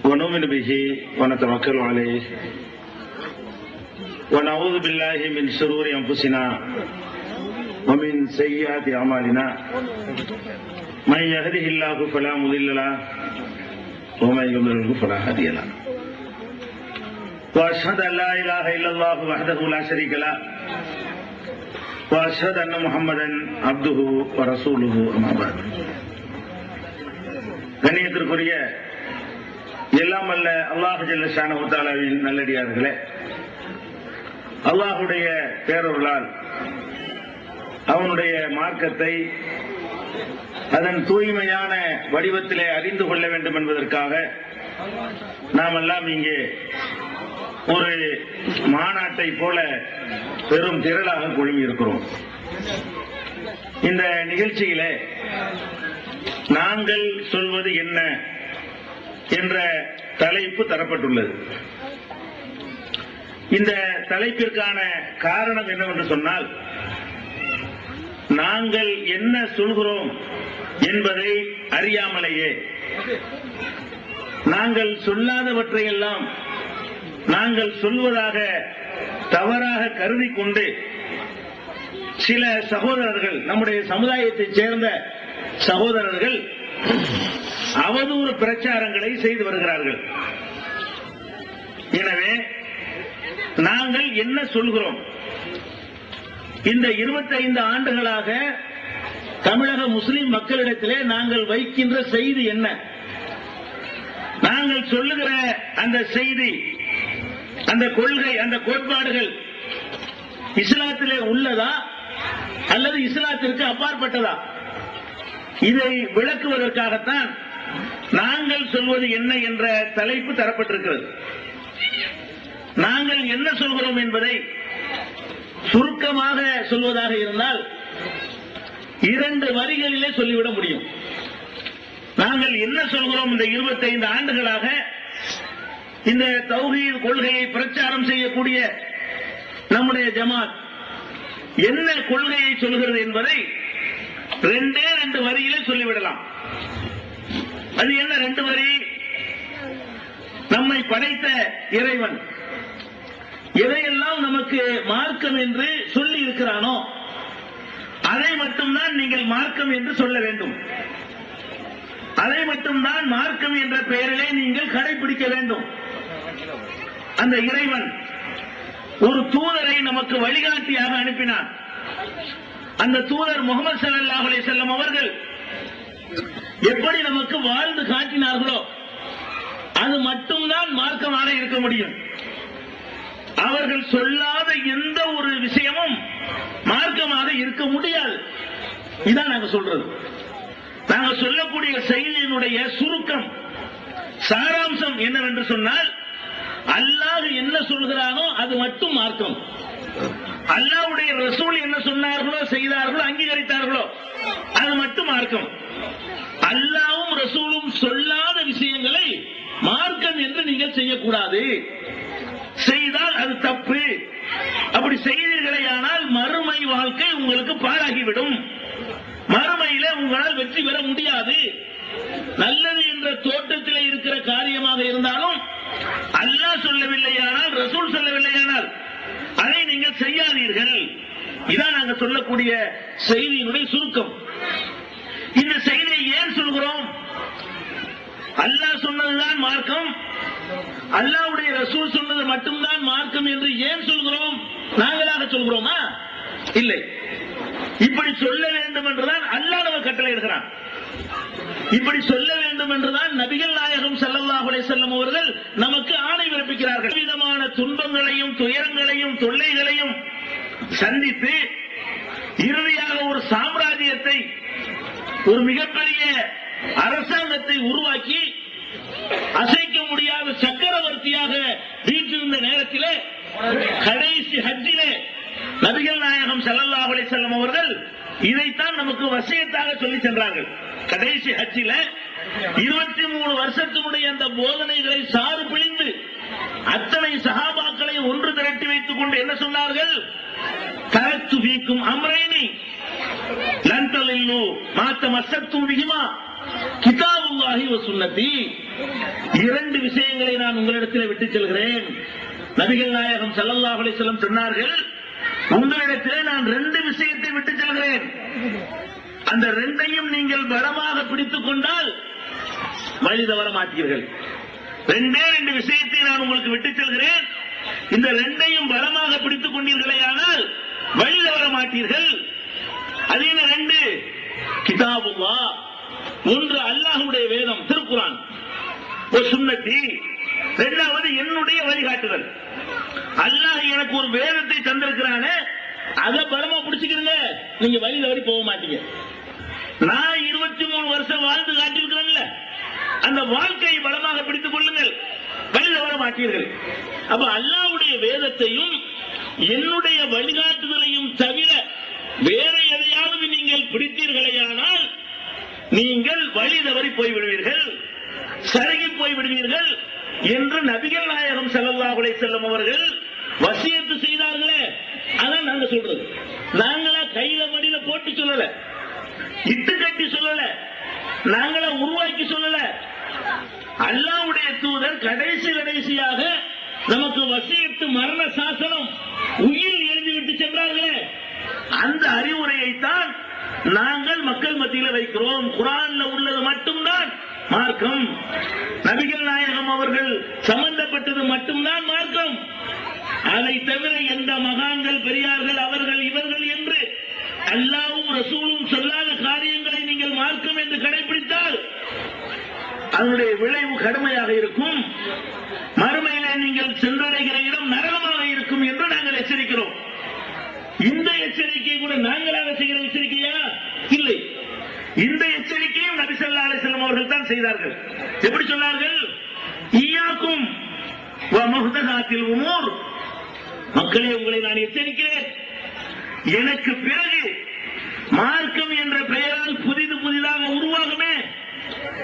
ونؤمن به ونتوكل عليه ونعوذ بالله من شرور أنفسنا ومن سيئات أعمالنا من يهده الله فلا مضل له ومن يضلل فلا هادي له وأشهد أن لا إله إلا الله وحده لا شريك له وأشهد أن محمدا عبده ورسوله أما بعد. கண்ணியத்திற்குரிய எல்லாம் அல்ல அல்லாஹ் ஜல்ல ஷானஹு தஆலாவின் நல்லடியார்களே, அல்லாஹுடைய பேரருளால் அவனுடைய மார்க்கத்தை அதன் தூய்மையான வடிவத்திலே அறிந்து கொள்ள வேண்டும் என்பதற்காக நாம் எல்லாம் இங்கே ஒரு மாநாட்டை போல பெரும் திரளாக குழுமி இருக்கிறோம். இந்த நிகழ்ச்சியிலே நாங்கள் சொல்வது என்ன என்ற தலைப்பு தரப்பட்டுள்ளது. இந்த தலைப்பிற்கான காரணம் என்னவென்று சொன்னால், நாங்கள் என்ன சொல்கிறோம் என்பதை அறியாமலேயே நாங்கள் சொல்லாதவற்றையெல்லாம் நாங்கள் சொல்வதாக தவறாக கருதி கொண்டு சில சகோதரர்கள், நம்முடைய சமுதாயத்தைச் சேர்ந்த சகோதரர்கள் அவதூறு பிரச்சாரங்களை செய்து வருகிறார்கள். எனவே நாங்கள் என்ன சொல்கிறோம்? இந்த 25 ஆண்டுகளாக தமிழக முஸ்லிம் மக்களிடத்திலே நாங்கள் வைக்கின்ற செய்தி என்ன? நாங்கள் சொல்லுகிற அந்த செய்தி, அந்த கொள்கை, அந்த கோட்பாடுகள் இஸ்லாத்திலே உள்ளதா அல்லது இஸ்லாத்திற்கு அப்பாற்பட்டதா? இதை விளக்குவதற்காகத்தான் நாங்கள் சொல்வது என்ன என்ற தலைப்பு தரப்பட்டிருக்கிறது. நாங்கள் என்ன சொல்கிறோம் என்பதை சுருக்கமாக சொல்வதாக இருந்தால் 2 வரிகளிலே சொல்லிவிட முடியும். நாங்கள் என்ன சொல்கிறோம்? இந்த 25 ஆண்டுகளாக இந்த தௌஹீத் கொள்கையை பிரச்சாரம் செய்யக்கூடிய நம்முடைய ஜமாத் என்ன கொள்கையை சொல்கிறது என்பதை 2 வரியிலே சொல்லிவிடலாம். அது என்ன 2 வரி? நம்மை படைத்த இறைவன் எதையெல்லாம் நமக்கு மார்க்கம் என்று சொல்லி இருக்கிறானோ அதை மட்டும்தான் நீங்கள் மார்க்கம் என்று சொல்ல வேண்டும். அதை மட்டும்தான் மார்க்கம் என்ற பெயரிலே நீங்கள் கடைபிடிக்க வேண்டும். அந்த இறைவன் ஒரு தூதரை நமக்கு வழிகாட்டியாக அனுப்பினார். அந்த தூதர் முஹம்மது ஸல்லல்லாஹு அலைஹி வஸல்லம் அவர்கள் எப்படி நமக்கு வாழ்ந்து காட்டினார்களோ அது மட்டும்தான் மார்க்கமாக இருக்க முடியும். அவர்கள் சொல்லாத எந்த ஒரு விஷயமும் மார்க்கமாக இருக்க முடியாது. இதான் நாங்க சொல்றது. நாங்க சொல்லக்கூடிய செய்தியினுடைய சுருக்கம், சாராம்சம் என்னவென்று சொன்னால், அல்லாஹ் என்ன சொல்கிறானோ அது மட்டும் மார்க்கம். அல்லாஹ்வுடைய ரசூல் என்ன சொன்னார்களோ, செய்தார்களோ, அங்கீகரித்தார்களோ அது மட்டும் மார்க்கம். அல்லாஹ்வும் ரசூலும் சொல்லாத விஷயங்களை மார்க்கம் என்று நீங்கள் செய்யக்கூடாது. செய்தால் அது தப்பு. அப்படி செய்தீர்களேயானால் மறுமை வாழ்க்கை உங்களுக்கு பாழாகிவிடும். மறுமையிலே உங்களால் வெற்றி பெற முடியாது. நல்லது என்ற தோட்டத்திலே இருக்கிற காரியமாக இருந்தாலும் அல்லாஹ் சொல்லவில்லையானால், ரசூல் சொல்லவில்லையானால் அதை நீங்கள் செய்யாதீர்கள். இதான் நாங்கள் சொல்லக்கூடிய செய்தியினுடைய சுருக்கம். இந்த செய்தியை ஏன் சொல்கிறோம்? அல்லாஹ் சொன்னதுதான் மார்க்கம், அல்லாஹ்வுடைய ரசூல் சொன்னது மட்டும்தான் மார்க்கம் என்று ஏன் சொல்கிறோம்? நாங்களாக சொல்கிறோமா? இல்லை. இப்படி சொல்ல வேண்டும் என்றுதான் அல்லாஹ் நமக்கு கட்டளை இருக்கிறான். இப்படி சொல்ல வேண்டும் என்றுதான் நபிகள் நாயகம் ஸல்லல்லாஹு அலைஹி வஸல்லம் அவர்கள் நமக்கு ஆணை பிறப்பிக்கிறார்கள். விதமான துன்பங்களையும் துயரங்களையும் தொல்லைகளையும் சந்தித்து இறுதியாக ஒரு சாம்ராஜ்யத்தை, ஒரு மிகப்பெரிய அரசாங்கத்தை உருவாக்கி அசைக்க முடியாத சக்கரவர்த்தியாக வீற்றிருந்த நேரத்திலே கடைசி ஹஜ்ஜிலே நபிகள் நாயகம் ஸல்லல்லாஹு அலைஹி வஸல்லம் அவர்கள் இதைத்தான் நமக்கு வசியத்தாக சொல்லி சென்றார்கள். கடைசி ஹஜ்ஜில 23 வருஷத்தினுடைய அந்த போதனைகளை சாறு பிழிந்து அத்தனை சஹாபாக்களை ஒன்று திரட்டி வைத்துக் கொண்டு என்ன சொன்னார்கள்? தரத்து ஃபீக்கும் அம்ரைனி லன் தலில்லு மா தமஸ்ஸக்தும் பிஹிமா கிதாபுல்லாஹி வ சுன்னதி. இரண்டு விஷயங்களை நான் உங்களிடத்தில் விட்டு செல்கிறேன். நபிகள் நாயகம் ஸல்லல்லாஹு அலைஹி வஸல்லம் சொன்னார்கள், உங்களிடத்திலே நான் ரெண்டு விஷயத்தை விட்டு செல்கிறேன். அந்த ரெண்டையும் நீங்கள் பலமாக பிடித்துக் கொண்டால் வழி தவற மாட்டீர்கள். ரெண்டே ரெண்டு விஷயத்தை நான் உங்களுக்கு விட்டு செல்கிறேன். இந்த ரெண்டையும் பலமாக பிடித்துக் கொண்டீர்களேயானால் வழி தவற மாட்டீர்கள். அது என்ன ரெண்டு? கிதாபுல்லாஹ், ஒன்று அல்லாஹ்வுடைய வேதம் திருக்குர்ஆன், ஒரு சுன்னதி, இரண்டாவது என்னுடைய வழிகாட்டுதல். அல்லாஹ் எனக்கு ஒரு வேதத்தை தந்திருக்கிறானே, அதை பலமா பிடிச்சுக்கிறீங்க, நீங்க வழி தவறி போக மாட்டீங்க. நான் 23 வருஷம் வாழ்ந்து காட்டியிருக்கிறேன்ல, அந்த வாழ்க்கையை பலமாக பிடித்துக் கொள்ளுங்கள், வழி தவற மாட்டீர்கள். அப்ப அல்லாஹ்வுடைய வேதத்தையும் என்னுடைய வழிகாட்டுதலையும் தவிர வேற எதையாவது நீங்கள் பிடித்தீர்களேயானால் நீங்கள் வழி தவறி போய்விடுவீர்கள், சருகி போய்விடுவீர்கள் என்று நபிகள் நாயகம் ஸல்லல்லாஹு அலைஹி வஸல்லம் அவர்கள் வசியத்து செய்தார்களே. அதான் நாங்க சொல்றது. நாங்களா கையில மடியில போட்டு சொல்லல, இட்டு கட்டி சொல்லல, நாங்களா உருவாக்கி சொல்லல. அல்லாஹ்வுடைய தூதர் கடைசியாக நமக்கு வசியத்து மரண சாசனம் உயிர் எழுதிவிட்டு சென்றார்களே, அந்த அறிவுரையைத்தான் நாங்கள் மக்கள் மத்தியில் வைக்கிறோம். குர்ஆன்ல உள்ளது மட்டும்தான் மார்க்கம். நபிகள் நாயகம் அவர்கள் சம்பந்தப்பட்டது மட்டும்தான் மார்க்கம். அதை தவிர எந்த மகான்கள், பெரியார்கள், அவர்கள் இவர்கள் என்று அல்லாஹ்வும் ரசூலும் சொல்லாத காரியங்களை நீங்கள் மார்க்கம் என்று கடைபிடித்தால் அதனுடைய விளைவு கடுமையாக இருக்கும். மறுமையிலே நீங்கள் சென்றடைகிற இடம் நரகமாக இருக்கும் என்று நாங்கள் எச்சரிக்கிறோம். இந்த எச்சரிக்கை கூட நாங்களாக செய்கிற எச்சரிக்கையா? இல்லை. இந்த எச்சரிக்கையும் நபி ஸல்லல்லாஹு அலைஹி வஸல்லம் அவர்கள் தான் செய்தார்கள். எப்படி சொன்னார்கள்? ஈயாக்கும் வ முஹ்தஸாத்தில் உமூர், மக்களே உங்களை நான் எச்சரிக்கிறேன், எனக்கு பிறகு மார்க்கம் என்ற பெயரால் புதிதாக உருவாகுமே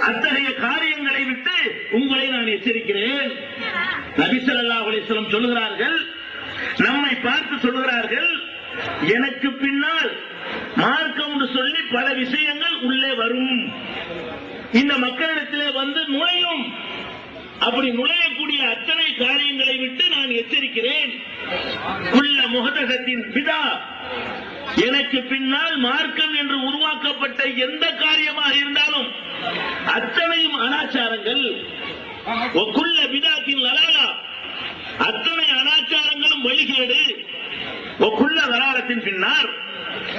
அத்தகைய காரியங்களை விட்டு உங்களை நான் எச்சரிக்கிறேன். நபி ஸல்லல்லாஹு அலைஹி வஸல்லம் சொல்லுகிறார்கள், நம்மை பார்த்து சொல்லுகிறார்கள், எனக்கு பின்னால் மார்க்கம் என்று சொல்லி பல விஷயங்கள் உள்ளே வரும், இந்த மக்களிடத்திலே வந்து நுழையும். அப்படி நுழையக்கூடிய அத்தனை காரியங்களை விட்டு நான் எச்சரிக்கிறேன். உள்ள முஹதஸத்தின் பிதா, எனக்கு பின்னால் மார்க்கம் என்று உருவாக்கப்பட்ட எந்த காரியமாக இருந்தாலும் அத்தனையும் அனாச்சாரங்கள். ஒக்குள்ள பிதாத்தின் லலாலா, அத்தனை அனாச்சாரங்களும் வழிகேடு. ஒக்குள்ள லலாலத்தின் பின்னால்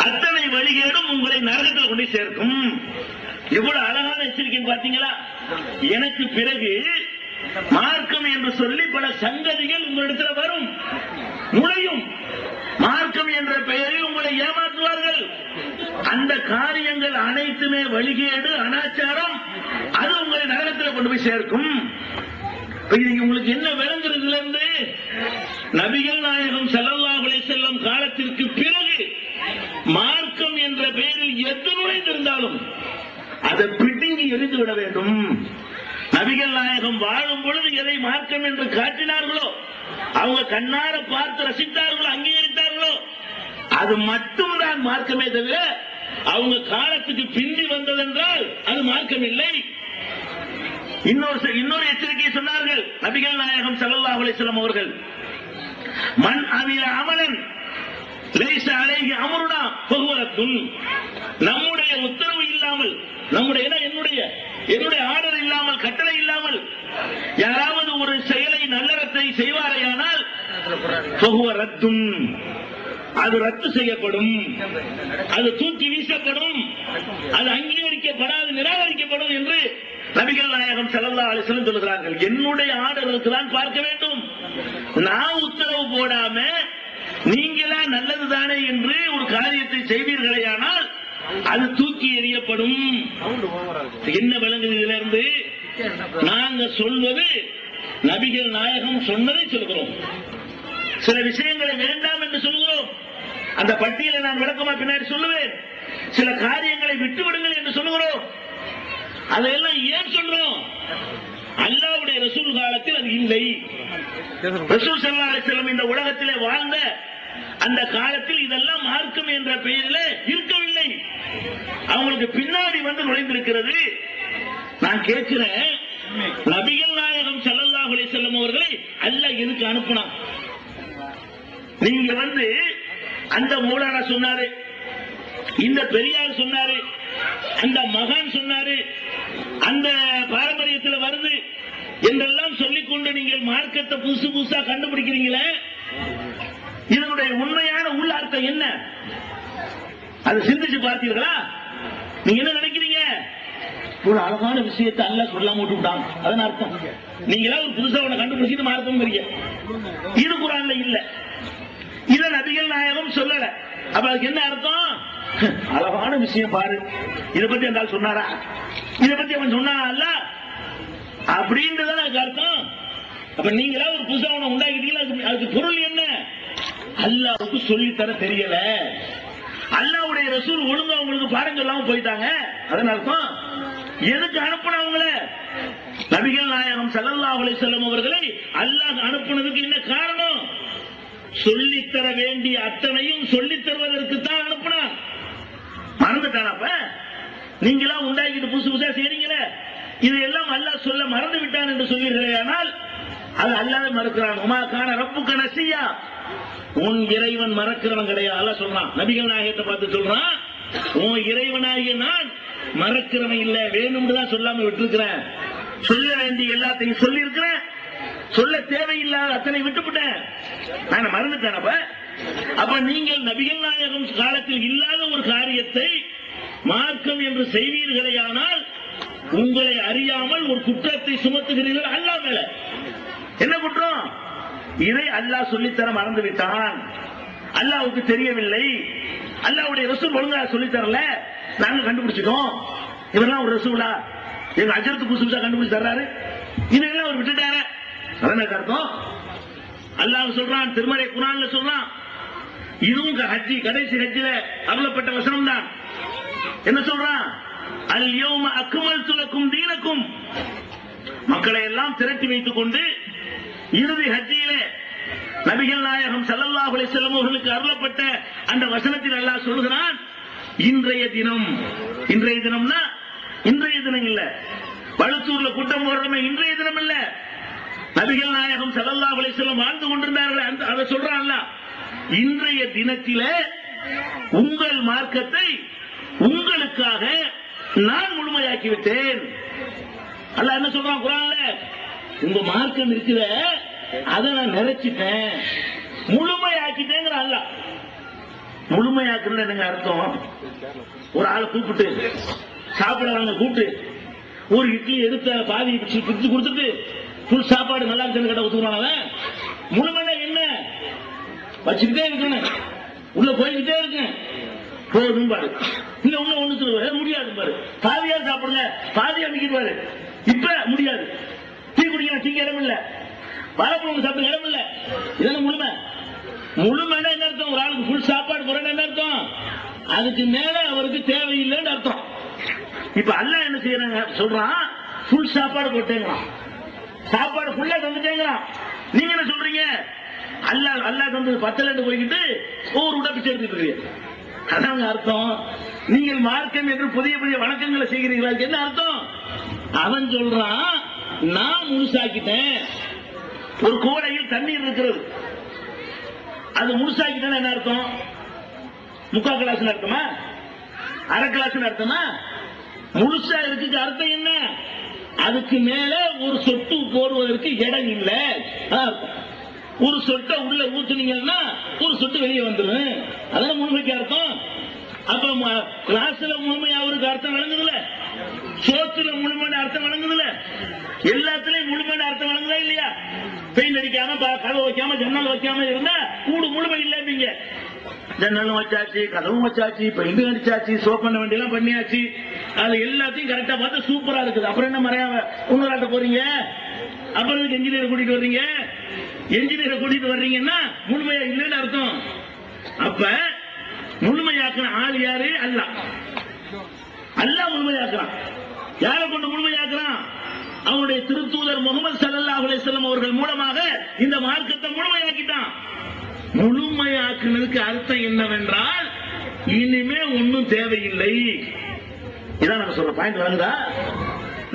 அத்தனை வழிகேடும் உங்களை நரகத்தில் கொண்டு சேர்க்கும். எவ்வளவு அழகான எச்சரிக்கை பார்த்தீங்களா? எனக்கு பிறகு மார்க்கம் என்று சொல்லி பல சங்கதிகள் உங்களிடத்தில் வரும், நுழையும். மார்க்கம் என்ற பெயரில் உங்களை ஏமாற்றுவார்கள். அந்த காரியங்கள் அனைத்துமே வழிகேடு, அனாச்சாரம். அது உங்களை நரகத்தில் கொண்டு போய் சேர்க்கும். உங்களுக்கு என்ன விளங்குறதுல இருந்து? நபிகள் நாயகம் ஸல்லல்லாஹு அலைஹி வஸல்லம் காலத்திற்கு பிறகு மார்க்கம் என்ற பெயரில் எது நுழைந்திருந்தாலும் அதை பிடுங்கி எரிந்து விட வேண்டும். நபிகள் நாயகம் வாழும் பொழுது எதை மார்க்கம் என்று காட்டினார்களோ, அவங்க கண்ணார பார்த்து ரசித்தார்களோ, அங்கீகரித்தார்களோ, அது மட்டும்தான் மார்க்கமே தவிர அவங்க காலத்துக்கு பிந்தி வந்ததென்றால் அது மார்க்கம் இல்லை. இன்னொரு எச்சரிக்கை சொன்னார்கள் நபிகள் நாயகம் ஸல்லல்லாஹு அலைஹி வஸல்லம் அவர்கள், மன் அமில அமலன் லைஸ அலைஹி அம்ருனா ஃபஹுவ ரத்துன். நம்முடைய உத்தரவு இல்லாமல், என்னுடைய ஆர்டர் இல்லாமல், கட்டளை இல்லாமல் யாராவது ஒரு செயலை, நல்லறத்தை செய்வாரையானால் ஃபஹுவ ரத்துன், அது ரத்து செய்யப்படும், அது தூக்கி வீசப்படும், அது அங்கீகரிக்கப்படாது, நிராகரிக்கப்படும் என்று நபிகள் நாயகம் ஸல்லல்லாஹு அலைஹி வஸல்லம் சொல்கிறார்கள். என்னுடைய ஆர்டருக்கு தான் பார்க்க வேண்டும். நான் உத்தரவு போடாம நீங்களா நல்லதுதானே என்று ஒரு காரியத்தை செய்வீர்களேயானால் அது தூக்கி எறியப்படும். என்ன விளங்குது இதுல இருந்து? நாங்க சொல்வது நபிகள் நாயகம் சொன்னதை சொல்கிறோம். சில விஷயங்களை வேண்டாம் என்று சொல்கிறோம். அந்த பட்டியலை நான் விளக்கமா பின்னாடி சொல்லுவேன். சில காரியங்களை விட்டுவிடுங்கள் என்று சொல்லுகிறோம். அதையெல்லாம் ஏன் சொல்றோம்? அல்லாஹ்வுடைய ரசூல் காலத்தில் அது இல்லை. ரசூல் ஸல்லல்லாஹு அலைஹி வஸல்லம் இந்த உலகத்திலே வாழ்ந்த அந்த காலத்தில் இதெல்லாம் மார்க்கம் என்ற பெயரில் இருக்கவில்லை. அவங்களுக்கு பின்னாடி வந்து நுழைந்திருக்கிறது. நான் கேட்கிறேன், நபிகள் நாயகம் ஸல்லல்லாஹு அலைஹி வஸல்லம் அவர்களை அல்லாஹ் எதுக்கு அனுப்புனான்? நீங்க வந்து அந்த மௌலானா சொன்னாரு, இந்த பெரியார் சொன்னாரு, அந்த மகான் சொன்னாரு, அந்த பாரம்பரியத்தில் வருது என்றெல்லாம் சொல்லிக்கொண்டு நீங்கள் மார்க்கத்தை புதுசு புதுசா கண்டுபிடிக்கிறீங்களே, இதனுடைய உண்மையான உள்ளார்த்தம் என்ன? அதை சிந்திச்சு பார்த்தீர்களா? நீங்க என்ன நினைக்கிறீங்க? ஒரு அழகான விஷயத்தை அல்லாஹ் சொல்லாம விட்டுட்டான், அதன் அர்த்தம் நீங்களா ஒரு புதுசா ஒண்ணு கண்டுபிடிச்சிட்டு மார்க்கம் இது குர்ஆன்ல இல்ல, இத நபிகள் நாயகம் சொல்லல. அப்ப அதுக்கு என்ன அர்த்தம்? அழகான விஷயம் பாரு, இத பத்தி அந்த சொன்னாரா, இத பத்தி அவன் சொன்னானா அல்ல அப்படின்றதான் அதுக்கு அர்த்தம். அப்ப நீங்களா ஒரு புதுசா ஒண்ணு உண்டாக்கிட்டீங்களா, அதுக்கு பொருள் என்ன? அல்லாஹ்வுக்கு சொல்லித்தர தெரியல, அல்லாஹ்வுடைய ரசூல் ஒழுங்கா உங்களுக்கு பாடம் சொல்லாம போயிட்டாங்க, அதன் அர்த்தம். எதுக்கு அனுப்புனவங்கள? நபிகள் நாயகம் ஸல்லல்லாஹு அலைஹி வஸல்லம் அவர்களை அல்லாஹ் அனுப்புனதுக்கு என்ன காரணம்? சொல்லித்தர வேண்டிய அத்தனையும் சொல்லித் தருவதற்கு தான் அனுப்புனான். மறந்துட்டானப்ப நீங்களா உண்டாக்கிட்டு புதுசு புதுசா செய்றீங்களே, இதையெல்லாம் அல்லாஹ் சொல்ல மறந்து விட்டான் என்று சொல்வீர்களே, ஆனால் அது அல்லாஹ் மறக்கிறான். உமா கான ரப்புக நசியா, உன் இறைவன் மறக்கிறவன் கிடையாது. அல்லாஹ் சொல்றான், நபிகள் நாயகத்தை பார்த்து சொல்றான், உன் இறைவனாகிய நான் மறக்கிறவன் இல்ல, வேணும்னு தான் சொல்லாம விட்டுருக்கிறேன். சொல்ல வேண்டிய எல்லாத்தையும் சொல்லி இருக்கிறேன், சொல்ல தேவையில்லாத அத்தனை விட்டுவிட்டேன், நான் மறந்துட்டேன். அப்ப நீங்கள் நபிகள் நாயகம் காலத்தில் இல்லாத ஒரு காரியத்தை மார்க்கம் என்று செய்வீர்களேயானால் உங்களை அறியாமல் ஒரு குற்றத்தை சுமத்துகிறீர்கள் அல்லாஹ் மேல. என்ன குற்றம்? இதை அல்லாஹ் சொல்லித்தர மறந்து விட்டான், அல்லாஹ்வுக்கு தெரியவில்லை, அல்லாஹ்வுடைய ரசூல் ஒழுங்கா சொல்லித்தரல, நாங்க கண்டுபிடிச்சிட்டோம். இவரெல்லாம் ஒரு ரசூலா, எங்க அஜரத்து புதுசா கண்டுபிடிச்சு தர்றாரு, இதெல்லாம் அவர் விட்டுட்டாரு. அதான் அர்த்தம். அல்லாஹ் சொல்றான், திருமறை குர்ஆன்ல சொல்றான், இதுவும் ஹஜ்ஜி கடைசி ஹஜ்ஜில அருளப்பட்ட வசனம் தான். என்ன சொல்றான்? அல் யௌம அக்மல்து லக்கும் தீனக்கும், மக்களை எல்லாம் திரட்டி வைத்துக் கொண்டு இறுதி ஹஜ்ஜிலே நபிகள் நாயகம் ஸல்லல்லாஹு அலைஹி வஸல்லம் அவர்களுக்கு அருளப்பட்ட அந்த வசனத்தில் அல்லாஹ் சொல்கிறான், இன்றைய தினம். இன்றைய தினம்னா இன்றைய தினம் இல்ல, பழுத்தூர்ல கூட்டம் போடுறமே இன்றைய தினம் இல்ல, நபிகள் நாயகம் ஸல்லல்லாஹு அலைஹி வஸல்லம் வாழ்ந்து கொண்டிருந்தார்கள், அதை சொல்றான் அல்லாஹ். இன்றைய தினத்திலே உங்கள் மார்க்கத்தை உங்களுக்காக நான் முழுமையாக்கி விட்டேன். அல்லாஹ் என்ன சொல்றான் குர்ஆன்ல? உங்க மார்க்கம் இருக்குத, அதை நான் நிறைச்சிட்டேன், முழுமையாக்கிட்டேங்கிற அல்லாஹ். முழுமையாக்குறது என்னங்க அர்த்தம்? ஒரு ஆளை கூப்பிட்டு சாப்பிடறாங்க, கூப்பிட்டு ஒரு இட்லி எடுத்த பாதி பிரிச்சு கொடுத்துட்டு புல் சாப்பாடு நல்லா இருக்கு கேட்ட ஒத்துக்குறாங்க. முழுமையா என்ன? வச்சுக்கிட்டே இருக்கணும், உள்ள போய்கிட்டே இருக்கு, போதும் பாரு, இல்ல உள்ள ஒண்ணு சொல்லுவாரு, முடியாது பாரு, பாதியா சாப்பிடுங்க, பாதியா நிக்கிடுவாரு, இப்ப முடியாது, டீ குடிக்க டீ இடம் இல்ல, வாழைப்பழம் சாப்பிட இடம் இல்ல, இதெல்லாம் முழுமை. முழுமைனா என்ன அர்த்தம்? ஒரு ஆளுக்கு புல் சாப்பாடு போறேன்னு என்ன அர்த்தம்? அதுக்கு மேல அவருக்கு தேவையில்லைன்னு அர்த்தம். இப்ப அல்லாஹ் என்ன செய்யறாங்க சொல்றான், புல் சாப்பாடு போட்டேங்கிறான், சாப்பாடு ஃபுல்லா தந்துட்டேங்கிறான். நீங்க என்ன சொல்றீங்க? அல்லாஹ் தந்து 10 லட்டு போய்கிட்டு ஒரு உடம்பிச்சு எடுத்துட்டு இருக்கீங்க, அதான் அர்த்தம். நீங்கள் மார்க்கம் என்று புதிய புதிய வணக்கங்களை செய்கிறீர்களா? என்ன அர்த்தம்? அவன் சொல்றான், நான் முழுசாக்கிட்டேன். ஒரு கோடையில் தண்ணீர் இருக்கிறது, அது முழுசாக்கிட்டேன்னு என்ன அர்த்தம்? 3/4 கிளாஸ் அர்த்தமா, அரை கிளாஸ் அர்த்தமா? முழுசா இருக்கு அர்த்தம் என்ன? அதுக்கு மேல ஒரு சொட்டு போடுவதற்கு இடம் இல்ல. ஒரு சொட்டை உள்ள ஊத்துனீங்கன்னா ஒரு சொட்டு வெளியே வந்துடும், அதான் முழுமைக்கு அர்த்தம். அப்ப கிளாஸ்ல முழுமை அவருக்கு அர்த்தம் வழங்குதுல, சோத்துல முழுமையான அர்த்தம் வழங்குதுல, எல்லாத்துலயும் முழுமையான அர்த்தம் வழங்குதா இல்லையா? பெயிண்ட் அடிக்காம கதவு வைக்காம ஜன்னல் வைக்காம இருந்தா கூடு முழுமை இல்லைங்க. ஜன்னலும் வச்சாச்சு, கதவும் வச்சாச்சு, பெயிண்ட் அடிச்சாச்சு, சோப் பண்ண வேண்டியெல்லாம் பண்ணியாச்சு, அது எல்லாத்தையும் கரெக்டா பார்த்து சூப்பரா இருக்குது. அப்புறம் என்ன மறையாம உங்களாட்ட போறீங்க? அப்புறம் என்ஜினியர் கூட்டிட்டு வர்றீங்க, என்ஜினியரை கூட்டிட்டு வர்றீங்கன்னா முழுமையா இல்லைன்னு அர்த்தம். அப்ப முழுமையாக்குற ஆள் யாரு? அல்லாஹ். அல்லாஹ் முழுமையாக்குறான். யாரை கொண்டு முழுமையாக்குறான்? அவனுடைய திருத்தூதர் முகமது ஸல்லல்லாஹு அலைஹி வஸல்லம் அவர்கள் மூலமாக இந்த மார்க்கத்தை முழுமையாக்கிட்டான். முழுமையாக்குனதுக்கு அர்த்தம் என்னவென்றால் இனிமே ஒன்னும் தேவையில்லை. இதான் நம்ம சொல்ற பாயிண்ட் வருதா?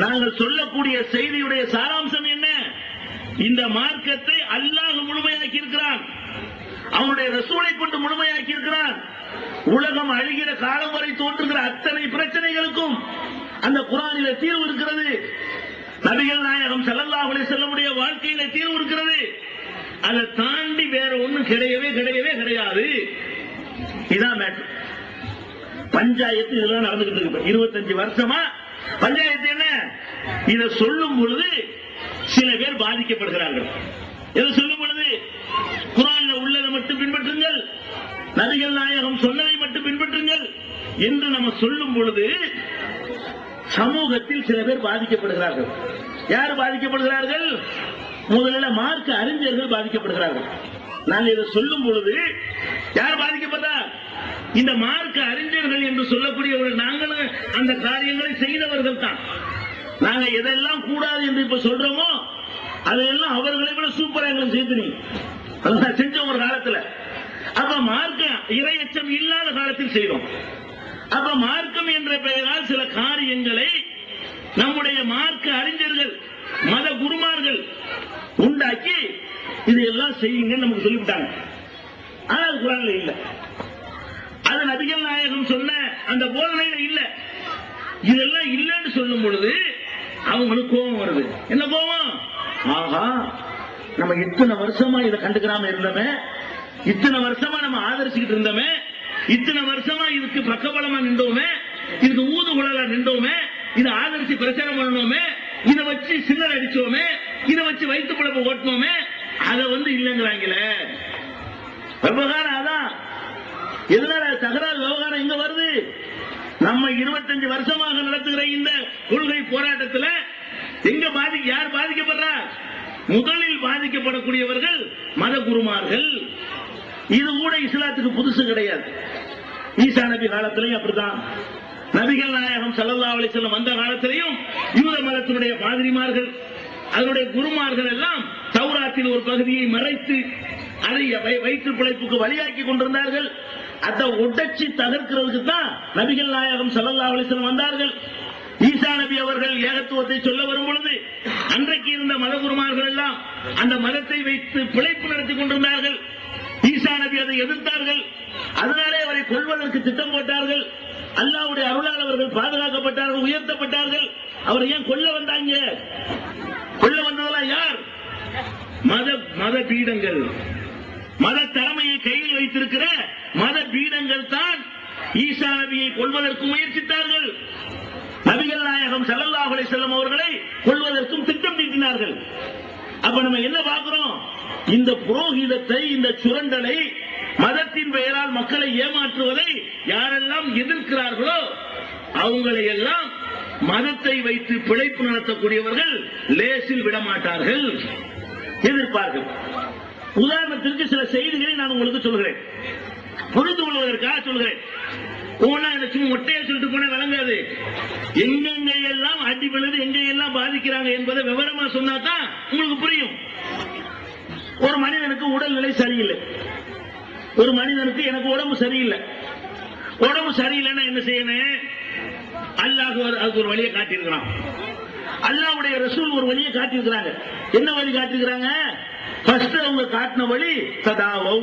நாங்கள் சொல்லக்கூடிய செய்தியுடைய சாராம்சம் என்ன? இந்த மார்க்கத்தை அல்லாஹ் முழுமையாக்கி இருக்கிறான், அவனுடைய ரசூலை கொண்டு முழுமையாக்கி இருக்கிறான். உலகம் அழிகிற காலம் வரை தோன்றுகிற அத்தனை பிரச்சனைகளுக்கும் அந்த குர்ஆனிலே தீர்வு இருக்கிறது. நபிகள் நாயகம் ஸல்லல்லாஹு அலைஹி வஸல்லமுடைய வாழ்க்கையில தீர்வு இருக்கிறது. அதை தாண்டி வேற ஒண்ணும் கிடையவே கிடையாது. இதான் மேட்டர். பஞ்சாயத்து இதெல்லாம் நடந்துகிட்டு இருக்கு. 25 வருஷமா பஞ்சாயத்து என்ன? இதை சொல்லும் பொழுது சில பேர் பாதிக்கப்படுகிறார்கள். இதை சொல்லும் பொழுது குர்ஆன்ல உள்ளதை மட்டும் பின்பற்றுங்கள், நபிகள் நாயகம் சொன்னதை மட்டும் பின்பற்றுங்கள் என்று நம்ம சொல்லும் பொழுது சமூகத்தில் சில பேர் பாதிக்கப்படுகிறார்கள். யார் பாதிக்கப்படுகிறார்கள்? முதலில் மார்க்க அறிஞர்கள் பாதிக்கப்படுகிறார்கள். நாங்கள் இதை சொல்லும் பொழுது யார் பாதிக்கப்படுறார்? இந்த மார்க்க அறிஞர்கள் என்று சொல்லக்கூடியவர்கள். நாங்களும் அந்த காரியங்களை செய்தவர்கள் தான். நாங்க எதெல்லாம் கூடாது என்று இப்ப சொல்றோமோ அதையெல்லாம் அவர்களை விட சூப்பரா எங்களுக்கு செய்து செஞ்ச ஒரு காலத்துல. அப்ப மார்க்க இறையச்சம் இல்லாத காலத்தில் செய்தோம். அப்ப மார்க்கம் என்ற பெயரால் சில காரியங்களை நம்முடைய மார்க்க அறிஞர்கள், மத குருமார்கள் உண்டாக்கி இதையெல்லாம் செய்யுங்க நமக்கு சொல்லிவிட்டாங்க. ஆனால் குர்ஆன்ல இல்ல, அது நபிகள் நாயகம் சொன்ன அந்த போதனையில இல்ல. இதெல்லாம் இல்லைன்னு சொல்லும் பொழுது அவங்களுக்கு கோபம் வருது. என்ன கோபம்? ஆஹா, நம்ம இத்தனை வருஷமா இதை கண்டுக்கிறாம இருந்தோமே, இத்தனை வருஷமா நம்ம ஆதரிச்சுக்கிட்டு இருந்தோமே, இத்தனை வருஷமா இதுக்கு பக்கபலமா நின்றோமே, இதுக்கு ஊதுகுழலா நின்றோமே, இதை ஆதரிச்சு பிரச்சாரம் பண்ணோமே, இதை வச்சு சில்லர் அடிச்சோமே, இதை வச்சு வயிற்று பிழப்பு ஓட்டணுமே, அதை இல்லைங்கிறாங்களே. விவகாரம் அதான். எதனால தகராறு விவகாரம் எங்க வருது? நம்ம 25 வருஷமாக நடத்துகிற இந்த கொள்கை போராட்டத்தில் எங்க யார் பாதிக்கப்படுறா? முதலில் பாதிக்கப்படக்கூடியவர்கள் மத குருமார்கள். இது கூட இஸ்லாத்துக்கு புதுசு கிடையாது. ஈசா நபி காலத்திலையும் அப்படித்தான், நபிகள் நாயகம் ஸல்லல்லாஹு அலைஹி வஸல்லம் வந்த காலத்திலையும் யூத மதத்தினுடைய பாதிரிமார்கள், அதனுடைய குருமார்கள் எல்லாம் தௌராத்தில் ஒரு பகுதியை மறைத்து அதை வயிற்று பிழைப்புக்கு வழியாக்கி கொண்டிருந்தார்கள். அதை உடைச்சி தகர்க்கிறதுக்கு தான் நபிகள் நாயகம் ஸல்லல்லாஹு அலைஹி வஸல்லம் வந்தார்கள். ஈசா நபி அவர்கள் ஏகத்துவத்தை சொல்ல வரும் பொழுது அன்றைக்கு இருந்த மத குருமார்கள் எல்லாம் அந்த மதத்தை வைத்து பிழைப்பு நடத்தி கொண்டிருந்தார்கள். ஈசா நபி அதை எதிர்த்தார்கள். அதனாலே அவரை கொல்வதற்கு திட்டம் போட்டார்கள். அல்லாஹ்வுடைய அருளால் அவர்கள் பாதுகாக்கப்பட்டார்கள், உயர்த்தப்பட்டார்கள். அவரை ஏன் கொல்ல வந்தாங்க? கொல்ல வந்ததெல்லாம் யார்? மத பீடங்கள், மத தலைமையை கையில் வைத்திருக்கிற மத பீடங்கள் தான் ஈசா நபியை கொல்வதற்கு முயற்சித்தார்கள். நபிகள் நாயகம் ஸல்லல்லாஹு அலைஹி வஸல்லம் அவர்களை கொல்வதற்கும் திட்டம் தீட்டினார்கள். அப்ப நம்ம என்ன பார்க்கிறோம்? இந்த புரோகிதத்தை, இந்த சுரண்டலை, மதத்தின் பெயரால் மக்களை ஏமாற்றுவதை யாரெல்லாம் எதிர்க்கிறார்களோ அவங்களை எல்லாம் மதத்தை வைத்து பிழைப்பு நடத்தக்கூடியவர்கள் லேசில் விடமாட்டார்கள், எதிர்ப்பார்கள். உதாரணத்திற்கு சில செய்திகளை நான் உங்களுக்கு சொல்கிறேன், புரிந்து கொள்வதற்காக சொல்கிறேன். போனா சும்மா மொட்டையை சொல்லிட்டு போன விளங்காது. எங்கெங்க எல்லாம் அடி விழுது, எங்க எல்லாம் பாதிக்கிறாங்க என்பதை விவரமா சொன்னாதான் உங்களுக்கு புரியும். ஒரு மனிதனுக்கு உடல்நிலை சரியில்லை, ஒரு மனிதனுக்கு எனக்கு உடம்பு சரியில்லை. உடம்பு சரியில்லைன்னா என்ன செய்யணும்? அல்லாஹ் அதுக்கு ஒரு வழியை காட்டியிருக்கிறான். அல்லாஹ்வுடைய ரசூல் ஒரு வழியை காட்டியிருக்கிறாங்க. என்ன வழி காட்டியிருக்கிறாங்க? ஃபர்ஸ்ட் அவங்க காட்டின வழி ததாவ்,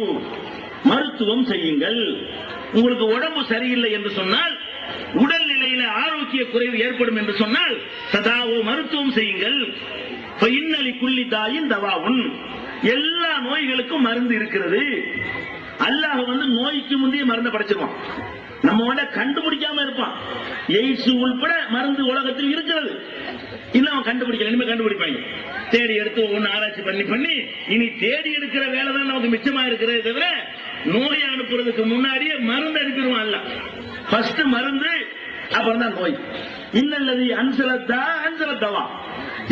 மருத்துவம் செய்யுங்கள். உங்களுக்கு உடம்பு சரியில்லை என்று சொன்னால், உடல்நிலையில ஆரோக்கிய குறைவு ஏற்படும் என்று சொன்னால் ததாவ், மருத்துவம் செய்யுங்கள். இன்னலி குல்லி தாயின் தவாவுன், எல்லா நோய்களுக்கும் மருந்து இருக்கிறது. அல்லாஹ் நோய்க்கு முந்தைய மருந்தை படைச்சிருவான். நம்ம கண்டுபிடிக்காம இருப்பான். எய்ட்ஸ் உள்பட மருந்து உலகத்தில் இருக்கிறது. இன்னும் அவன் கண்டுபிடிக்கல, இனிமே கண்டுபிடிப்பாங்க. தேடி எடுத்து ஒவ்வொன்று ஆராய்ச்சி பண்ணி பண்ணி இனி தேடி எடுக்கிற வேலை தான் நமக்கு மிச்சமா இருக்கிறது தவிர நோயை அனுப்புறதுக்கு முன்னாடியே மருந்து அனுப்பிடுவான். அல்ல ஃபர்ஸ்ட் மருந்து, அப்புறம் தான் நோய். இன்னல்லதி அன்சலத்தவா,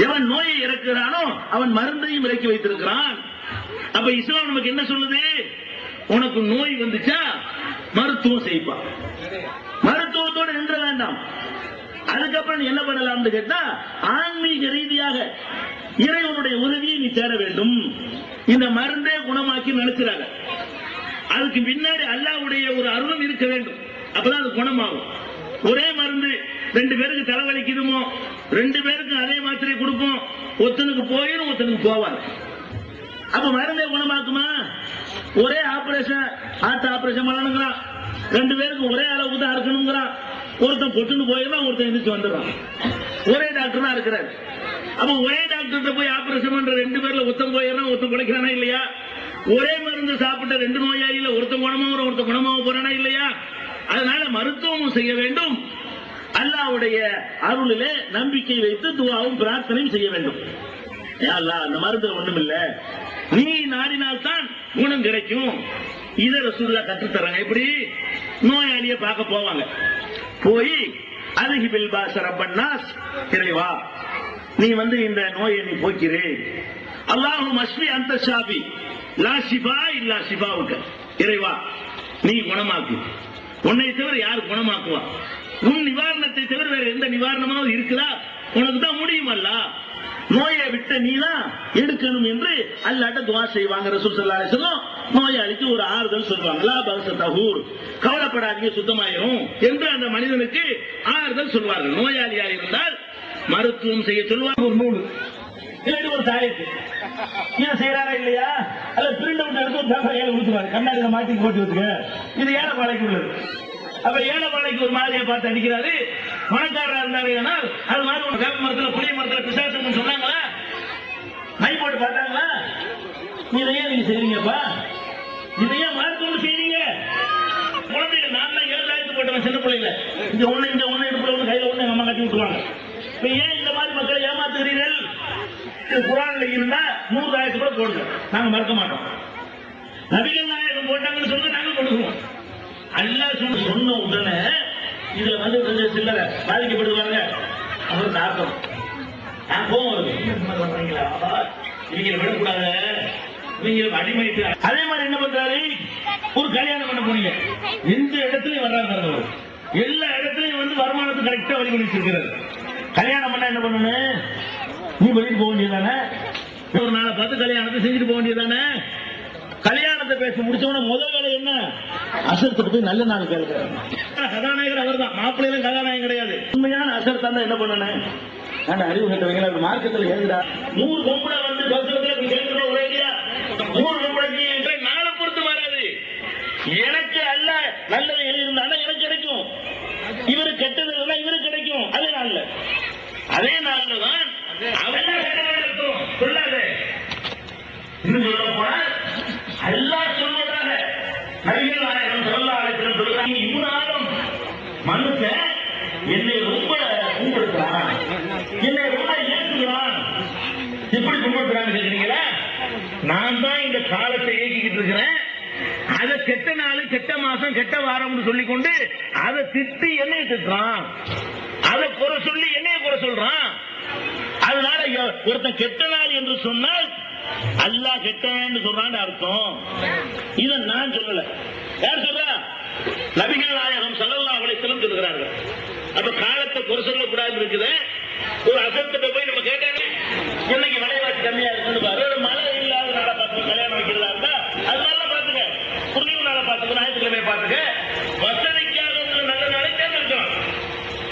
எவன் நோயை இறக்குறானோ அவன் மருந்தையும் இறக்கி வைத்திருக்கிறான். அப்ப இஸ்லாம் நமக்கு என்ன சொல்லுது? உனக்கு நோய் வந்துச்சா மருத்துவம் செய்ப்பா, மருத்துவத்தோடு நின்ற வேண்டாம். அதுக்கப்புறம் என்ன பண்ணலாம் கேட்டா, ஆன்மீக ரீதியாக இறைவனுடைய உதவியை நீ தேட வேண்டும். இந்த மருந்தே குணமாக்கி நினைக்கிறாங்க. அதுக்கு பின்னாடி அல்லாஹ்வுடைய ஒரு அருளும் இருக்க வேண்டும். அப்பதான் அது குணமாகும். ஒரே மருந்து 2 பேருக்கு தலைவலிக்குதுமோ 2 பேருக்கு அதே மாத்திரை கொடுப்போம், ஒருத்தனுக்கு போயிடும் ஒருத்தனுக்கு போவாது. அப்ப மருந்தே குணமாக்குமா? ஒரே ஆபரேஷன், ஹார்ட் ஆபரேஷன் பண்ணணுங்கிறான், 2 பேருக்கு ஒரே அளவுக்கு தான் இருக்கணுங்கிறான். ஒருத்தன் பொட்டுன்னு போயிடலாம், ஒருத்தன் எந்திரிச்சு வந்துடுறான். ஒரே டாக்டர் தான் இருக்கிறார். அப்ப ஒரே டாக்டர் போய் ஆபரேஷன் பண்ற 2 பேர்ல ஒருத்தன் போயிடறான், ஒருத்தன் குறைக்கிறானா இல்லையா? ஒரே மருந்து சாப்பிட்ட 2 நோயாளியில ஒருத்தன் குணமாவும் ஒருத்தன் குணமாக போறானா இல்லையா? அதனால மருத்துவமும் செய்ய வேண்டும், அல்லாஹ்வுடைய அருளிலே நம்பிக்கை வைத்து துஆவும் பிரார்த்தனையும் செய்ய வேண்டும். யா அல்லாஹ், அந்த மருந்து ஒண்ணும் இல்ல, நீ நாடினால் தான் குணம் கிடைக்கும். இத ரசூலுல்லாஹ் கற்றுத் தராங்க. எப்படி? நோயாளியை பார்க்க போவாங்க, போய் அல்ஹிபில் பாஸ ரப்பன்னாஸ், இறைவா நீ இந்த நோயை நீ போக்கிறே, அல்லாஹும் மஸ்வி அந்த ஷாபி லா ஷிஃபா இல்லா ஷிஃபாவுக்க, இறைவா நீ குணமாக்கு, உன்னை தவிர யார் குணமாக்குவா? உன் நிவாரணத்தை தவிர வேற எந்த நிவாரணமாவது இருக்குதா? உனக்கு தான் முடியும். அல்ல நோயை விட்டு நீதான் எடுக்கணும் என்று அல்லாஹ்ட்ட துஆ செய்வாங்க. ரசூல் ஸல்லல்லாஹு அலைஹி வஸல்லம் நோயாளிக்கு ஒரு ஆறுதல் சொல்வாங்க. லா பஸ தஹூர், கவலைப்படாதீங்க சுத்தமாயிரும் என்று அந்த மனிதனுக்கு ஆறுதல் சொல்வார்கள். நோயாளியா இருந்தால் மருத்துவம் செய்ய சொல்வாங்க. ஒரு நூல் இல்ல ஒரு தாயத்து ஏன் செய்யறாரா இல்லையா? அல்ல பிரிண்ட் அவுட் எடுத்து ஒரு பேப்பர் ஏழை ஊத்துவாரு, கண்ணாடியில மாட்டி போட்டு வச்சுக்க. இது ஏழை பாலைக்கு உள்ளது. அப்ப ஏழை பாலைக்கு ஒரு மாதிரியை பார்த்து அடிக்கிறாரு. பணக்காரரா இருந்தாரு, அது மாதிரி ஒரு வேப்ப மரத்துல புளிய மரத்துல பிசாசம் சொன்னாங்களா? மை போட்டு பார்த்தாங்களா? இதையே நீங்க செய்றீங்கப்பா, இதையே மருத்துவம் செய்றீங்க. குழந்தைங்க நான் தான் 7,000 போட்டவன் சின்ன பிள்ளைங்க, இங்க ஒண்ணு எடுப்புல ஒண்ணு கையில ஒண்ணு அம்மா கட்டி விட்டுருவாங்க. இப்ப ஏன் இந்த மாதிரி மக்களை ஏமாத்துகிறீர்கள்? குர்ஆன்ல இருந்தா 100,000 கூட போடுங்க, நாங்க மறக்க மாட்டோம். நபிகள் நாயகம் போட்டாங்கன்னு சொல்லுங்க, நாங்க கொடுக்குறோம். அல்லாஹ் சொன்ன உடனே இதுல கொஞ்சம் சில்லறை பாதிக்கப்படுவாங்க. அவர் தாக்கம் கோபம் வருது, இவங்க விடக்கூடாத, இவங்க அடிமைட்டு. அதே மாதிரி என்ன பண்றாரு? ஒரு கல்யாணம் பண்ண போனீங்க, எந்த இடத்துலயும் வர்றாங்க, எல்லா இடத்துலயும் வருமானத்தை கரெக்டா வழி பண்ணி வச்சிருக்கிறார். கல்யாணம் பண்ணா என்ன பண்ணணும்? நீ வெளியே போக வேண்டியதானே, ஒரு நாளை பார்த்து கல்யாணத்தை செஞ்சுட்டு போக வேண்டியதானே. கல்யாணத்தை பேச முடிச்சவன முதல் வேலை என்ன? அசர்த்துக்கு போய் நல்ல நாள் கேட்க. கதாநாயகர் அவர் தான், மாப்பிள்ளையிலும் கதாநாயகம் கிடையாது. உண்மையான அசர் தான் என்ன பண்ணணும்? அறிவு கட்டவங்க மார்க்கத்தில் எழுதுடா 100 பொம்பளை கேட்கிற ஒரே இல்லையா? 100 பொம்பளைக்கு நாளை பொறுத்து வராது. எனக்கு அல்ல நல்லது எழுதியிருந்தாலும் எனக்கு கிடைக்கும், இவரு கெட்டது இவருக்கு கிடைக்கும். அதே நாள்ல தான் சொல்லாத. இன்னும் சொல்ல போனா அல்லாஹ் சொல்வதாக நபிகள் நாயகம் ஸல்லல்லாஹு அலைஹி வஸல்லம் சொல்றாங்க, இவனாலும் மனுஷன் என்னை ரொம்ப கும்பிடுறான், என்னை ரொம்ப ஏற்றுகிறான். எப்படி கும்பிடுறான்னு கேட்கிறீங்களா? நான் தான் இந்த காலத்தை இயக்கிக்கிட்டு இருக்கிறேன், அதை கெட்ட நாள் கெட்ட மாசம் கெட்ட வாரம்னு சொல்லிக்கொண்டு அதை திட்டி என்னைய திட்டுறான், அதை குறை சொல்லி என்னைய குறை சொல்றான். அதனால ஒருத்தன் கெட்ட நாள் என்று சொன்னால் அல்லாஹ் கெட்டவன் சொல்றான்னு அர்த்தம். இதை நான் சொல்லல, யார் சொல்றா? நபிகள் நாயகம் ஸல்லல்லாஹு அலைஹி வஸல்லம் சொல்கிறார்கள். அப்ப காலத்தை குறை சொல்லக்கூடாது இருக்குது. ஒரு அசத்திட்ட போய் நம்ம கேட்டாங்க, இன்னைக்கு விலைவாசி கம்மியா இருக்குன்னு பாரு, ஒரு மழை இல்லாத நாளை பார்த்து கல்யாணம் வைக்கிறதா இருந்தா அதனால பாத்துக்க, புண்ணிய நாளை பார்த்துக்க, ஞாயிற்றுக்கிழமை பார்த்துக்க, வசதிக்காக உள்ள நல்ல நாளை தேர்ந்தெடுக்கலாம்.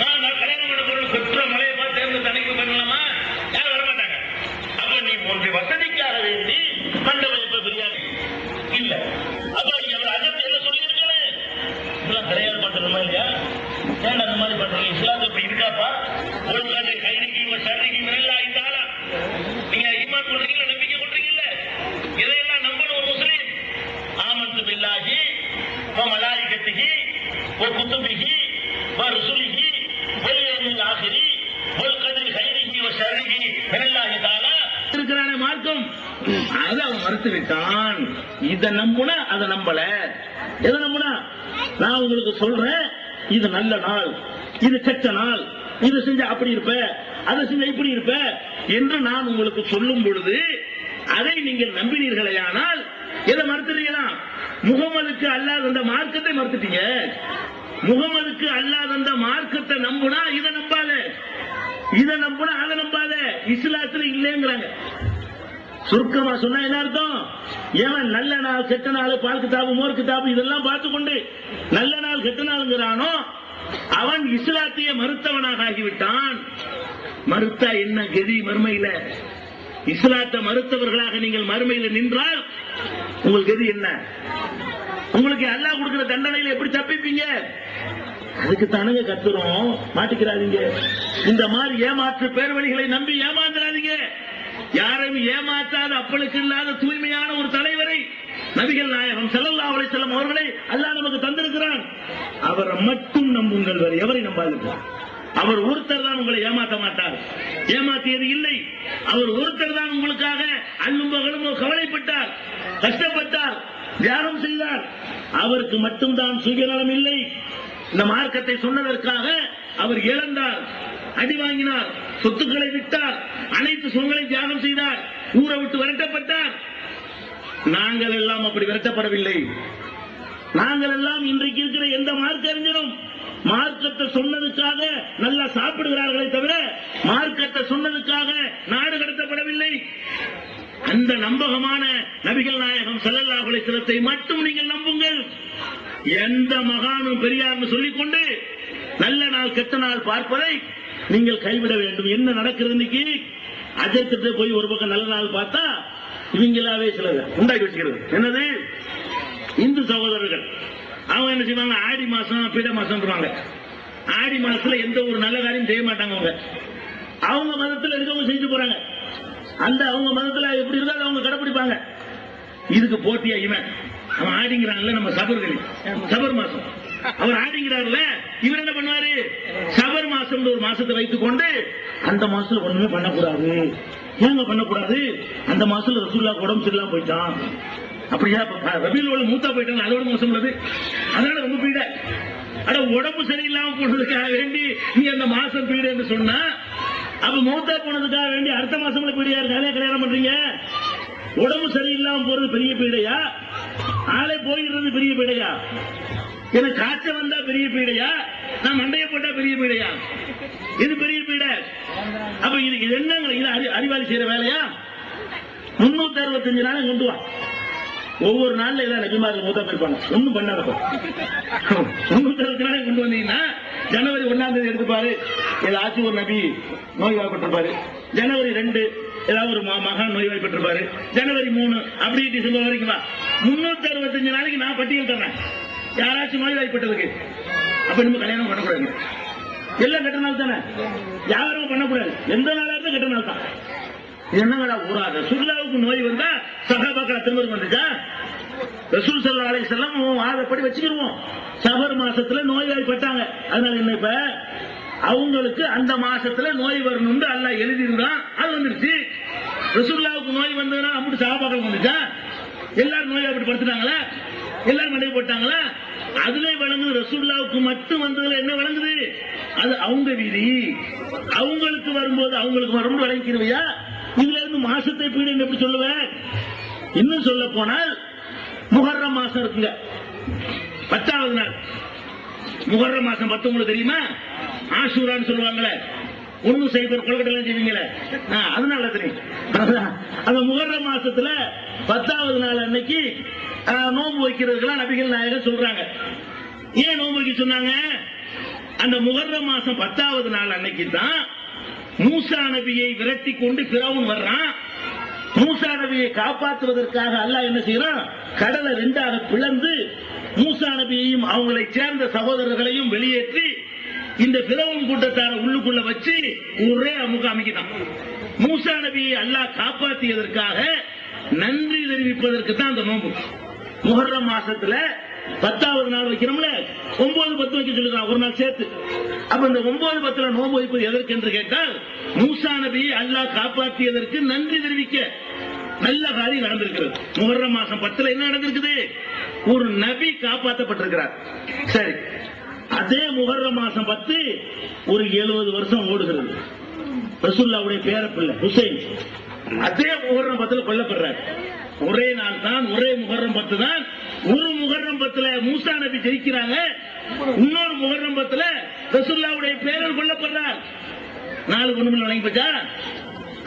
நான் கல்யாணம் பண்ண பொருள் பெற்ற மழையை பார்த்து தேர்ந்து தணிக்கை பண்ணலாமா? யாரும் வரமாட்டாங்க. அப்ப நீ ஒன்று வசதிக்காக வேண்டி மண்டபம் எப்ப பிரியாணி இல்ல. அப்ப நீங்க அவர் அஜத்தை என்ன சொல்லியிருக்கேன், இதெல்லாம் கிடையாது பண்றதுமா இல்லையா? ஏன் அந்த மாதிரி பண்றீங்க? இஸ்லாம் இப்ப இருக்காப்பா? ஒரு கைதிக்கு சரிக்கு மேல இருந்தாலும் நீங்க ஈமான் கொள்றீங்களா, நம்பிக்கை கொள்றீங்கல்ல, இதையெல்லாம் நம்பணும். ஒரு முஸ்லீம் ஆமன்து பில்லாஹி வ மலாயிகத்திஹி வ குதுபிஹி வ ருசுலிஹி வல் யௌமில் ஆகிரி வல் கத்ரி கைரிஹி வ ஷர்ரிஹி மினல்லாஹி தஆலா இருக்கிறானே மார்க்கம், அதை அவன் மறுத்து விட்டான். இதை நம்புனா அதை நம்பல. எதை நம்புனா? நான் உங்களுக்கு சொல்றேன், இது நல்ல நாள், இது கெட்ட நாள், இது செஞ்ச அப்படி இருப்ப, அதை செஞ்ச இப்படி இருப்ப என்று நான் உங்களுக்கு சொல்லும் பொழுது அதை நீங்கள் நம்பினீர்களேயானால் எதை மறுத்துறீங்களா? முகமதுக்கு அல்லாஹ் அந்த மார்க்கத்தை மறுத்துட்டீங்க. முகமதுக்கு அல்லாஹ் அந்த மார்க்கத்தை நம்புனா இதை நம்பாத, இதை நம்புனா அதை நம்பாத. இஸ்லாத்துல இல்லைங்கிறாங்க. சுருக்கமா சொன்னா என்ன அர்த்தம்? ஏன் நல்ல நாள் கெட்ட நாள் பால் கிதாபு மோர் கிதாபு இதெல்லாம் பார்த்துக்கொண்டு நல்ல நாள் கெட்ட நாளுங்கிறானோ அவன் இஸ்லாத்தையே மறுத்தவனாக ஆகிவிட்டான். மறுத்தா என்ன கதி மறுமையில? இஸ்லாத்தை மறுத்தவர்களாக நீங்கள் மறுமையில நின்றால் உங்களுக்கு கதி என்ன? உங்களுக்கு அல்லாஹ் கொடுக்கிற தண்டனையில எப்படி தப்பிப்பீங்க? அதுக்கு தானுங்க கத்துறோம், மாட்டிக்கிறாதீங்க. இந்த மாதிரி ஏமாற்று பேர்வழிகளை நம்பி ஏமாந்துடாதீங்க. யாரையும் ஏமாற்றாத அப்பளுக்கு இல்லாத தூய்மையான ஒரு தலைவரை நபிகள் நாயகம் ஸல்லல்லாஹு அலைஹி வஸல்லம் அவர்களை அல்லாஹ் நமக்கு தந்திருக்கிறான். அவரை மட்டும் நம்புங்கள், வேறு எவரை நம்பாதீங்க. அவர் ஒருத்தர் தான் உங்களை ஏமாற்ற மாட்டார், ஏமாற்றியது இல்லை. அவர் ஒருத்தர் தான் உங்களுக்காக அல்லும் பகலும் கவலைப்பட்டார், கஷ்டப்பட்டார், தியாகம் செய்தார். அவருக்கு மட்டும்தான் சுயநலம் இல்லை. இந்த மார்க்கத்தை சொன்னதற்காக அவர் இழந்தார், அடி வாங்கினார், சொத்துக்களை விட்டார், அனைத்து சொற்களை தியாகம் செய்தார், ஊரை விட்டு விரட்டப்பட்டார். நாங்கள் எல்லாம் அப்படி விரட்டப்படவில்லை. நாங்கள் எல்லாம் இன்றைக்கு இருக்கிற எந்த மார்க்க அறிஞரும் மார்க்கத்தை சொன்னதுக்காக நல்லா சாப்பிடுகிறார்களே தவிர மார்க்கத்தை சொன்னதுக்காக நாடு கடத்தப்படவில்லை. அந்த நம்பகமான நபிகள் நாயகம் ஸல்லல்லாஹு அலைஹி வஸல்லத்தை மட்டும் நீங்கள் நம்புங்கள். எந்த மகானும் பெரியார்னு சொல்லிக்கொண்டு நல்ல நாள் கெட்ட நாள் பார்ப்பதை நீங்கள் கைவிட வேண்டும். என்ன நடக்கிறது இன்னைக்கு? அஜர்கிட்ட போய் ஒரு பக்கம் நல்ல நாள் பார்த்தா இவங்களாவே சிலர் உண்டாக்கி வச்சுக்கிறது. என்னது? இந்து சகோதரர்கள் அவங்க என்ன செய்வாங்க? ஆடி மாசம் பீட மாசம். ஆடி மாசத்துல எந்த ஒரு நல்ல காரியம் செய்ய மாட்டாங்க. அவங்க மதத்தில் இருக்கவங்க செஞ்சு போறாங்க. அந்த அவங்க மதத்துல எப்படி இருக்காது அவங்க கடைபிடிப்பாங்க. இதுக்கு போட்டியா இவன் அவன் ஆடிங்கிறான்ல, நம்ம சபர் மாசம் அவர் ஆடிங்கிறாருல, இவர் என்ன பண்ணுவாரு? சபர் மாசம் ஒரு மாசத்தை வைத்துக் கொண்டு அந்த மாசத்துல ஒண்ணுமே பண்ணக்கூடாது. ஏங்க பண்ணக்கூடாது? அந்த மாசத்துல ரசூலுல்லாஹ் உடம்பு சரியில்லாம போயிட்டான். அப்படியா? ரபீல் அவல் மூத்தா போயிட்டாங்க, அதோட மோசம் உள்ளது. அதனால ரொம்ப பீட. அட உடம்பு சரியில்லாம போனதுக்காக வேண்டி நீ அந்த மாசம் பீட என்று சொன்னா, அப்ப மூத்தா போனதுக்காக வேண்டி அடுத்த மாசம்ல பீடையா இருக்காலே கல்யாணம் பண்றீங்க? உடம்பு சரியில்லாம போறது பெரிய பீடையா? ஆளே போயிடுறது பெரிய பீடையா? எனக்கு காய்ச்சல் வந்தா பெரிய பீடையா? நான் மண்டைய போட்டா பெரிய பீடையா? இது பெரிய பீடை. அப்ப இது என்னங்க? இது அறிவாளி செய்யற வேலையா? 365 நாளை கொண்டு வா. ஒவ்வொரு நாள்ல ஏதாவது நபிமார்கள் மூத்தா போயிருப்பாங்க, ஒண்ணும் பண்ணாத. 360 நாளை கொண்டு வந்தீங்கன்னா ஜனவரி 1ஆம் தேதி எடுத்துப்பாரு, ஏதாச்சும் ஒரு நபி நோய்வாய்ப்பட்டிருப்பாரு. ஜனவரி 2 ஏதாவது ஒரு மகான் நோய்வாய்ப்பட்டிருப்பாரு. ஜனவரி 3 அப்படி டிசம்பர் வரைக்கும் 365 நாளைக்கு நான் பட்டியல் தரேன் யாராச்சும் நோய்வாய்ப்பட்டதுக்கு. அப்ப நம்ம கல்யாணம் பண்ணக்கூடாது. எல்லாம் கெட்ட நாள் தானே, யாரும் பண்ணக்கூடாது. எந்த நாளா இருந்தா கெட்ட நாள் தான். என்னங்கடா ஊராத ரசூலுல்லாஹ்வுக்கு நோய் வந்தா சஹாபாக்கள் திரும்ப வந்துச்சா? ரசூல் ஸல்லல்லாஹு அலைஹி வஸல்லம் ஆதப்படி வச்சுக்கிடுவோம். சஃபர் மாசத்துல நோய்வாய்ப்பட்டாங்க. அதனால என்ன, இப்ப அவங்களுக்கு அந்த மாசத்துல நோய் வரணும்னு அல்லாஹ் எழுதியிருந்தான், அது வந்துருச்சு. ரசூலுல்லாஹ்வுக்கு நோய் வந்ததுன்னா அப்படி சஹாபாக்கள் வந்துச்சா? எல்லாரும் நோய் அப்படி படுத்துட்டாங்களா? எல்லாரும் மண்டை போட்டாங்களா? அதுல வழங்குது. ரசூலுல்லாஹ்வுக்கு மட்டும் வந்ததுல என்ன வழங்குது? அது அவங்க விதி. அவங்களுக்கு வரும்போது அவங்களுக்கு வரும் வழங்கிடுவையா? இதுல இருந்து மாசத்தை பீடு எப்படி சொல்லுவேன்? இன்னும் சொல்ல போனால் முஹர்ரம் மாசம் இருக்குங்க, 10வது நாள். முஹர்ரம் மாசம் 10 உங்களுக்கு தெரியுமா? ஆஷூரான்னு சொல்லுவாங்களே, ஒன்னும் செய்வர் கொலக்கட்டெல்லாம் செய்வீங்களே, அதனால தெரியும். அந்த முஹர்ரம் மாசத்துல 10வது நாள் அன்னைக்கு நோன்பு வைக்கிறதுக்கெல்லாம் நபிகள் நாயகம் சொல்றாங்க. ஏன் நோன்பு வைக்க சொன்னாங்க? அந்த முஹர்ரம் மாசம் 10வது நாள் அன்னைக்கு தான் மூசா நபியை விரட்டி கொண்டு ஃபிரௌன் வர்றான். மூசா நபியை காப்பாற்றுவதற்காக அல்லாஹ் என்ன செய்யறான்? கடலை 2ஆக பிளந்து மூசா நபியையும் அவங்களை சேர்ந்த சகோதரர்களையும் வெளியேற்றி இந்த ஃபிரௌன் கூட்டத்தார உள்ளுக்குள்ள வச்சு ஒரே அமைக்கிட்டான். மூசா நபியை அல்லாஹ் காப்பாற்றியதற்காக நன்றி தெரிவிப்பதற்கு தான் அந்த நோன்பு. முஹர்ரம் மாசத்துல 10வது நாள் வைக்கிறோம்ல, 9, 10 வைக்க சொல்லுறான் ஒரு நாள் சேர்த்து. அப்ப இந்த 9, 10 நோன்பு வைப்பது எதற்கு என்று கேட்டால், மூசா நபியை அல்லாஹ் காப்பாற்றியதற்கு நன்றி தெரிவிக்க. நல்ல காரியம் நடந்திருக்கிறது. முஹர்ரம் மாசம் 10 என்ன நடந்திருக்குது? ஒரு நபி காப்பாற்றப்பட்டிருக்கிறார். சரி, அதே முஹர்ரம் மாசம் 10 ஒரு 70 வருஷம் ஓடுகிறது. ரசூலுல்லாஹ்வுடைய பேரப்பிள்ளை ஹுசைன் அதே முஹர்ரம் 10 கொல்லப்படுறார். ஒரே நாள் தான், ஒரே முஹர்ரம் 10 தான். ஒரு முஹர்ரம் 10 மூசா நபி ஜெயிக்கிறாங்க, இன்னொரு முஹர்ரம் 10 ரசூலுல்லாஹ்வுடைய பேரர் கொல்லப்படுறார். நாலு ஒண்ணுமில்ல வழங்கி போச்சா?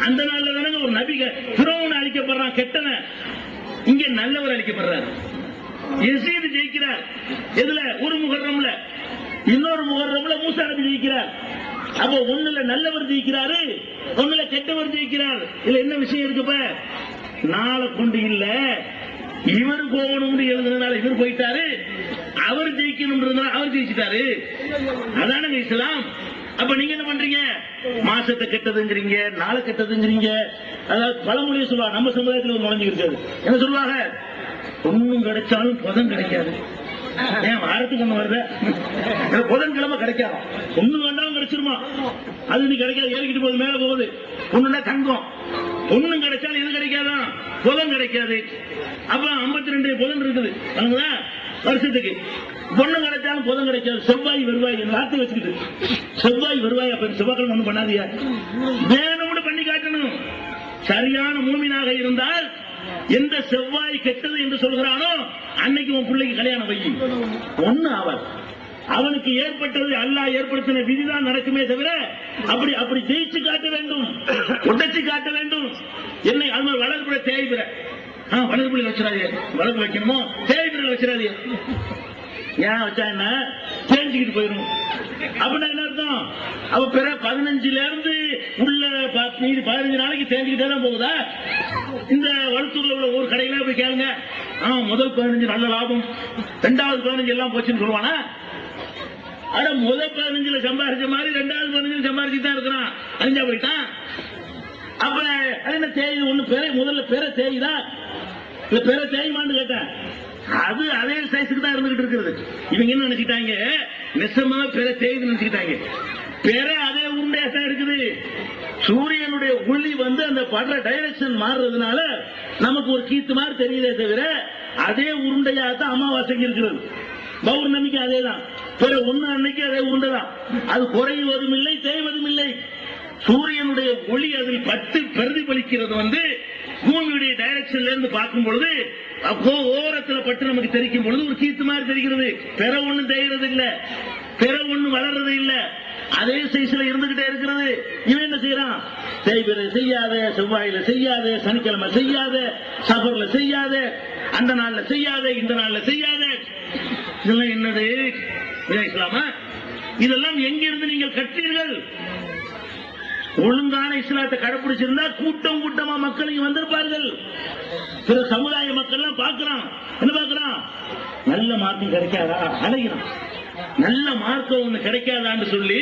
அந்த நாள்ல தானே ஒரு நபி ஃபிரௌன் அழிக்கப்பட்ட போறான் கெட்டவன், இங்க நல்லவர் அளிக்கப்படுறார். யசீது ஜெயிக்கிறார். எதுல? ஒரு முகர்ரம்ல. இன்னொரு முகர்ரம்ல மூசா நபி ஜெயிக்கிறார். அப்போ ஒண்ணுல நல்லவர் ஜெயிக்கிறாரு, ஒண்ணுல கெட்டவர் ஜெயிக்கிறார். இதுல என்ன விஷயம் இருக்குப்ப? நாளை கொண்டு இல்ல, இவர் போகணும்னு எழுதுனால இவர் போயிட்டாரு, அவர் ஜெயிக்கணும் அவர் ஜெயிச்சிட்டாரு. அதான இஸ்லாம். அப்ப நீங்க என்ன பண்றீங்க? மாசத்தை கெட்டதுங்கிறீங்க, நாளை கெட்டதுங்கிறீங்க. அதாவது பழமொழியை சொல்லுவாங்க. நம்ம சமுதாயத்தில் ஒரு நுழைஞ்சு இருக்காது. என்ன சொல்லுவாங்க? ஒண்ணும் கிடைச்சாலும் புதன் கிடைக்காது. ஏன் வாரத்துக்கு ஒண்ணு வருது, புதன்கிழமை கிடைக்காது. ஒண்ணு வேண்டாம் கிடைச்சிருமா? அது நீ கிடைக்காது, ஏறிக்கிட்டு போகுது, மேல போகுது. ஒண்ணுன்னா தங்கம். ஒண்ணும் கிடைச்சாலும் எது கிடைக்காதான்? புதன் கிடைக்காது. அப்ப 52 புதன் இருக்குது வருஷத்துக்கு. பொண்ணு கிடைச்சாலும் புதன் கிடைக்காது. செவ்வாய் வருவாய் வார்த்தை வச்சுக்கிட்டு செவ்வாய் வருவாய். அப்ப செவ்வாய்க்கிழமை ஒண்ணு பண்ணாதியா, வேணும்னு பண்ணி காட்டணும். சரியான மூமினாக இருந்தால் எந்த செவ்வாய் கெட்டது என்று சொல்கிறானோ அன்னைக்கு உன் பிள்ளைக்கு கல்யாணம் வை. ஒண்ணு ஆவார். அவனுக்கு ஏற்பட்டது அல்லாஹ் ஏற்படுத்தின விதிதான் நடக்குமே தவிர அப்படி ஜெயிச்சு காட்ட வேண்டும், உடைச்சு காட்ட வேண்டும். என்னை அது வளர்ப்புற தேய்பிற வளர்ப்புல வச்சிடாதே, வளர்ப்பு வைக்கணுமோ தேய்பிற வச்சிடாதே. ஏன் வச்சா என்ன? தேஞ்சுக்கிட்டு போயிடும். அப்படின்னா என்ன அர்த்தம்? அவ பிற 15ல இருந்து உள்ள 15 நாளைக்கு தேஞ்சுக்கிட்டே தான் போகுதா? இந்த வளர்த்தூர்ல உள்ள ஒரு கடையில போய் கேளுங்க, முதல் 15 நல்ல லாபம், 2வது 15 எல்லாம் போச்சுன்னு சொல்லுவானா? ஆனா முதல் 15ல சம்பாதிச்ச மாதிரி 2வது 15 சம்பாதிச்சு தான் இருக்கிறான். அழிஞ்சா போயிட்டான். அப்ப அது என்ன தேயுது? ஒண்ணு பெற முதல்ல பெற தேயுதா இல்ல பெற தேயுமான்னு கேட்டேன். அது அதே சைஸுக்கு தான் இருந்துகிட்டு இருக்கிறது. இவங்க என்ன நினைச்சிட்டாங்க? நெசமா பெற தேயுது நினைச்சுக்கிட்டாங்க. பெற அதே உருண்டையா தான் இருக்குது. சூரியனுடைய ஒளி அந்த படுற டைரக்ஷன் மாறுறதுனால நமக்கு ஒரு கீத்து மாதிரி தெரியுதே தவிர அதே உருண்டையா தான் அமாவாசைக்கு இருக்கிறது. பௌர்ணமிக்கு அதேதான். பிற ஒண்ணு அன்னைக்கு அதே உருண்டைதான். அது குறைவதும் இல்லை, தேய்வதும் இல்லை. சூரியனுடைய ஒளி அதில் பட்டு பிரதிபலிக்கிறது பூமியுடைய டைரக்ஷன்ல இருந்து பார்க்கும் பொழுது அப்போ ஓரத்தில் பட்டு நமக்கு தெரிக்கும் பொழுது ஒரு கீத்து மாதிரி தெரிகிறது. பிற ஒண்ணு தேய்கிறது இல்ல, பிற ஒண்ணு வளர்றது இல்ல, அதே சைஸ்ல இருந்துகிட்டே இருக்கிறது. இவன் என்ன செய்யறான்? தேய்பிறை செய்யாத, செவ்வாயில செய்யாத, சனிக்கிழமை செய்யாத, சபர்ல செய்யாத, அந்த நாள்ல செய்யாத, இந்த நாள்ல செய்யாத. இதெல்லாம் என்னது? இஸ்லாமா? இதெல்லாம் எங்கிருந்து நீங்கள் கற்றீர்கள்? ஒழுங்கான இஸ்லாத்தை கடைபிடிச்சிருந்தா கூட்டம் கூட்டமா மக்கள் இங்க வந்திருப்பார்கள். பிற சமுதாய மக்கள் பார்க்கிறான். என்ன பார்க்கிறான்? நல்ல மார்க்கம் கிடைக்காதா? அலைகிறான். நல்ல மார்க்கம் ஒண்ணு கிடைக்காதான்னு சொல்லி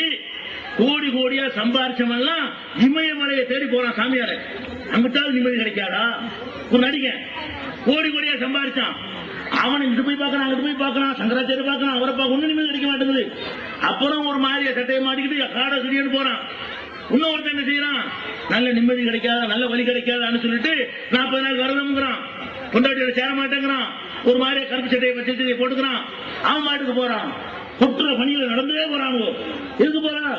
கோடி கோடியா சம்பாரிச்சவெல்லாம் இமயமலையை தேடி போறான் சாமியார. அங்கிட்டாவது நிம்மதி கிடைக்காதா? ஒரு நடிகன் கோடி கோடியா சம்பாரிச்சான். அவன் இங்கிட்டு போய் பார்க்கறான், அங்கிட்டு போய் பார்க்கறான், சங்கராச்சாரிய பார்க்கறான், அவரை பார்க்க ஒண்ணு நிம்மதி கிடைக்க மாட்டேங்குது. அப்புறம் ஒரு மாதிரியா சட்டையை மாட்டிக்கிட்டு காடை சுடியன்னு போறான். இன்னொருத்தன் என்ன செய்யறான்? நல்ல நிம்மதி கிடைக்காத, நல்ல வழி கிடைக்காதான்னு சொல்லிட்டு 40 நாள் விரதம்ங்கிறான். கொண்டாட்டியோட சேர மாட்டேங்கிறான். ஒரு மாதிரியா கருப்பு சட்டையை பச்சை போட்டுக்கிறான். அவன் மாட்டுக்கு போறான். குற்ற பணியில நடந்தே போறாங்க. எதுக்கு போறான்?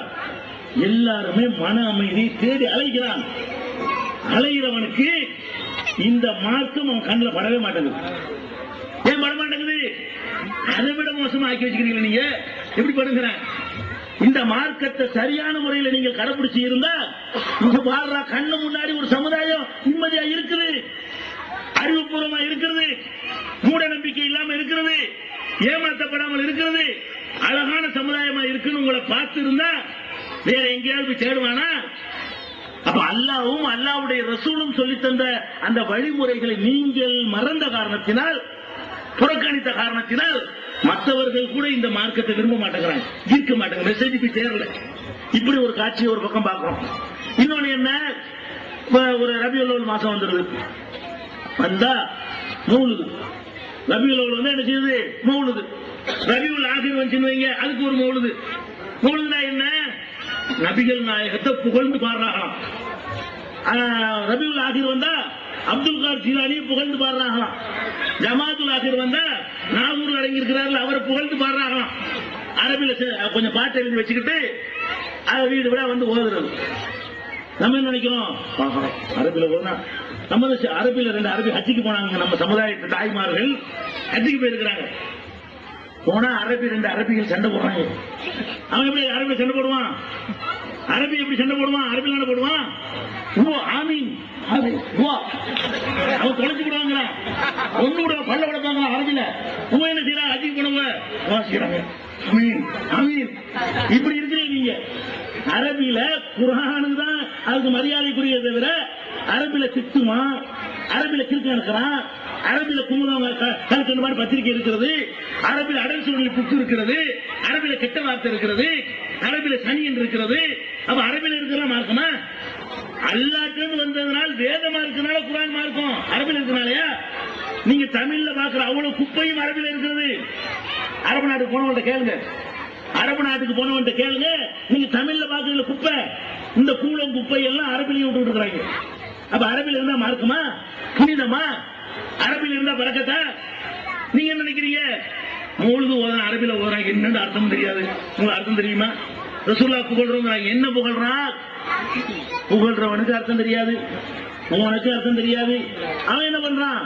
எல்லாருமே மன அமைதி தேடி அலைகிறான். அலைகிறவனுக்கு இந்த மார்க்கம் அவன் கண்ணில் படவே மாட்டேங்குது. ஏன் பட மாட்டேங்குது? அதை விட மோசமா ஆக்கி வச்சுக்கிறீங்க. நீங்க எப்படி படுங்கிற? இந்த மார்க்கத்தை சரியான முறையில் நீங்கள் கடைபிடிச்சு இருந்தா இங்க வாழ்ற கண்ணு முன்னாடி ஒரு சமுதாயம் நிம்மதியா இருக்குது, அறிவுபூர்வமா இருக்கிறது, மூட நம்பிக்கை இல்லாம இருக்கிறது, ஏமாற்றப்படாமல் இருக்கிறது, அழகான சமுதாயமா இருக்குன்னு உங்களை பார்த்து இருந்தா வேற எங்கேயாவது போய் தேடுவானா? அப்ப அல்லாவும் அல்லாவுடைய ரசூலும் சொல்லி தந்த அந்த வழிமுறைகளை நீங்கள் மறந்த காரணத்தினால், புறக்கணித்த காரணத்தினால் மற்றவர்கள் கூட இந்த மார்க்கத்தை விரும்ப மாட்டேங்கிறாங்க, ஈர்க்க மாட்டேங்க, மெசேஜ் போய் சேரல. இப்படி ஒரு காட்சியை ஒரு பக்கம் பார்க்கிறோம். இன்னொன்னு என்ன? ஒரு ரபியுல் அவ்வல் மாசம் வந்துருது. வந்தா மௌலுது. ரபியுல் அவ்வல் என்ன செய்யுது? மௌலுது. ரபியுல் ஆகிர் வந்துச்சுன்னு வைங்க, அதுக்கு ஒரு மௌலுது. மௌலுதுனா என்ன? நபிகள் நாயகத்தை புகழ்ந்து பாடுறாங்களாம். ரபியுல் ஆகிர் வந்தா அப்துல் கார் ஜிலானியை புகழ்ந்து பாடுறாங்களாம். ஜமாத்துல் ஆகிர் வந்தா நாகூர் அடங்கி இருக்கிறார்கள், அவரை புகழ்ந்து பாடுறாங்களாம். அரபில கொஞ்சம் பாட்டு எழுதி வச்சுக்கிட்டு வீடு விட ஓதுறது. நம்ம என்ன நினைக்கிறோம்? அரபில ஓதுனா நம்ம அரபில 2 அரபி ஹஜ்ஜிக்கு போனாங்க. நம்ம சமுதாயத்து தாய்மார்கள் ஹஜ்ஜிக்கு போயிருக்கிறாங்க. போனா அரபி 2 அரபிகள் சண்டை போடுறாங்க. அவன் எப்படி அரபில சண்டை போடுவான்? அரபி எப்படி சண்டை போடுவான்? அரபில போடுவான். ஆமீன் அவன் தொலைச்சு விடுவாங்களா ஒண்ணு விட பல்ல விடப்பாங்களா அரபில என்ன செய்யறாங்க அஜிக் போனவங்க வாசிக்கிறாங்க அமீன் அமீன் இப்படி இருக்கிறீங்க நீங்க. அரபில குர்ஆனுக்கு தான் அதுக்கு மரியாதைக்குரிய தவிர அரபில திட்டுமா, அரபில கிறுக்க இருக்கிறான், அரபில குமுதவங்க கணக்கு மாதிரி பத்திரிகை இருக்கிறது, அரபில அடல் சூழல் புக்கு இருக்கிறது, அரபில கெட்ட வார்த்தை இருக்கிறது, அரபில சனியன் இருக்கிறது. அப்ப அரபில இருக்கிற மார்க்கமா? அல்லாஹ்க்கு வந்ததனால் வேதமா இருக்கனால குர்ஆன் மார்க்கம். அரபில இருக்கனாலயா? நீங்க தமிழ்ல பாக்குற அவ்வளவு குப்பையும் அரபில இருக்கிறது. அரபு நாட்டுக்கு போனவன்ட்ட கேளுங்க, அரபு நாட்டுக்கு போனவன்ட்ட கேளுங்க, நீங்க தமிழ்ல பாக்குறதுல குப்பை, இந்த கூலம் குப்பை எல்லாம் அரபிலையும் விட்டு இருக்கிறாங்க. அப்ப அரபில இருந்தா மார்க்கமா, புனிதமா? அரபில இருந்தா பறக்கத்தா? நீங்க என்ன நினைக்கிறீங்க? மௌலிது ஓதுறான், அரபில ஓதுறான், என்னன்னு அர்த்தம் தெரியாது. உங்களுக்கு அர்த்தம் தெரியுமா? ரசூலுல்லாஹ் புகழ்றோம், என்ன புகழ்றான்? புகழ்றவனுக்கு அர்த்தம் தெரியாது, உனக்கு அர்த்தம் தெரியாது. அவன் என்ன பண்றான்?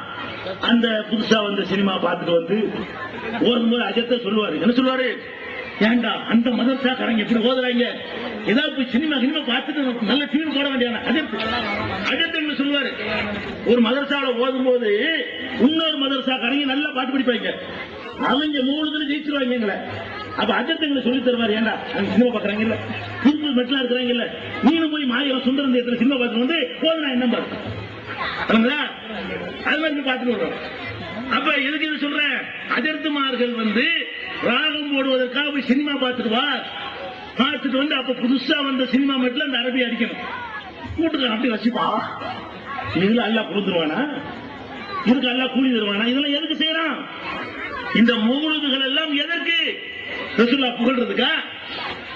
அந்த புதுசா வந்த சினிமா பார்த்துட்டு வந்து ஓதும்போது அஜத்தை சொல்லுவாரு. என்ன சொல்லுவாரு? ஏண்டா அந்த மதரசா காரங்க எப்படி ஓதுறாங்க, ஏதாவது போய் சினிமா சினிமா பார்த்துட்டு நல்ல டிவி போட வேண்டியது அஜத்தை சொல்லுவாரு. ஒரு மதரசாவில் ஓதும் போது இன்னொரு மதரசா காரங்க நல்லா பாட்டு படிப்பாங்க, அவங்க மூணுதுல ஜெயிச்சிருவாங்க எங்களை. அப்ப அஜத்தை சொல்லி தருவாரு. ஏண்டா சினிமா பாக்குறாங்க இல்ல, புது மெட்லா இருக்கிறாங்க இல்ல, நீனும் போய் மாயிரம் சுந்தரம் தேட்டர் சினிமா பார்த்துட்டு வந்து போதுனா என்ன பாரு, அது மாதிரி பார்த்துட்டு வர்றோம். அப்ப எதுக்கு இது சொல்றேன்? அஜர்த்துமார்கள் வந்து ராகம் போடுவதற்காக போய் சினிமா பார்த்துட்டு வந்து அப்ப புதுசா வந்த சினிமா மட்டும் அந்த அரபி அடிக்கணும், கூட்டுக்காரன் அப்படி ரசிப்பா. இதுல அல்லாஹ் கொடுத்துருவானா? இதுக்கு அல்லாஹ் கூலி தருவானா? இதெல்லாம் எதுக்கு செய்யறான்? இந்த மௌலூதுகள் எல்லாம் எதற்கு? ரசூலுல்லாஹ் புகழ்றதுக்கா,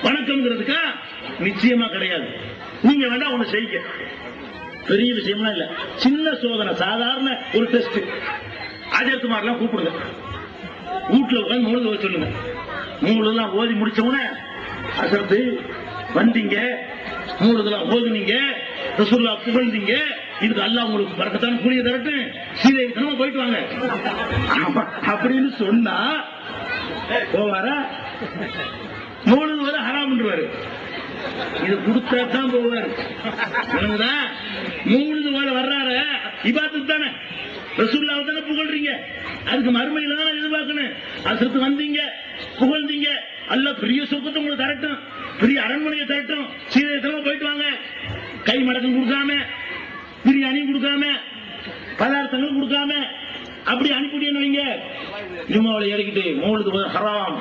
வணக்கம்ங்கிறதுக்கா? நிச்சயமா கிடையாது. நீங்க வேண்டாம் ஒண்ணு செய்ய, பெரிய விஷயம்லாம் இல்ல, சின்ன சோதனை, சாதாரண ஒரு டெஸ்ட். அஜர்த்துமாரெல்லாம் கூப்பிடுங்க, வீட்டுல உட்காந்து மௌலூது சொல்லுங்க. மௌலூதுலாம் ஓதி முடிச்சவன அசர்த்து வந்தீங்க, மௌலூதுலாம் ஓதுனீங்க, ரசூலுல்லாஹ் புகழ்ந்தீங்க, இதுக்கு அல்லாஹ் உங்களுக்கு பரக்கத்தான கூலிய தரட்டு, சீதைத்தனமா போயிட்டு வாங்க அப்படின்னு சொன்னா போவாரா? மௌலூது வர ஹராம்ன்றுவாரு. இது கொடுத்தா தான் போவாரு. மௌலூது வர வர்றாரு இபாதத்து தானே, ரசூலுல்லாஹ் தானே புகழ்றீங்க, அதுக்கு மறுமையில தான் எதிர்பார்க்கணும். அசத்து வந்தீங்க, புகழ்ந்தீங்க, அல்லாஹ் பெரிய சொர்க்கத்தை உங்களுக்கு தரட்டும், பெரிய அரண்மனையை தரட்டும், சீதைத்தனமா போயிட்டு வாங்க. கை மடக்கம் கொடுக்காம, பிரியாணியும் கொடுக்காம, பதார்த்தங்களும் கொடுக்காம அப்படி அனுப்பிட்டேன்னு வைங்க. ஜும்மாவில் ஏறிக்கிட்டு மௌலூது ஹராம்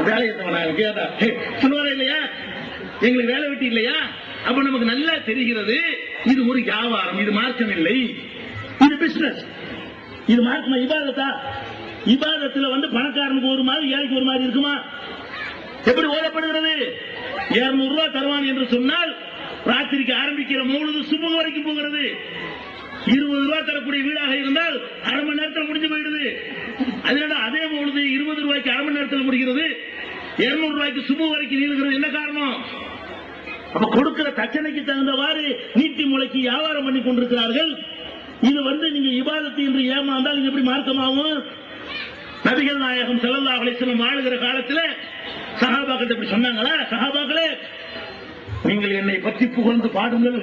வேலையை கேட்டா சொல்லுவாரா இல்லையா? எங்களுக்கு வேலை வெட்டி இல்லையா? அப்ப நமக்கு நல்லா தெரிகிறது இது ஒரு வியாபாரம், இது மார்க்கம் இல்லை, இது பிசினஸ். இது மார்க்கமா? இபாதத்தா? இபாதத்துல வந்து பணக்காரனுக்கு ஒரு மாதிரி ஏழைக்கு ஒரு மாதிரி இருக்குமா? எப்படி ஓதப்படுகிறது? 200 ரூபாய் தருவான் என்று சொன்னால் ராத்திரிக்கு ஆரம்பிக்கிற மௌலூது சுபஹ் வரைக்கும் போகிறது. 20 ரூபாய் தரக்கூடிய வீடாக இருந்தால் அரை மணி நேரத்தில் முடிஞ்சு போயிடுது. அதனால அதே மௌலூது 20 ரூபாய்க்கு அரை மணி நேரத்தில் முடிகிறது, 200 ரூபாய்க்கு சுபஹ் வரைக்கும் நீளுகிறது. என்ன காரணம்? அப்ப கொடுக்கிற தச்சனைக்கு தகுந்தவாறு நீட்டி முளைக்கு வியாபாரம் பண்ணி கொண்டிருக்கிறார்கள். இது வந்து நீங்க இபாதத்து என்று ஏமாந்தால் இது எப்படி மார்க்கமாகும்? நபிகள் நாயகம் ஸல்லல்லாஹு அலைஹி வஸல்லம் வாழுகிற காலத்துல சஹாபாக்கள் இப்படி சொன்னாங்களா? சஹாபாக்களே, நீங்கள் என்னை பற்றி புகழ்ந்து பாடுங்கள்,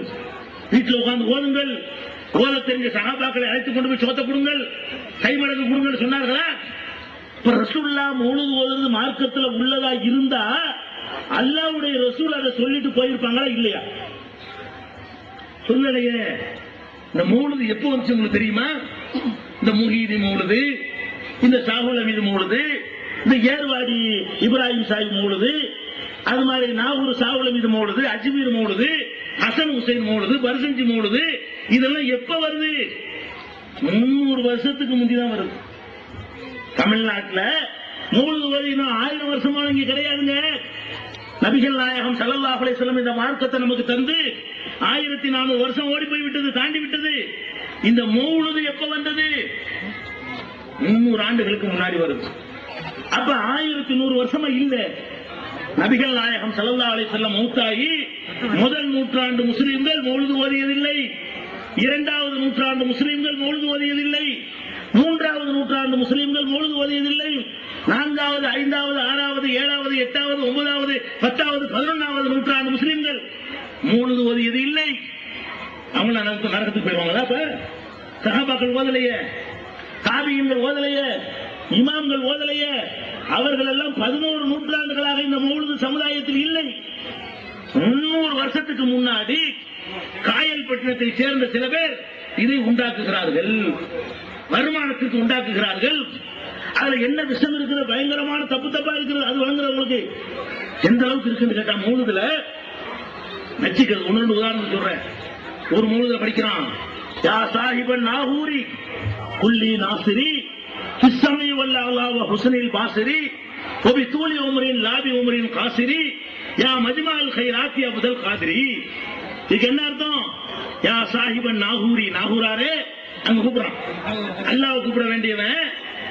வீட்டில் உட்கார்ந்து ஓதுங்கள், ஓத தெரிஞ்ச சஹாபாக்களை அழைத்துக் கொண்டு போய் சோத்த கொடுங்கள், கைமடங்கு கொடுங்கள் சொன்னார்களா? இப்ப ரசூலுல்லாஹ் மௌலூது ஓதுறது மார்க்கத்துல உள்ளதா இருந்தா அல்லாஹ்வுடைய ரசூல் அதை சொல்லிட்டு போயிருப்பாங்களா இல்லையா? சொல்லலையே. இந்த மௌலூது எப்ப வந்துச்சு உங்களுக்கு தெரியுமா? இந்த முஹீதி மௌலூது, இந்த ஷாஹுல் ஹமீது மௌலூது, இந்த ஏர்வாடி இப்ராஹிம் சாஹிப் மௌலூது, அது மாதிரி நாகூர் ஷாஹுல் ஹமீது மௌலூது, அஜ்மீர் மௌலூது, ஹசன் ஹுசைன் மௌலூது, பர்சஞ்சி மௌலூது, இதெல்லாம் எப்ப வருது? 300 வருஷத்துக்கு முந்திதான் வருது. தமிழ்நாட்டில் மௌலூது ஓதினா 1000 வருஷமா இங்க கிடையாதுங்க. நபிகள் நாயகம் ஸல்லல்லாஹு அலைஹி வஸல்லம் இந்த மார்க்கத்தை நமக்கு தந்து 1400 வருஷம் ஓடி போய் விட்டது, தாண்டி விட்டது. இந்த மௌலூது எப்ப வந்தது? 300 ஆண்டுகளுக்கு முன்னாடி வருது. அப்ப 1100 வருஷமா இல்ல. நபிகள் நாயகம் ஸல்லல்லாஹு அலைஹி வஸல்லம் மௌத்தாகி முதல் நூற்றாண்டு முஸ்லிம்கள் மௌலூது ஓதியதில்லை, 2வது நூற்றாண்டு முஸ்லிம்கள் மௌலூது ஓதியதில்லை, 3வது நூற்றாண்டு முஸ்லிம்கள் மௌலூது ஓதியதில்லை, 4வது 5வது 6வது 7வது 8வது 9வது 10வது 11வது நூற்றாண்டு முஸ்லிம்கள் மௌலூது ஓதியது இல்லை. அவங்க நரகத்துக்கு போயிருவாங்களா? அப்ப சஹாபாக்கள் ஓதலையே, தாபியீன்கள் ஓதலையே, இமாம்கள் ஓதலையே. அவர்கள் எல்லாம் 11 நூற்றாண்டுகளாக இந்த மௌலிது சமுதாயத்தில் இல்லை. 300 வருஷத்துக்கு முன்னாடி காயல்பட்டினத்தை சேர்ந்த சில பேர் இதை உண்டாக்குகிறார்கள், வருமானத்துக்கு உண்டாக்குகிறார்கள். அதுல என்ன விஷம் இருக்கிறது, பயங்கரமான தப்பு தப்பா இருக்கிறது. அது வாங்குறவங்களுக்கு எந்த அளவுக்கு இருக்குன்னு கேட்டா, மௌலிதுல நச்சிக்கிறது. ஒன்னு உதாரணம் சொல்றேன். ஒரு மௌலிதுல படிக்கிறான், யா சாஹிபன் நாகூரி குல்லி நாசிரி கிஸ்ஸமை வல்ல அல்லாஹ் ஹுஸ்னில் பாசிரி ஒபி தூலி உமரின் லாபி உமரின் காசிரி யா மஜ்மால் கைராத்தி அப்துல் காதிரி. இதுக்கு என்ன அர்த்தம்? யா சாஹிபன் நாகூரி, நாகூராரே அங்க கூப்பிடுறான், அல்லாஹ் கூப்பிட வேண்டியவன்.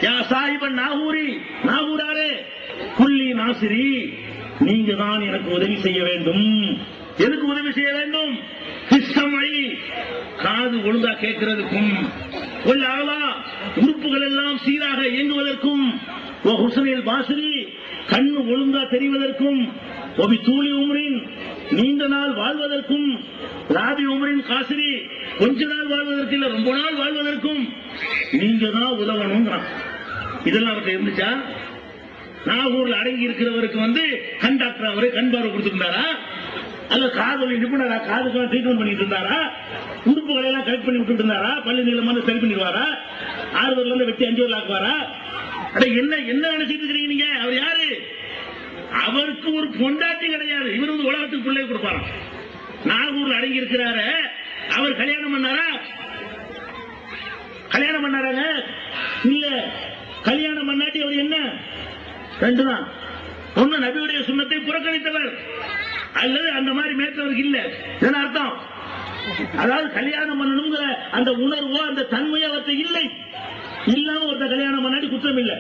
யா சாஹிபன் நாகூரி, நாகூராரே குல்லி நாசிரி, நீங்க தான் எனக்கு உதவி செய்ய வேண்டும். எதுக்கு உதவி செய்ய வேண்டும்? கிஸ்ஸமை, காது ஒழுங்கா கேட்கிறதுக்கும், உறுப்புகள் எல்லாம் சீராக இயங்குவதற்கும், ஹுஸ்னில் பாசிரி, கண்ணு ஒழுங்கா தெரிவதற்கும், ஒபி தூளி உமரின், நீண்ட நாள் வாழ்வதற்கும், லாபி உமரின் காசிரி, கொஞ்ச நாள் வாழ்வதற்கு இல்ல ரொம்ப நாள் வாழ்வதற்கும் நீங்க தான் உதவணும். இதெல்லாம் அவருக்கு இருந்துச்சா? நாகூர்ல அடங்கி இருக்கிறவருக்கு கண் டாக்டர் அவரு கண் பார்வை கொடுத்திருந்தாரா? அல்ல காதல் நிபுணரா? காதுக்கு ட்ரீட்மெண்ட் பண்ணிட்டு இருந்தாரா? உறுப்புகளை எல்லாம் கரெக்ட் பண்ணி விட்டு இருந்தாரா? பள்ளி நீளம் சரி பண்ணிடுவாரா? 6 வரல இருந்து வெட்டி 5 வரல ஆக்குவாரா? அட என்ன என்ன நினைச்சிட்டு இருக்கீங்க நீங்க? அவர் யாரு? அவருக்கு ஒரு பொண்டாட்டி கிடையாது. இவர் உலகத்துக்கு பிள்ளை கொடுப்பாராம். நாகூர்ல அடங்கி இருக்கிறாரு. அவர் கல்யாணம் பண்ணாரா? கல்யாணம் பண்ணாராங்க? இல்ல. கல்யாணம் பண்ணாட்டி அவர் என்ன? 2 தான். ஒண்ணு நபியுடைய சுன்னத்தை புறக்கணித்தவர், அல்லது அந்த மாதிரி மேற்றவருக்கு இல்ல. என்ன அர்த்தம்? அதாவது கல்யாணம் பண்ணணுங்கிற அந்த உணர்வோ அந்த தன்மையோ அவர்கிட்ட இல்லை. இல்லாம ஒருத்த கல்யாணம் பண்ணாட்டி குற்றம் இல்லை.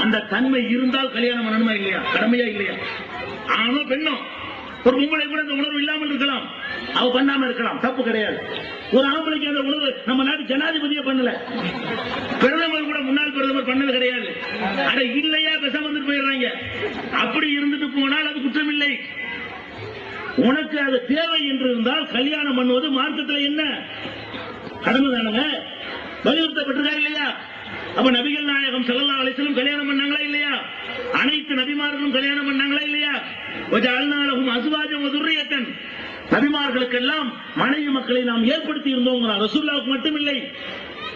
அந்த தன்மை இருந்தால் கல்யாணம் பண்ணணுமா இல்லையா? கடமையா இல்லையா? ஆனோ பெண்ணோ, ஒரு பொம்பளை கூட அந்த உணர்வு இல்லாமல் இருக்கலாம், அவ பண்ணாம இருக்கலாம், தப்பு கிடையாது. ஒரு ஆம்பளைக்கு அந்த உணர்வு நம்ம நாட்டு ஜனாதிபதியே பண்ணல, பிரதமர் கூட முன்னாள் பிரதமர் பண்ணது கிடையாது. அட இல்லையா பேசாம வந்துட்டு போயிடுறாங்க. அப்படி இருந்துட்டு போனால் அது குற்றம் இல்லை. உனக்கு அது தேவை என்று இருந்தால் கல்யாணம் பண்ணுவது மார்க்கத்தில் என்ன கடமை தானுங்க, வலியுறுத்தப்பட்டிருக்காரு இல்லையா? அப்ப நபிகள் நாயகம் ஸல்லல்லாஹு அலைஹி வஸல்லம் கல்யாணம் பண்ணாங்களா இல்லையா? அனைத்து நபிமார்களும் கல்யாணம் பண்ணாங்களா இல்லையா? வஜஅல்னா லஹும் அஸ்வாஜன் வ ذُرِّيَّةً, நபிமார்களுக்கெல்லாம் மனைவி மக்களை நாம் ஏற்படுத்தி இருந்தோம். ரசூலுல்லாஹ்வுக்கு மட்டும் இல்லை,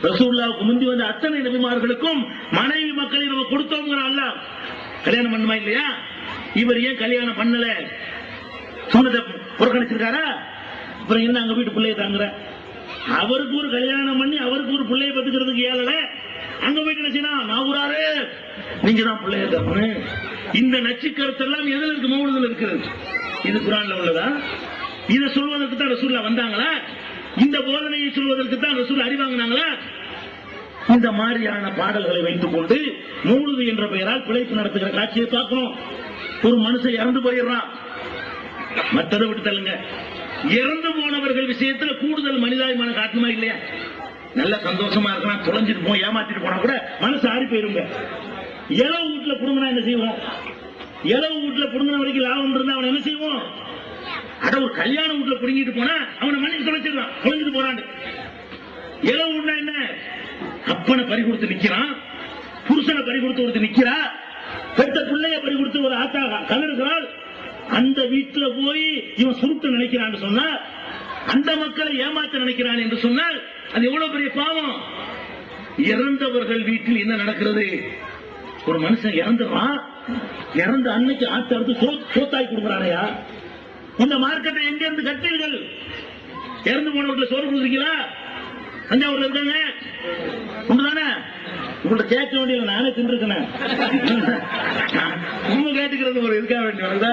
ரசூலுல்லாஹ்வுக்கு முந்தி வந்த அத்தனை நபிமார்களுக்கும் மனைவி மக்களை நம்ம கொடுத்தோம். அல்லாஹ் கல்யாணம் பண்ணுமா இல்லையா? இவர் ஏன் கல்யாணம் பண்ணல? சுன்னத்தை புறக்கணிச்சிருக்காரா? அப்புறம் என்ன அங்க வீட்டு பிள்ளைய தாங்குற? அவருக்கு ஒரு கல்யாணம் பண்ணி அவருக்கு ஒரு பிள்ளைய பத்துக்கிறதுக்கு ஏழல, அங்க போயிட்டு என்ன செய்யணும்? நாகூராரே நீங்க தான் பிள்ளைய தரணும். இந்த நச்சு கருத்தெல்லாம் எதில் இருக்கு? மௌலிதுல இருக்கிறது. இது குர்ஆன்ல உள்ளதா? இதை சொல்வதற்கு தான் ரசூலுல்லாஹ் வந்தாங்களா? இந்த போதனையை சொல்வதற்கு தான் ரசூல் அறிவாங்கினாங்களா? இந்த மாதிரியான பாடல்களை வைத்துக் கொண்டு மௌலிது என்ற பெயரால் பிழைப்பு நடத்துகிற காட்சியை பார்க்கணும். ஒரு மனுஷன் இறந்து போயிடுறான், மற்றதை விட்டு தள்ளுங்க. இறந்து போனவர்கள் விஷயத்துல கூடுதல் மனிதாபிமான காட்டுமா இல்லையா? நல்ல சந்தோஷமா இருக்கலாம், தொலைஞ்சிட்டு போய் ஏமாத்திட்டு போனா கூட மனசு ஆறி போயிருங்க. இளவு வீட்டுல புடுங்கினா என்ன செய்வோம்? இளவு வீட்டுல புடுங்கின வரைக்கும் லாபம் இருந்தா அவன் என்ன செய்வோம்? அட ஒரு கல்யாண வீட்டுல புடுங்கிட்டு போனா அவனை மன்னிச்சு தொலைச்சிடலாம், தொலைஞ்சிட்டு போறான். இளவு வீட்டுனா என்ன? அப்பனை பறி கொடுத்து நிக்கிறான், புருஷனை பறி கொடுத்து ஒருத்தர் நிக்கிறா, பெத்த பிள்ளைய பறி கொடுத்து ஒரு ஆத்தா கலருகிறாள். அந்த வீட்டுல போய் இவன் சுருட்டு நினைக்கிறான்னு சொன்னா, அந்த மக்களை ஏமாற்ற நினைக்கிறான் என்று சொன்னால் அது எவ்வளவு பெரிய பாவம். இறந்தவர்கள் வீட்டில் என்ன நடக்கிறது? ஒரு மனுஷன் இறந்துறான், இறந்த அன்னைக்கு ஆத்த அறுத்து சோத்தாய் கொடுக்குறானையா? இந்த மார்க்கெட்டை எங்க இருந்து கட்டீர்கள்? இறந்து போன வீட்டுல சோறு கொடுக்குறீங்களா? தஞ்சாவூர்ல இருக்காங்க உண்டுதானே? உங்கள்ட்ட கேட்க வேண்டிய நானே தின்றுக்கிறேன். உங்க கேட்டுக்கிறது ஒரு இருக்க வேண்டிய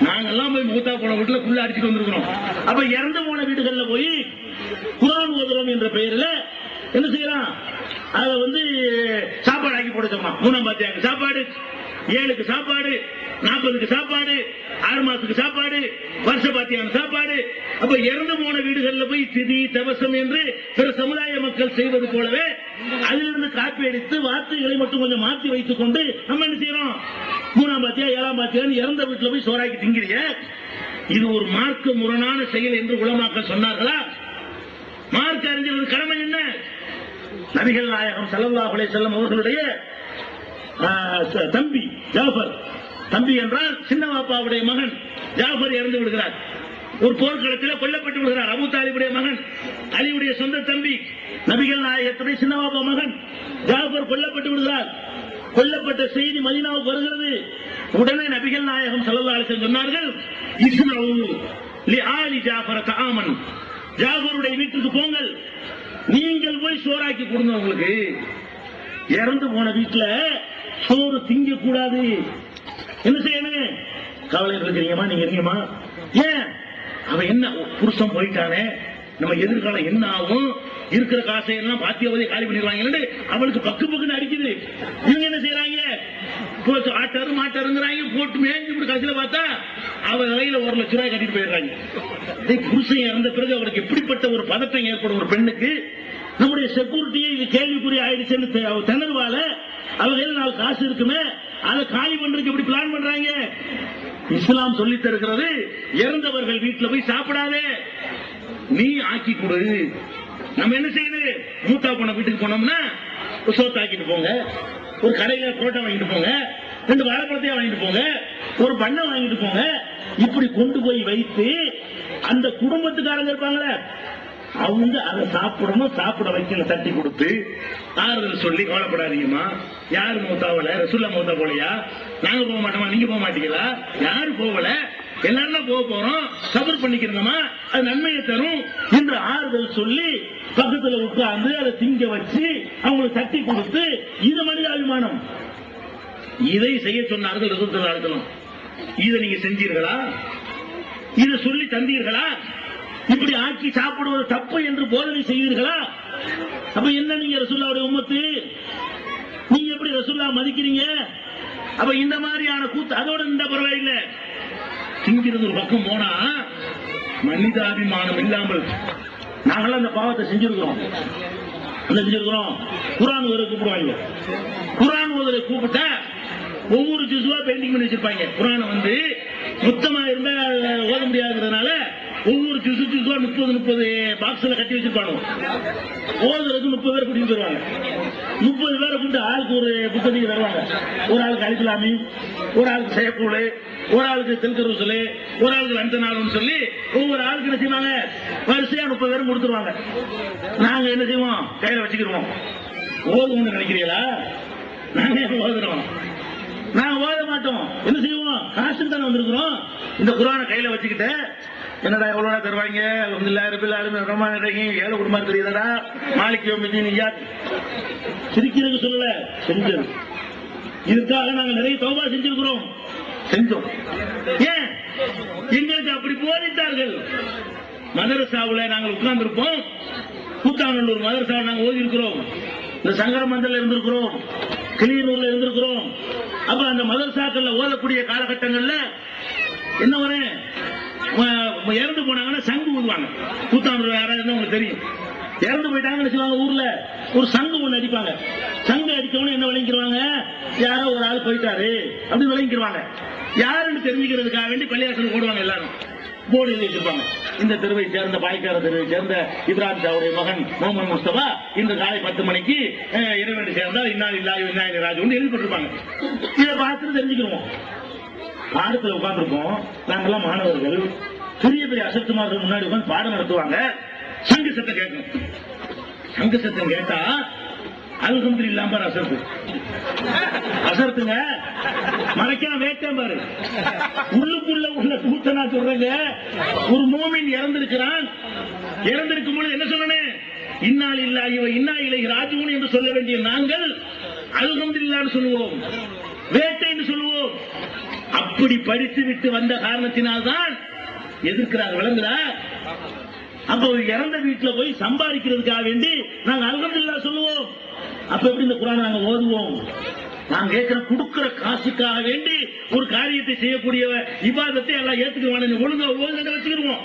நாங்கெல்லாம் போய் மூத்தா போன வீட்டுல குள்ள அடிச்சுட்டு வந்திருக்கிறோம். அப்ப இறந்து போன வீடுகள்ல போய் குர்ஆன் ஓதுறோம் என்ற பெயரில் என்ன செய்யலாம்? அதை சாப்பாடு ஆக்கி போட சொன்னான். 3ஆம் பாத்தியாக்கு சாப்பாடு, 7க்கு சாப்பாடு, 40க்கு சாப்பாடு, 6 மாசத்துக்கு சாப்பாடு, வருஷ பாத்தியான சாப்பாடு. அப்ப இறந்து போன வீடுகளில் போய் திதி தவசம் என்று பிற சமுதாய மக்கள் செய்வது போலவே அதிலிருந்து காப்பி அடித்து வார்த்தைகளை மட்டும் கொஞ்சம் மாற்றி வைத்துக் கொண்டு நம்ம என்ன செய்யறோம்? 3ஆம் பாத்தியா 7ஆம் பாத்தியான்னு இறந்த வீட்டுல போய் சோறாக்கி திங்கிறிய. இது ஒரு மார்க்க முரணான செயல் என்று உலமாக்கள் சொன்னார்களா? மார்க்க அறிஞர்கள் கடமை என்ன? நபிகள் நாயகம் ஸல்லல்லாஹு அலைஹி வஸல்லம் அவர்களுடைய தம்பி ஜாஃபர், தம்பி என்றால் சின்ன பாப்பாவுடைய மகன் ஜாஃபர் இறந்து விடுகிறார். ஒரு போர்க்களத்தில் கொல்லப்பட்டு விடுகிறார். அபூ தாலிபுடைய மகன், அலியுடைய சொந்த தம்பி, நபிகள் நாயகத்துடைய சின்ன பாப்பா மகன் ஜாஃபர் கொல்லப்பட்டு விடுகிறார். கொல்லப்பட்ட செய்தி மதீனாவுக்கு வருகிறது. உடனே நபிகள் நாயகம் ஸல்லல்லாஹு அலைஹி வஸல்லம் சொன்னார்கள், இஸ்னஉ லிஆலி ஜாஃபர் தஆமன், ஜாஃபருடைய வீட்டுக்கு போங்கள், நீங்கள் போய் சோறாக்கி கொடுங்க. உங்களுக்கு இறந்து போன வீட்டுல சோறு திங்க கூடாது. என்ன செய்யணும்? கவலை இருக்கிறீங்கம்மா, நீங்க இருக்கீங்கம்மா. ஏன்? அவன் என்ன புருஷன் போயிட்டானே, நம்ம எதிர்காலம் என்ன ஆகும், இருக்கிற காசை எல்லாம் பாத்தியாவதே காலி பண்ணிடுவாங்க. அவளுக்கு பக்கு பக்குன்னு அடிக்குது. இவங்க என்ன செய்யறாங்க? ஆட்டாரு மாட்டாருங்கிறாங்க, போட்டு மேய்ஞ்சு கடைசியில பார்த்தா அவ கையில 1 லட்சம் ரூபாய் கட்டிட்டு போயிடுறாங்க. புருஷன் இறந்த பிறகு அவருக்கு எப்படிப்பட்ட ஒரு பதட்டம் ஏற்படும் ஒரு பெண்ணுக்கு. நம்முடைய செக்யூரிட்டியை இது கேள்விக்குறி ஆயிடுச்சுன்னு திணறுவால, அவ கையில 4 காசு இருக்குமே, அதை காலி பண்றதுக்கு எப்படி பிளான் பண்றாங்க? இஸ்லாம் சொல்லி தருகிறது, இறந்தவர்கள் வீட்டுல போய் சாப்பிடாதே, நீ ஆக்கி கொடு. நம்ம என்ன செய்யணும்? மூத்தா போன வீட்டுக்கு போனோம்னா சோத்தாக்கிட்டு போங்க, ஒரு கடையில புரோட்டா வாங்கிட்டு போங்க, 2 வாழைப்பழத்தையும் வாங்கிட்டு போங்க, ஒரு பண்ணை வாங்கிட்டு போங்க. இப்படி கொண்டு போய் வைத்து அந்த குடும்பத்துக்காரங்க இருப்பாங்களே, அவங்க அதை சாப்பிடணும், சாப்பிட வைக்கணும், தட்டி கொடுத்து ஆறுதல் சொல்லி, கவலைப்படாதீங்கம்மா, யாரு மௌத்தாவல, ரசூலுல்லாஹ் மௌத்தா போலையா, நாங்க போக மாட்டோமா, நீங்க போக மாட்டீங்களா, யாரு போகல, எல்லாரும் போக போறோம், சபர் பண்ணிக்கிறோமா, அது நன்மையை தரும் என்று ஆறுதல் சொல்லி பக்கத்துல உட்கார்ந்து அதை திங்க வச்சு அவங்களுக்கு தட்டி கொடுத்து, இது மனித அபிமானம். இதை செய்ய சொன்னார்கள் ரசூலுல்லாஹி அலைஹி வஸல்லம். இதை நீங்க செஞ்சீர்களா? இதை சொல்லி தந்தீர்களா? இப்படி ஆக்கி சாப்பிடுவது தப்பு என்று போதனை செய்வீர்களா? அப்ப என்ன நீங்க ரசூலுல்லாஹ்வுடைய உம்மத்து? நீங்க எப்படி ரசூலுல்லாஹ் மதிக்கிறீங்க? அப்ப இந்த மாதிரியான கூத்து அதோட இந்த பரவாயில்லை. திங்கிறது ஒரு பக்கம் போனா மனிதாபிமானம் இல்லாமல் நாங்களாம் அந்த பாவத்தை செஞ்சிருக்கிறோம். குர்ஆன் ஓத கூப்பிடுவாங்க. குர்ஆன் ஓதலை கூப்பிட்டா ஒவ்வொரு ஜுஸ்வா பெயிண்டிங் பண்ணி வச்சிருப்பாங்க. குர்ஆனை மொத்தமா இருந்தா ஓத முடியாதுன்றதுனால ஒவ்வொரு ஜுஸ்வா 30 பாக்ஸ்ல கட்டி வச்சிருப்பாங்க. ஓதுறதுக்கு 30 பேர் கூட்டிட்டு வருவாங்க. 30 பேரை கூட்டு ஆளுக்கு ஒரு புத்தகத்துக்கு தருவாங்க. ஒரு ஆளுக்கு அலிஸ்லாமி, ஒரு ஆளுக்கு சேக்கூலு, ஒரு ஆளுக்கு தெல்கருசலு, ஒரு ஆளுக்கு லண்டனாலும் சொல்லி ஒவ்வொரு ஆளுக்கு என்ன செய்வாங்க, வரிசையா 30 பேரும் கொடுத்துருவாங்க. நாங்க என்ன செய்வோம்? கையில வச்சுக்கிடுவோம். ஓதுவோம்னு நினைக்கிறீங்களா? நாங்க ஓதுறோம். நாங்க ஓத மாட்டோம். என்ன செய்வோம்? காசு தானே வந்திருக்கிறோம். இந்த குர்ஆனை கையில வச்சுக்கிட்டு என்னடா எவ்வளவு தருவாங்க, அல்ஹம்துலில்லாஹ் ரப்பில் ஆலமீன் ரஹ்மானிர் ரஹீம், ஏழு குடும்பம் தெரியுதா, மாலிக் யௌமித்தீன், சிரிக்கிறது சொல்லல, செஞ்சது. இதுக்காக நாங்க நிறைய தௌபா செஞ்சிருக்கிறோம், செஞ்சோம். ஏன்? எங்களுக்கு அப்படி போதித்தார்கள். மதரசாவுல நாங்கள் உட்கார்ந்து இருப்போம். கூத்தாநல்லூர் மதரசாவில் நாங்கள் ஓதி இருக்கிறோம். இந்த சங்கரமந்தல இருந்திருக்கிறோம், கிளியனூர்ல இருந்திருக்கிறோம். அப்ப அந்த மதரசாக்கள்ல ஓதக்கூடிய காலகட்டங்கள்ல என்ன வரும்? இறந்து போனாங்கன்னா சங்கு ஊதுவாங்க. கூத்தாநல்லூர் யாராவது உங்களுக்கு தெரியும். இறந்து போயிட்டாங்கன்னு சொல்லுவாங்க, ஊர்ல ஒரு சங்கு ஒண்ணு அடிப்பாங்க. சங்கு அடிச்சவனு என்ன விளங்கிடுவாங்க? யாரோ ஒரு ஆள் போயிட்டாரு அப்படின்னு விளங்கிடுவாங்க. யாருன்னு தெரிஞ்சுக்கிறதுக்காக வேண்டி பள்ளியாசல் ஓடுவாங்க. எல்லாரும் போர்டு எழுதி வச்சிருப்பாங்க. இந்த தெருவை சேர்ந்த பாய்க்கார தெருவை சேர்ந்த இப்ராஹிம் ஷாவுடைய மகன் முகமது முஸ்தபா இன்று காலை 10 மணிக்கு இறைவனை சேர்ந்தால் இன்னால் இல்லாஹி வ இன்னா இலைஹி ராஜிஊன் எழுதி போட்டிருப்பாங்க. இதை பார்த்துட்டு தெரிஞ்சுக்கிறோம். பாடத்துல உட்கார்ந்துருப்போம். நாங்கெல்லாம் மாணவர்கள். பெரிய பெரிய அசத்துமார்கள் முன்னாடி உட்கார்ந்து பாடம் நடத்துவாங்க. சங்கு சத்தம் கேட்கும். சங்கு சத்தம் கேட்டா அல்ஹம்துலில்லாஹ் பாரு அசர்த்து. அசர்த்துங்க மறைக்காம வேட்டம் பாரு. உள்ளுக்குள்ள உள்ள கூட்ட நான் சொல்றேங்க. ஒரு மூமின் இறந்திருக்கிறான். இறந்திருக்கும் பொழுது என்ன சொல்லணும்? இன்னா லில்லாஹி வ இன்னா இலைஹி ராஜிஊன் என்று சொல்ல வேண்டிய நாங்கள் அல்ஹம்துலில்லாஹ் சொல்லுவோம், வேட்டை என்று சொல்லுவோம். அப்படி படித்து விட்டு வந்த காரணத்தினால்தான் எதிர்க்கிறாங்க. விளங்குதா? அப்ப இறந்த வீட்டுல போய் சம்பாதிக்கிறதுக்காக வேண்டி நாங்க அல்ஹம்துலில்லாஹ் சொல்லுவோம். அப்ப எப்படி இந்த குர்ஆனை நாங்க ஓதுவோம்? நான் கேட்கிற கொடுக்கிற காசுக்காக வேண்டி ஒரு காரியத்தை செய்யக்கூடிய இபாதத்தை எல்லாம் ஏத்துக்குவான. நீ ஒழுங்கா ஓதுன்னு வச்சுக்கிடுவோம்.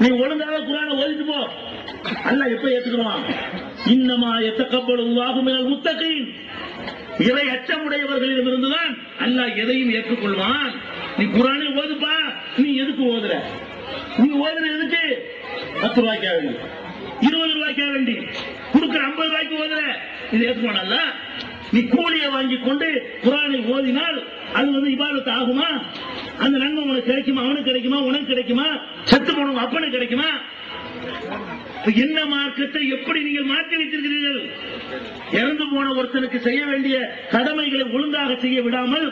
நீ ஒழுங்காக குர்ஆனை ஓதிட்டு போ. அல்லாஹ் எப்ப ஏத்துக்குவான்? இன்னமா யத்தகப்பலுல்லாஹு மினல் முத்தகீன். இறை அச்சமுடையவர்களிடம் இருந்துதான் அல்லாஹ் எதையும் ஏற்றுக்கொள்வான். நீ குர்ஆனை ஓதுப்பா. நீ எதுக்கு ஓதுற? நீ ஓதுற எதுக்கு? 10 ரூபாய்க்காக. 20 ரூபாய்க்காக வேண்டி கொடுக்கிற 50 ரூபாய்க்கு ஓதுற இது ஏற்றுக்கோனல்ல. நீ கூலியை வாங்கி கொண்டு குர்ஆனை ஓதினால் அது இபாதத் ஆகுமா? அந்த நன்மை உனக்கு கிடைக்குமா? அவனுக்கு கிடைக்குமா? உனக்கு கிடைக்குமா? செத்து போனவங்க அப்பனுக்கு கிடைக்குமா? என்ன மார்க்கத்தை எப்படி நீங்கள் மாற்றி வைத்திருக்கிறீர்கள்? இறந்து போன ஒருத்தனுக்கு செய்ய வேண்டிய கடமைகளை ஒழுங்காக செய்ய விடாமல்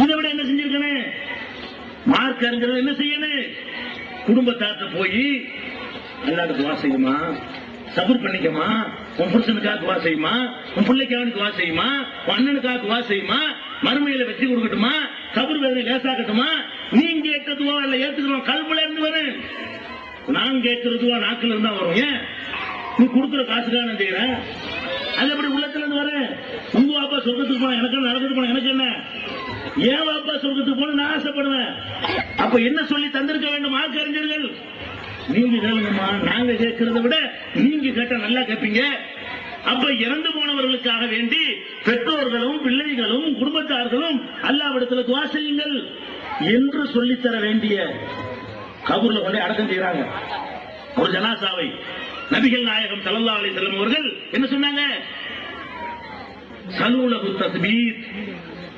இதை விட என்ன செஞ்சிருக்கேன்? மார்க் அறிஞர்கள் என்ன செய்யணும்? குடும்பத்தார்த்த போய் அல்லாஹ்வுக்கு துஆ செய்யுமா, சபர் பண்ணிக்கமா, உன் புருஷனுக்காக துஆ செய்யுமா, உன் பிள்ளைக்காக துஆ செய்யுமா, உன் அண்ணனுக்காக துஆ செய்யுமா, மறுமையில வெற்றி கொடுக்கட்டுமா, கபர் வேதனை லேசாக்கட்டுமா, நீங்க கேட்ட துஆ இல்ல ஏத்துக்கிறோம், கல்புல இருந்து வரும். நான் கேட்கிற துஆ நாக்குல இருந்தா வரும். ஏன் நீ கொடுக்குற காசுக்காக நான் செய்யறேன், அது எப்படி உள்ளத்துல இருந்து வரும்? உங்க அப்பா சொர்க்கத்துக்கு போன எனக்கு நடந்துட்டு போன எனக்கு என்ன? ஏன் அப்பா சொர்க்கத்துக்கு போன நான் ஆசைப்படுவேன். அப்ப என்ன சொல்லி தந்திருக்க வேண்டும் மார்க்க அறிஞர்கள்? நீங்க கேளுங்கம்மா, நாங்க கேட்கறத விட நீங்க கேட்டா நல்லா கேட்பீங்க. அப்ப இறந்து போனவர்களுக்காக வேண்டி பெற்றோர்களும் பிள்ளைகளும் குடும்பத்தார்களும் அல்லாஹ்விடத்தில் துஆ செய்யுங்கள் என்று சொல்லித்தர வேண்டிய கபூர்ல கொண்டு அடக்கம் செய்யறாங்க. ஒரு ஜனாசாவை நபிகள் நாயகம் ஸல்லல்லாஹு அலைஹி வஸல்லம் அவர்கள் என்ன சொன்னாங்க? சலூலஹு தஸ்பீத்,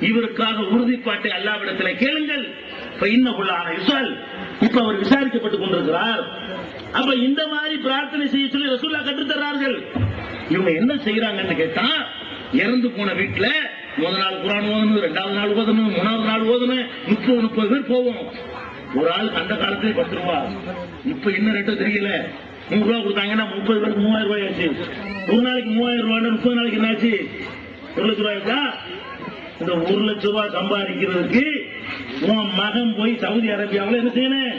இவருக்காக உறுதிப்பாட்டை அல்லாஹ்விடத்தில் கேளுங்கள். இப்ப அவர் விசாரிக்கப்பட்டுக் கொண்டிருக்கிறார். அப்ப இந்த மாதிரி பிரார்த்தனை செய்ய சொல்லி ரசூலுல்லாஹ் கற்றுத் தர்றார்கள். இவங்க என்ன செய்யறாங்கன்னு கேட்டா, இறந்து போன வீட்டுல முதல் நாள் குர்ஆன் ஓதணும், 2வது நாள் ஓதணும், 3வது நாள் ஓதணும், 30 பேர் போவோம். ஒரு ஆள் அந்த காலத்திலே 10 ரூபாய், இப்ப என்ன ரேட்டோ தெரியல. 100 ரூபாய் கொடுத்தாங்கன்னா 30 பேருக்கு 3000 ரூபாய் ஆச்சு. ஒரு நாளைக்கு 3000 ரூபாய், 30 நாளைக்கு என்ன ஆச்சு? 1 லட்சம் ரூபாய்க்கா? இந்த 1 லட்சம் ரூபாய் சம்பாதிக்கிறதுக்கு உன் மகன் போய் சவுதி அரேபியாவில் என்ன செய்யணும்?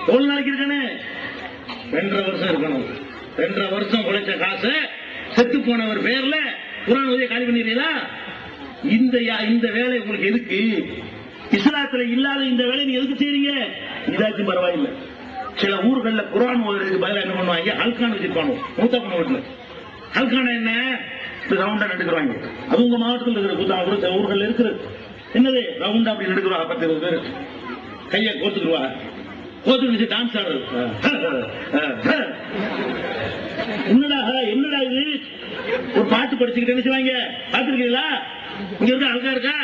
எவ்வளவு நாளைக்கு இருக்கணும்? 2.5 வருஷம் இருக்கணும். 2.5 வருஷம் உழைச்ச காசை செத்து போனவர் பேர்ல குர்ஆன் ஓதி காலி பண்ணிடுறீங்களா? இந்த வேலை உங்களுக்கு எதுக்கு? இஸ்லாத்துல இல்லாத இந்த வேலை நீங்க எதுக்கு செய்றீங்க? இதாச்சும் பரவாயில்லை. சில ஊர்கள்ல குர்ஆன் ஓதுறதுக்கு பதிலா என்ன பண்ணுவாங்க? ஹல்கான் வச்சிருப்பாங்க. மூத்தா பண்ண வீட்டுல ஹல்கான என்ன ரவுண்டா நடுக்குறாங்க. அது உங்க மாவட்டத்தில் இருக்கிற கூட ஊர்கள் இருக்கிறது. என்னது ரவுண்டா அப்படி நடுக்குறா 10-20 பேர் கைய கோத்துக்குவா, கோத்துக்கு டான்ஸ் ஆடுறது. என்னடா இது? ஒரு பாட்டு படிச்சுக்கிட்டு என்ன செய்வாங்க? பாத்துருக்கீங்களா? இங்க இருக்கா அழகா இருக்கா?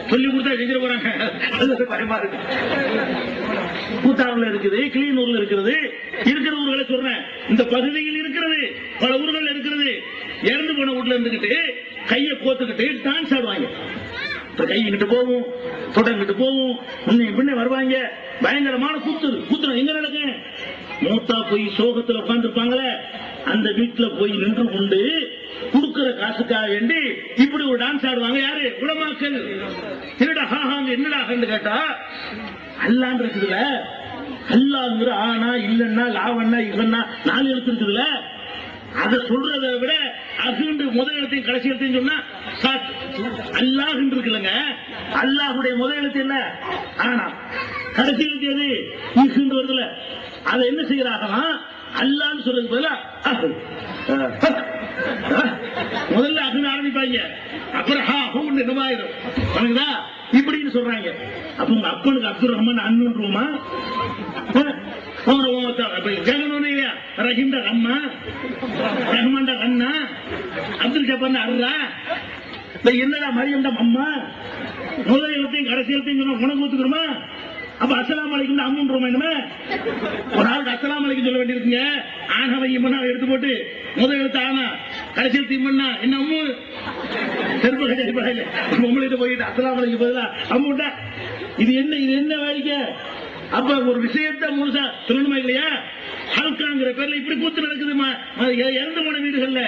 சொல்லி கொடுத்தா செஞ்சிட போறாங்க. பயமா இருக்கு. கூத்தாறுல இருக்குது, கிளியனூர்ல இருக்கிறது, இருக்கிற ஊர்களை சொல்றேன். இந்த பகுதியில் இருக்கிறது, பல ஊர்கள் இருக்கிறது. இறந்து போன வீட்டுல இருந்துகிட்டு கையை கோத்துக்கிட்டு டான்ஸ் ஆடுவாங்க. கையிட்டு போவோம், தொடங்கிட்டு போவோம், முன்ன வருவாங்க. பயங்கரமான கூத்துறோம். எங்க நடக்கு? மூத்தா போய் சோகத்துல உட்கார்ந்து இருப்பாங்களே, அந்த வீட்டுல போய் நின்று கொண்டு கொடுக்கிற காசுக்காக வேண்டி இப்படி ஒரு டான்ஸ் ஆடுவாங்க. யாரு? உலமாக்கள். என்னடா ஹாஹாங்க என்னடா கேட்டா, அல்லாஹ் இருக்குதுல, அல்லாஹ்ங்கிற ஆனா இல்லன்னா லாவண்ணா இவன்னா 4 எழுத்து இருக்குதுல, அதை சொல்றதை விட அகுண்டு முதல் எழுத்தையும் கடைசி எழுத்தையும் சொன்னா அல்லாஹ் இருக்குல்லங்க. அல்லாஹுடைய முதல் எழுத்து என்ன? ஆனா கடைசி எழுத்து எது? இகுண்டு வருதுல. அதை என்ன செய்யறாங்கன்னா அல்லான்னு சொல்றது பதிலா முதல்ல அகுன்னு ஆரம்பிப்பாங்க, அப்புறம் ஹா ஹூன்னு என்னமாயிரும். வணங்குதா? இப்படின்னு சொல்றாங்க. அப்ப உங்க அப்பனுக்கு அப்துல் ரஹ்மான் அண்ணுமா? ரஹீம்டா அம்மா, ரஹ்மான்டா அண்ணா, அப்துல் ஜப்பான் அர்ரா, என்னடா மரியம்டா அம்மா. முதல் எழுத்தையும் கடைசி எழுத்தையும் சொன்னா உனக்கு ஒத்துக்கிறோமா? அப்ப அஸ்ஸலாமு அலைக்கும் அம்முன்றோமா? என்னமே ஒரு ஆளுக்கு அஸ்ஸலாமு அலைக்கும் சொல்ல வேண்டியிருக்குங்க. ஆனவை இம்மனா எடுத்து போட்டு முதல் எழுத்து ஆனா கடைசி எழுத்து இம்மன்னா என்ன அம்மு? செருப்பு கட்டில பொம்பளைகிட்ட போயிட்டு அஸ்ஸலாமு அலைக்கும் பதிலா அம்முண்டா. இது என்ன வேடிக்கை? அப்ப ஒரு விஷயத்த முழுசா சொல்லணுமா இல்லையா? ஹல்காங்கிற பேர்ல இப்படி கூத்து நடக்குதுமா இறந்து போன வீடுகள்ல.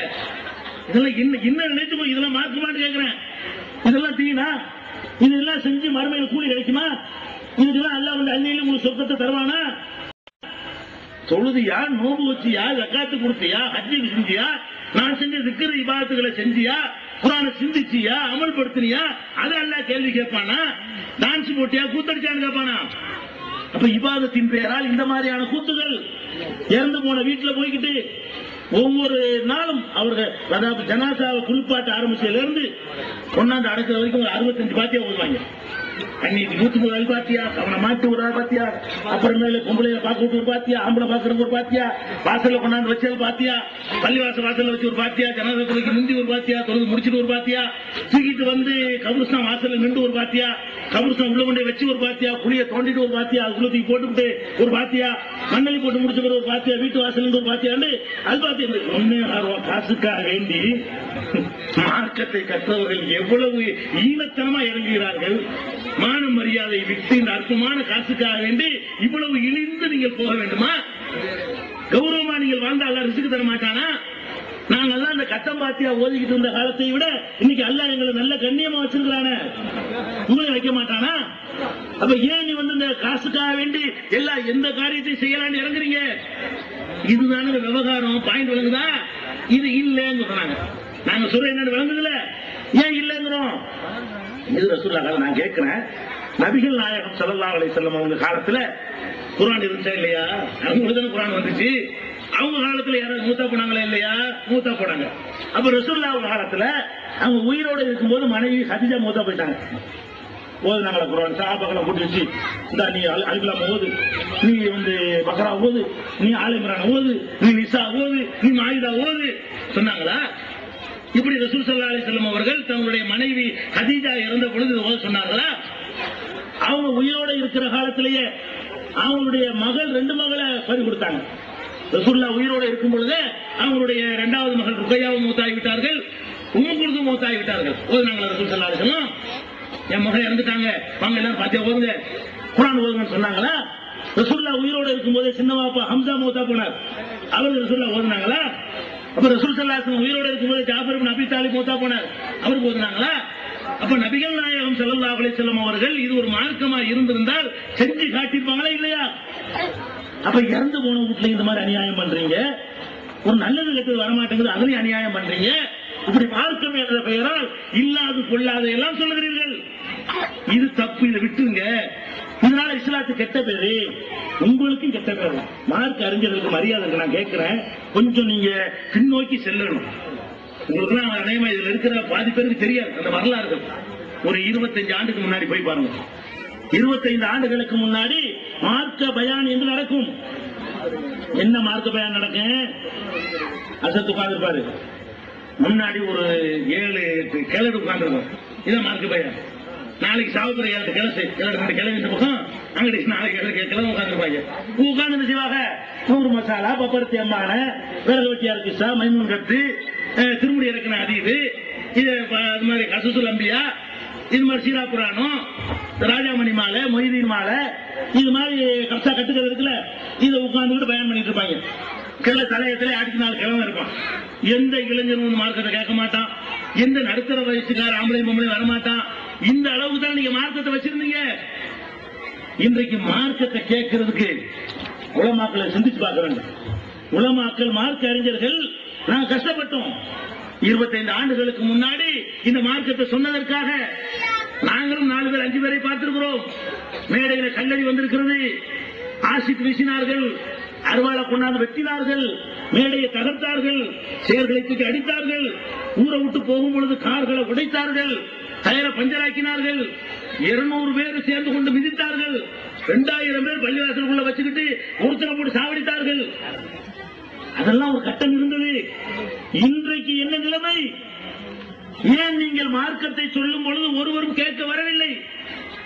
இதெல்லாம் என்ன நினைச்சு போய் இதெல்லாம் மாற்றுமான்னு கேட்கிறேன். இதெல்லாம் தீனா? இதெல்லாம் செஞ்சு மறுமையில கூலி கிடைக்குமா? இதுக்கெல்லாம் அல்லாஹ் வந்து அன்னையில உங்களுக்கு சொர்க்கத்தை தருவானா? தொழுதியா, நோம்பு வச்சியா, ஜக்காத்து கொடுத்தியா, ஹஜ்ஜி செஞ்சியா, நான் செஞ்ச திக்ர் இபாதத்துகளை செஞ்சியா, குர்ஆனை சிந்திச்சியா, அமல்படுத்தினியா? அதை அல்லாஹ் கேள்வி கேட்பானா? டான்ஸ் போட்டியா, கூத்தடிச்சான்னு கேட்பானா? அப்ப இபாதத்தின் பெயரால் இந்த மாதிரியான கூத்துகள். இறந்து போன வீட்டுல போய்கிட்டு ஒவ்வொரு நாளும் அவர்கள் அதாவது ஜனாசாவை குளிப்பாட்ட ஆரம்பிச்சதுல இருந்து கொண்டாந்து அடக்கிற வரைக்கும் 65 பாத்தியா ஓடுவாங்க. அன்னைக்கு 130 பாத்தியா, அவனை மாட்டி ஒரு பாத்தியா, அப்புறமேல பொம்பளைய பார்க்க விட்டு ஒரு பாத்தியா, ஆம்பளை பாக்குறவங்க ஒரு பாத்தியா, வாசல்ல கொண்டாந்து வச்சது பாத்தியா, பள்ளிவாசல் வாசல்ல வச்சு ஒரு பாத்தியா, ஜனாதத்துக்கு முந்தி ஒரு பாத்தியா, தொழுது முடிச்சுட்டு ஒரு பாத்தியா, தூக்கிட்டு வந்து கபுர்ஸ்தான் வாசல்ல நின்று ஒரு பாத்தியா, கபுர்ஸ்தான் உள்ள கொண்டே வச்சு ஒரு பாத்தியா, புளிய தோண்டிட்டு ஒரு பாத்தியா, அதுக்குள்ள தூக்கி போட்டுக்கிட்டு ஒரு பாத்தியா, மண்ணலி போட்டு முடிச்ச ஒரு பாத்தியா, வீட்டு வாசல் ஒரு பாத்தியாண்டு அது பாத்தியா. ஒன்னே காசுக்காக வேண்டி மார்க்கத்தை கற்றவர்கள் எவ்வளவு ஈனத்தனமா இறங்குகிறார்கள். மான மரியாதை விட்டு இந்த அற்பமான காசுக்காக வேண்டி இவ்வளவு இழிந்து நீங்கள் போக வேண்டுமா? கௌரவமா நீங்கள் வாழ்ந்தா அல்ல ரிஸ்க் தர மாட்டானா? நாங்கெல்லாம் இந்த கட்டம் பாத்தியா ஓதிக்கிட்டு இருந்த காலத்தை விட இன்னைக்கு அல்லாஹ் எங்களை நல்ல கண்ணியமா வச்சிருக்கிறானே, உண்மை வைக்க மாட்டானா? அப்ப ஏன் நீ வந்து இந்த காசுக்காக வேண்டி எல்லா எந்த காரியத்தையும் செய்யலான்னு இறங்குறீங்க? இதுதான விவகாரம். பாயிண்ட் விளங்குதா? இது இல்லன்னு சொல்றாங்க. நாங்க சொல்ற என்ன விளங்குதுல, ஏன் இல்லங்கிறோம்? இது ரசூலுல்லாஹ். நான் கேட்கிறேன், நபிகள் நாயகம் ஸல்லல்லாஹு அலைஹி வஸல்லம் அவங்க காலத்துல குர்ஆன் இருந்துச்சா இல்லையா? அவங்களுக்கு தானே குர்ஆன் வந்துச்சு. அவங்க காலத்துல யாராவது மூத்தா போனாங்களா இல்லையா? மூத்தா போனாங்க. அப்ப ரசூலுல்லாஹ் அவங்க காலத்துல அவங்க உயிரோட இருக்கும்போது மனைவி ஹதீஜா மூத்தா போயிட்டாங்க. ஓதுனாங்களா குர்ஆன்? சஹாபாக்களை கூட்டி வச்சு, இந்த நீ அல்குலாம் ஓது, நீ வந்து பக்ரா ஓது, நீ ஆல் இம்ரான் ஓது, நீ நிசா ஓது, நீ மாயிதா ஓது சொன்னாங்களா? இப்படி ரசூல் ஸல்லல்லாஹு அலைஹி வஸல்லம் அவர்கள் தங்களுடைய மனைவி ஹதீஜா இறந்த பொழுது ஓத சொன்னாங்களா? அவங்க உயிரோட இருக்கிற காலத்திலேயே அவங்களுடைய மகள் 2 மகளை பறி கொடுத்தாங்க. ரசூலுல்லாஹ் உயிரோட இருக்கும் பொழுது அவங்களுடைய 2வது மகள் ருக்கையாவும் மூத்தாகி விட்டார்கள், உம்மு குல்தும் மூத்தாகி விட்டார்கள். ஓதுனாங்களா ரசூல் ஸல்லல்லாஹு அலைஹி வஸல்லம்? என் மகள் இறந்துட்டாங்க, வாங்க எல்லாரும் பாத்தியா ஓதுங்க, குர்ஆன் ஓதுங்கன்னு சொன்னாங்களா? ரசூலுல்லாஹ் உயிரோட இருக்கும் போதே சின்ன பாப்பா ஹம்சா மூத்தா போனார், அவருக்கு ரசூலுல்லாஹ் ஓதுனாங்களா? அப்ப ரசூல் ஸல்லல்லாஹு அலைஹி வஸல்லம் உயிரோட இருக்கும்போது ஜாஃபர் இப்னு அபீ தாலிப் மூத்தா போனார், அவருக்கு ஓதுனாங்களா? அப்ப நபிகள் நாயகம் ஸல்லல்லாஹு அலைஹி வஸல்லம் அவர்கள் இது ஒரு மார்க்கமா இருந்திருந்தால் செஞ்சு காட்டியிருப்பாங்களா இல்லையா? அப்ப இறந்து போன வீட்டுல இந்த மாதிரி அநியாயம் பண்றீங்க, ஒரு நல்லது கெட்டது வரமாட்டேங்குது, அதுலயும் அநியாயம் பண்றீங்க. இப்படி மார்க்கம் என்ற பெயரால் இல்லாது கொள்ளாத எல்லாம் சொல்லுகிறீர்கள். இது தப்பு, இதை விட்டுங்க. இதனால இஸ்லாத்துக்கு கெட்ட பேரு, உங்களுக்கும் கெட்ட பேரு. மார்க் அறிஞர்களுக்கு மரியாதை நான் கேட்கிறேன், கொஞ்சம் நீங்க பின்னோக்கி செல்லணும். உங்களுக்கு அநேகமா இதுல இருக்கிற பாதி பேருக்கு தெரியாது அந்த வரலாறுகள். ஒரு 25 ஆண்டுக்கு முன்னாடி போய் பாருங்க. 25 ஆண்டுகளுக்கு முன்னாடி மார்க்க பயான் என்று நடக்கும். என்ன மார்க்க பயான் நடக்கும்? அசத்து உட்கார்ந்துருப்பாரு, முன்னாடி ஒரு 7-8 கிழடு உட்கார்ந்துருக்கும். இதான் மார்க்க பயான். நாளைக்கு சாவுத்துறை கிழமை இந்த பக்கம், அங்கிட்டு நாளைக்கு கிழமை உட்காந்துருப்பாங்க. உட்கார்ந்து செய்வாங்க, 100 மசாலா, பப்பரத்தி அம்மான, விறகு வெட்டியார் கிசா, மைமூன் கத்து, திருமுடி இறக்கின அதீது, இது மாதிரி கசசுல் அம்பியா, இது மாதிரி சீரா புராணம், ராஜாமணி மாலை, மொய்தீன் மாலை, இது மாதிரி கப்சா கட்டுக்கிறது இருக்குல்ல, இதை உட்கார்ந்துட்டு பயன் பண்ணிட்டு இருப்பாங்க. கிளை தலையத்திலே அடிச்சு 4 கிழமை இருப்பான். எந்த இளைஞரும் மார்க்கத்தை கேட்க மாட்டான், எந்த நடுத்தர வயசுக்கார ஆம்பளை பொம்பளை வரமாட்டான். இந்த அளவுக்கு தான் நீங்க மார்க்கத்தை வச்சிருந்தீங்க. இன்றைக்கு மார்க்கத்தை கேட்கறதுக்கு உலமாக்களை சிந்திச்சு பார்க்க வேண்டும். உலமாக்கள் மார்க்க அறிஞர்கள் நாங்க கஷ்டப்பட்டோம். 25 ஆண்டுகளுக்கு முன்னாடி இந்த மார்க்கத்தை சொன்னதற்காக நாங்களும் 4 பேர் 5 பேரை பார்த்திருக்கிறோம். மேடையில கல்லடி வந்திருக்கிறது, ஆசிட் வீசினார்கள், அருவாளை கொண்டாந்து வெட்டினார்கள், மேடையை தகர்த்தார்கள், செயல்களை தூக்கி அடித்தார்கள், ஊரை விட்டு போகும் பொழுது கார்களை உடைத்தார்கள், டயரை பஞ்சராக்கினார்கள், 200 பேர் சேர்ந்து கொண்டு மிதித்தார்கள், 2000 பேர் பள்ளிவாசலுக்குள்ள வச்சுக்கிட்டு ஒருத்தரை போட்டு சாவடித்தார்கள். அதெல்லாம் ஒரு கட்டம் இருந்தது. இன்றைக்கு என்ன நிலைமை? ஏன் நீங்கள் மார்க்கத்தை சொல்லும் பொழுது ஒருவரும் கேட்க வரவில்லை?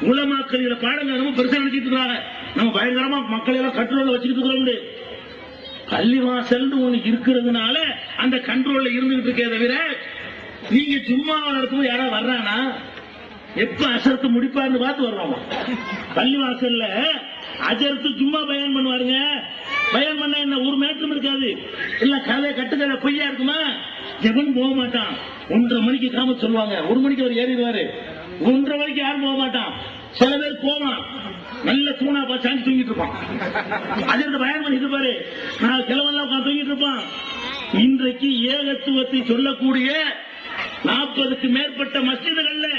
உலமாக்கள் இதில் பாடங்கள் நம்ம பெருசா நினைச்சிட்டு இருக்காங்க. நம்ம பயங்கரமா மக்களை எல்லாம் கண்ட்ரோல்ல வச்சுக்கிட்டு இருக்கிறோம். பள்ளிவாசல் ஒண்ணு இருக்கிறதுனால அந்த கண்ட்ரோல்ல இருந்துகிட்டு இருக்கே தவிர, நீங்க சும்மா நடத்தும் யாராவது வர்றானா? எப்ப அசரத்து முடிப்பாருன்னு பார்த்து வருவாங்க. பள்ளிவாசல்ல அஜரத்து சும்மா பயன் பண்ணுவாருங்க. பயன் பண்ண என்ன ஒரு மேட்டரும் இருக்காது, இல்ல கதை கட்டுக்கதை பொய்யா இருக்குமா? எவன் போக மாட்டான். 1:30 மணிக்கு காம சொல்லுவாங்க, 1 மணிக்கு அவர் ஏறிடுவாரு. 1:30 மணிக்கு யாரும் போக மாட்டான். சில பேர் போவான், நல்ல தூணா சாஞ்சி தூங்கிட்டு இருப்பான். அஜரத்து பயன் பண்ணிட்டு பாரு, நான் கிழவெல்லாம் உட்காந்து தூங்கிட்டு இருப்பான். இன்றைக்கு ஏகத்துவத்தை சொல்லக்கூடிய 40க்கு மேற்பட்ட மஸ்ஜிதுகள்ல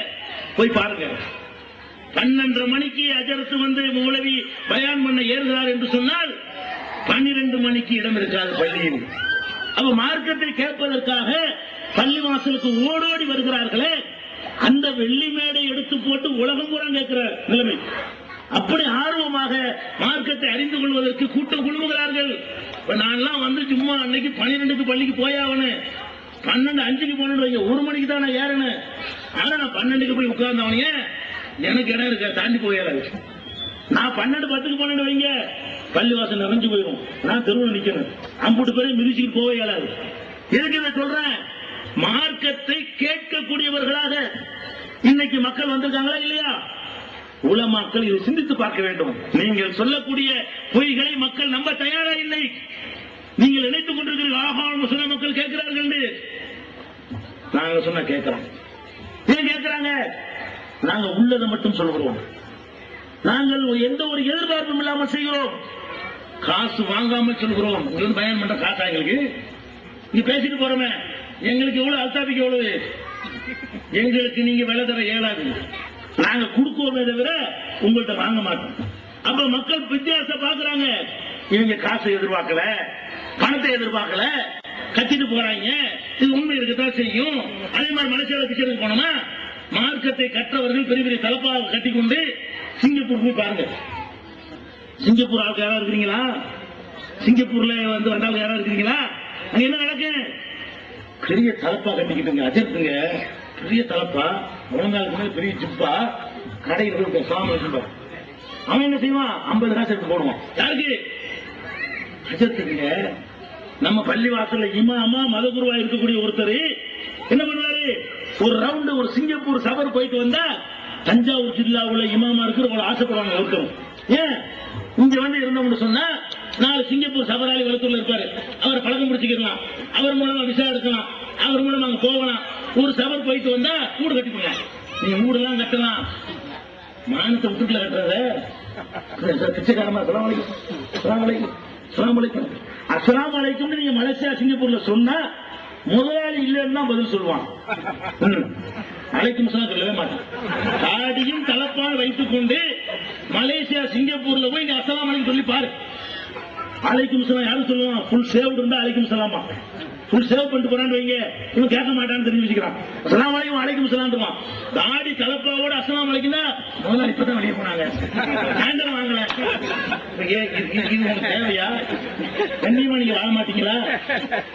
போய் பாருங்க. 12:30 மணிக்கு அஜரத்து வந்து மௌலவி பயான் பண்ண ஏறுகிறார் என்று சொன்னால் 12 மணிக்கு இடம் இருக்காது பள்ளியில். அப்ப மார்க்கத்தை கேட்பதற்காக பள்ளி வாசலுக்கு ஓடோடி வருகிறார்களே, அந்த வெள்ளி மேடை எடுத்து போட்டு உலகம் பூரா கேட்கிற நிலைமை. அப்படி ஆர்வமாக மார்க்கத்தை அறிந்து கொள்வதற்கு கூட்டம் குழுவுகிறார்கள். நான்லாம் வந்து சும்மா அன்னைக்கு 12க்கு பள்ளிக்கு போயாவனு, 12:05க்கு போனேன்னு வைங்க, 1 மணிக்கு தான் நான் ஏறணும். ஆனா நான் 12க்கு போய் உட்கார்ந்தவனே எனக்கு இடம் இருக்க தாண்டி போயிடாது. நான் 12:10க்கு போனேன்னு வைங்க, பள்ளிவாசல் நிறைஞ்சு போயிடும். நான் தெருவில் நிக்கணும், அம்புட்டு பேரை மிதிச்சுட்டு போக இயலாது. எதுக்கு இதை சொல்றேன்? மார்க்கத்தை கேட்கக்கூடியவர்களாக இன்னைக்கு மக்கள் வந்திருக்காங்களா இல்லையா? உலமாக்கள் இதை சிந்தித்து பார்க்க வேண்டும். நீங்கள் சொல்லக்கூடிய பொய்களை மக்கள் நம்ப தயாரா இல்லை. நீங்கள் நினைத்துக் கொண்டிருக்கிறீர்கள், ஆஹா முஸ்லிம் மக்கள் கேட்கிறார்கள். நாங்க சொன்னா கேட்கிறோம். ஏன் கேட்கிறாங்க? நாங்க உள்ளதை மட்டும் சொல்கிறோம். நாங்கள் எந்த ஒரு எதிர்பார்ப்பும் இல்லாமல் செய்கிறோம். காசு வாங்காமல் சொல்கிறோம். உங்களுக்கு பயன் பண்ற காசா எங்களுக்கு? நீ பேசிட்டு போறோமே, எங்களுக்கு எவ்வளவு அல்தாபிக்கு எவ்வளவு, எங்களுக்கு நீங்க விலை தர இயலாது. நாங்க கொடுக்கோமே தவிர உங்கள்கிட்ட வாங்க மாட்டோம். அப்ப மக்கள் வித்தியாசம் பாக்குறாங்க. இவங்க காசை எதிர்பார்க்கல, பணத்தை எதிர்பார்க்கல, கத்திட்டு போறாங்க. இது உண்மை இருக்கத்தான் செய்யும். அதே மாதிரி மனுஷால கிச்சனுக்கு போனோமா, மார்க்கத்தை கற்றவர்கள் பெரிய பெரிய தலப்பாக கட்டிக்கொண்டு சிங்கப்பூர் போய் பாருங்க. சிங்கப்பூர் ஆளுக்கு யாரா இருக்கிறீங்களா? சிங்கப்பூர்ல வந்து வந்தாலும் யாரா இருக்கிறீங்களா? அங்க என்ன நடக்கு? பெரிய தலப்பா கட்டிக்கிட்டுங்க, அஜர்த்துங்க, பெரிய தலப்பா, முழங்காலுக்கு பெரிய ஜிப்பா, கடையில் இருக்க சாமி. அவன் என்ன செய்வான்? 50 காசு எடுத்து போடுவான். யாருக்கு? அஜர்த்துங்க. நம்ம பள்ளி வாசல்ல இமாமா மதகுருவா இருக்கக்கூடிய ஒருத்தர் என்ன பண்ணுவாரு? ஒரு ரவுண்டு ஒரு சிங்கப்பூர் சபர் போயிட்டு வந்தா தஞ்சாவூர் ஜில்லாவுல இமாமா இருக்கிற ஆசைப்படுவாங்க ஒருத்தரும். ஏன் இங்க வந்து இருந்தோம்னு சொன்னா 4 சிங்கப்பூர் சபராளி வளர்த்தூர்ல இருப்பாரு, அவரை பழக்கம் பிடிச்சிக்கலாம், அவர் மூலமா விசா எடுக்கலாம், அவர் மூலமா அங்க போகலாம். ஒரு சபர் போயிட்டு வந்தா கூடு கட்டிக்கோங்க. நீங்க வீடெல்லாம் கட்டலாம், மானத்தை விட்டுல கட்டுறத பிச்சைக்காரமா அஸ்ஸலாமு அலைக்கும் நீங்க மலேசியா சிங்கப்பூர்ல சொன்னா முதலாளி இல்லைன்னா பதில் சொல்லுவான். அலைக்கும் சொல்லவே மாட்டான். தாடியும் தலப்பால் வைத்துக் கொண்டு மலேசியா சிங்கப்பூர்ல போய் நீ அஸ்ஸலாமு அலைக்கும் சொல்லி பாரு. அலைக்கும் சலாம் யாரும் சொல்லுவான்? ஃபுல் சேவ் இருந்தா அலைக்கும் சலாமா. ஃபுல் சேவ் பண்ணிட்டு போறான்னு வைங்க, இவன் கேட்க மாட்டான்னு தெரிஞ்சு வச்சுக்கிறான். அஸ்ஸலாமு அலைக்கும் அலைக்கும் சலாம். தாடி தலப்பாவோட அஸ்ஸலாமு அலைக்கும் தான் முதல்ல இப்பதான் வெளியே போனாங்க, சாயந்தரம் வாங்கல. தேவையா? கண்ணியமா நீங்க வாழ மாட்டீங்களா?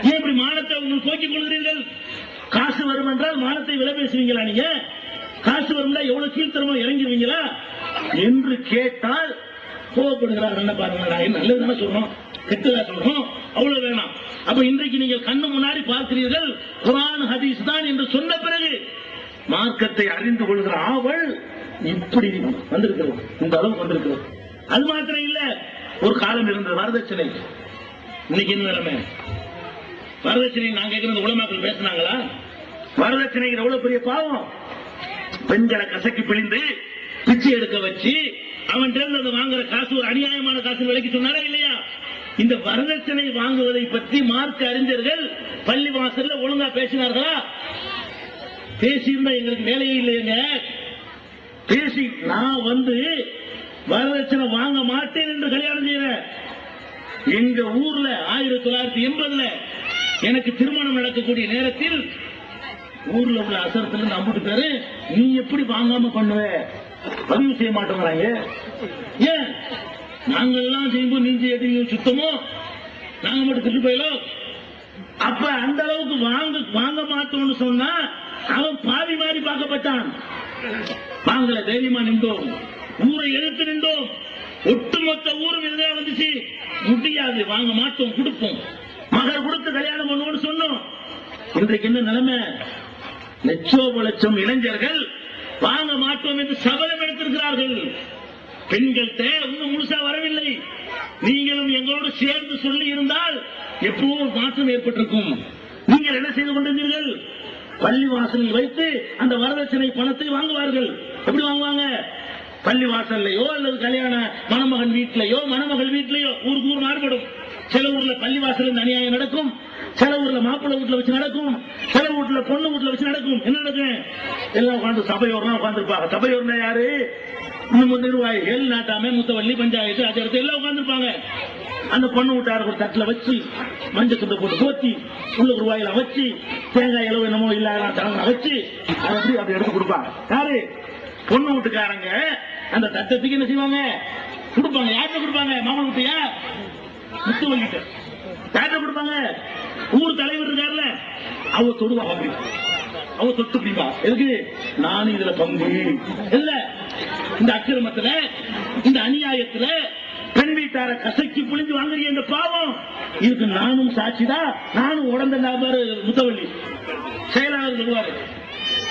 ஏன் இப்படி மானத்தை உங்களுக்கு போக்கிக் கொள்கிறீர்கள்? காசு வரும் என்றால் மானத்தை விலை பேசுவீங்களா? நீங்க காசு வரும்னா எவ்வளவு கீழ்த்தரமா இறங்குவீங்களா என்று கேட்டால் கோவப்படுகிறார். என்ன பாருங்க, நல்லது தானே சொல்றோம், கெட்டதா சொல்றோம், அவ்வளவு வேணாம். அப்ப இன்றைக்கு நீங்கள் கண்ணு முன்னாடி பார்க்கிறீர்கள், குர்ஆன் ஹதீஸ் தான் என்று சொன்ன பிறகு மார்க்கத்தை அறிந்து கொள்கிற ஆவல் இப்படி வந்திருக்கிறது, இந்த அளவுக்கு வந்திருக்கிறது. அது மாத்திரம் இல்ல, ஒரு காலம் இருந்தது வரதட்சணை. இன்னைக்கு என்ன நிலைமை? வரதட்சணை நான் கேட்கிறது உலமாக்கள் பேசினாங்களா? வரதட்சணைங்கிற எவ்வளவு பெரிய பாவம். பெண்களை கசக்கி பிழிந்து பிச்சை எடுக்க வச்சு அவன் வாங்குற காசு ஒரு அநியாயமான காசு விலைக்கு சொன்னாரா இல்லையா? இந்த வரதட்சணை வாங்குவதை பற்றி மார்க்க அறிஞர்கள் பள்ளி வாசல்ல ஒழுங்கா பேசினார்களா? பேசியிருந்தா எங்களுக்கு வேலையே இல்லைங்க. பேசி நான் வந்து வரதட்சணை வாங்க மாட்டேன் என்று கல்யாணம் செய்யறேன். எங்க ஊர்ல 1980 எனக்கு திருமணம் நடக்கக்கூடிய நேரத்தில் ஊர்ல உள்ள அசரத்துல நம்பிட்டு பேரு, நீ எப்படி வாங்காம பண்ணுவ? பதிவு செய்ய மாட்டோங்கிறாங்க. ஏன் நாங்கெல்லாம் செய்யும்போது நீங்க எதுங்க சுத்தமோ, நாங்க மட்டும் திட்டு போயிடும். அப்ப அந்த அளவுக்கு வாங்க மாட்டோம்னு சொன்னா அவன் பாவி மாதிரி பார்க்கப்பட்டான். வாங்கல, தைரியமா நின்றோம், ஊரை எதிர்த்து நின்றோம். ஒட்டுமொத்த ஊரும் எதிராக வந்துச்சு, முடியாது, வாங்க மாட்டோம், கொடுப்போம், மகர் கொடுத்து கல்யாணம் பண்ணுவோம்னு சொன்னோம். இன்றைக்கு என்ன நிலைமை? லட்சம் இளைஞர்கள் வாங்க மாட்டோம் என்று சபதம் எடுத்திருக்கிறார்கள். பெண்கள் இன்னும் முழுசா வரவில்லை. நீங்களும் எங்களோடு சேர்ந்து சொல்லி இருந்தால் எப்போ மாற்றம் ஏற்பட்டிருக்கும். நீங்கள் என்ன செய்து கொண்டிருந்தீர்கள்? பள்ளி வாசலில் வைத்து அந்த வரதட்சணை பணத்தை வாங்குவார்கள். எப்படி வாங்குவாங்க? பள்ளி வாசல்லையோ அல்லது கல்யாண மணமகன் வீட்டிலையோ மணமகள் வீட்டிலையோ ஊருக்கு ஊர் மாறுபடும். சில ஊர்ல பள்ளி வாசல் அநியாயம் நடக்கும், சில ஊர்ல மாப்பிள்ளை வீட்டுல வச்சு நடக்கும், சில வீட்டுல பொண்ணு வீட்டுல வச்சு நடக்கும். என்ன நடக்கும்? எல்லாம் உட்காந்து சபையோர்லாம் உட்காந்துருப்பாங்க. சபையோர்னா யாரு? நிர்வாகிகள், நாட்டாமை, முத்தவள்ளி, பஞ்சாயத்து, அஜரத்து எல்லாம் உட்காந்துருப்பாங்க. அந்த பொண்ணு வீட்டாருக்கு ஒரு தட்டுல வச்சு மஞ்சள் துண்டை போட்டு போத்தி உள்ள ரூபாயில வச்சு தேங்காய் இளவு என்னமோ இல்லாத வச்சு அப்படி எடுத்து கொடுப்பாங்க. யாரு? பொண்ணு வீட்டுக்காரங்க அந்த தட்டத்துக்கு என்ன செய்வாங்க? கொடுப்பாங்க. யார்கிட்ட கொடுப்பாங்க? மாமன் வீட்டையா? முத்துவள்ளிட்ட. யார்கிட்ட கொடுப்பாங்க? ஊர் தலைவர் இருக்காருல்ல, அவ தொடுவாங்க. அப்படி அவ தொட்டு பிடிப்பா. எதுக்கு? நானும் இதுல பங்கு இல்ல. இந்த அக்கிரமத்துல, இந்த அநியாயத்துல பெண் வீட்டார கசக்கி புளிஞ்சு வாங்குறீங்க. இந்த பாவம் இதுக்கு நானும் சாட்சிதான். நானும் உடந்த நபர். முத்தவள்ளி செயலாளர் சொல்லுவாரு,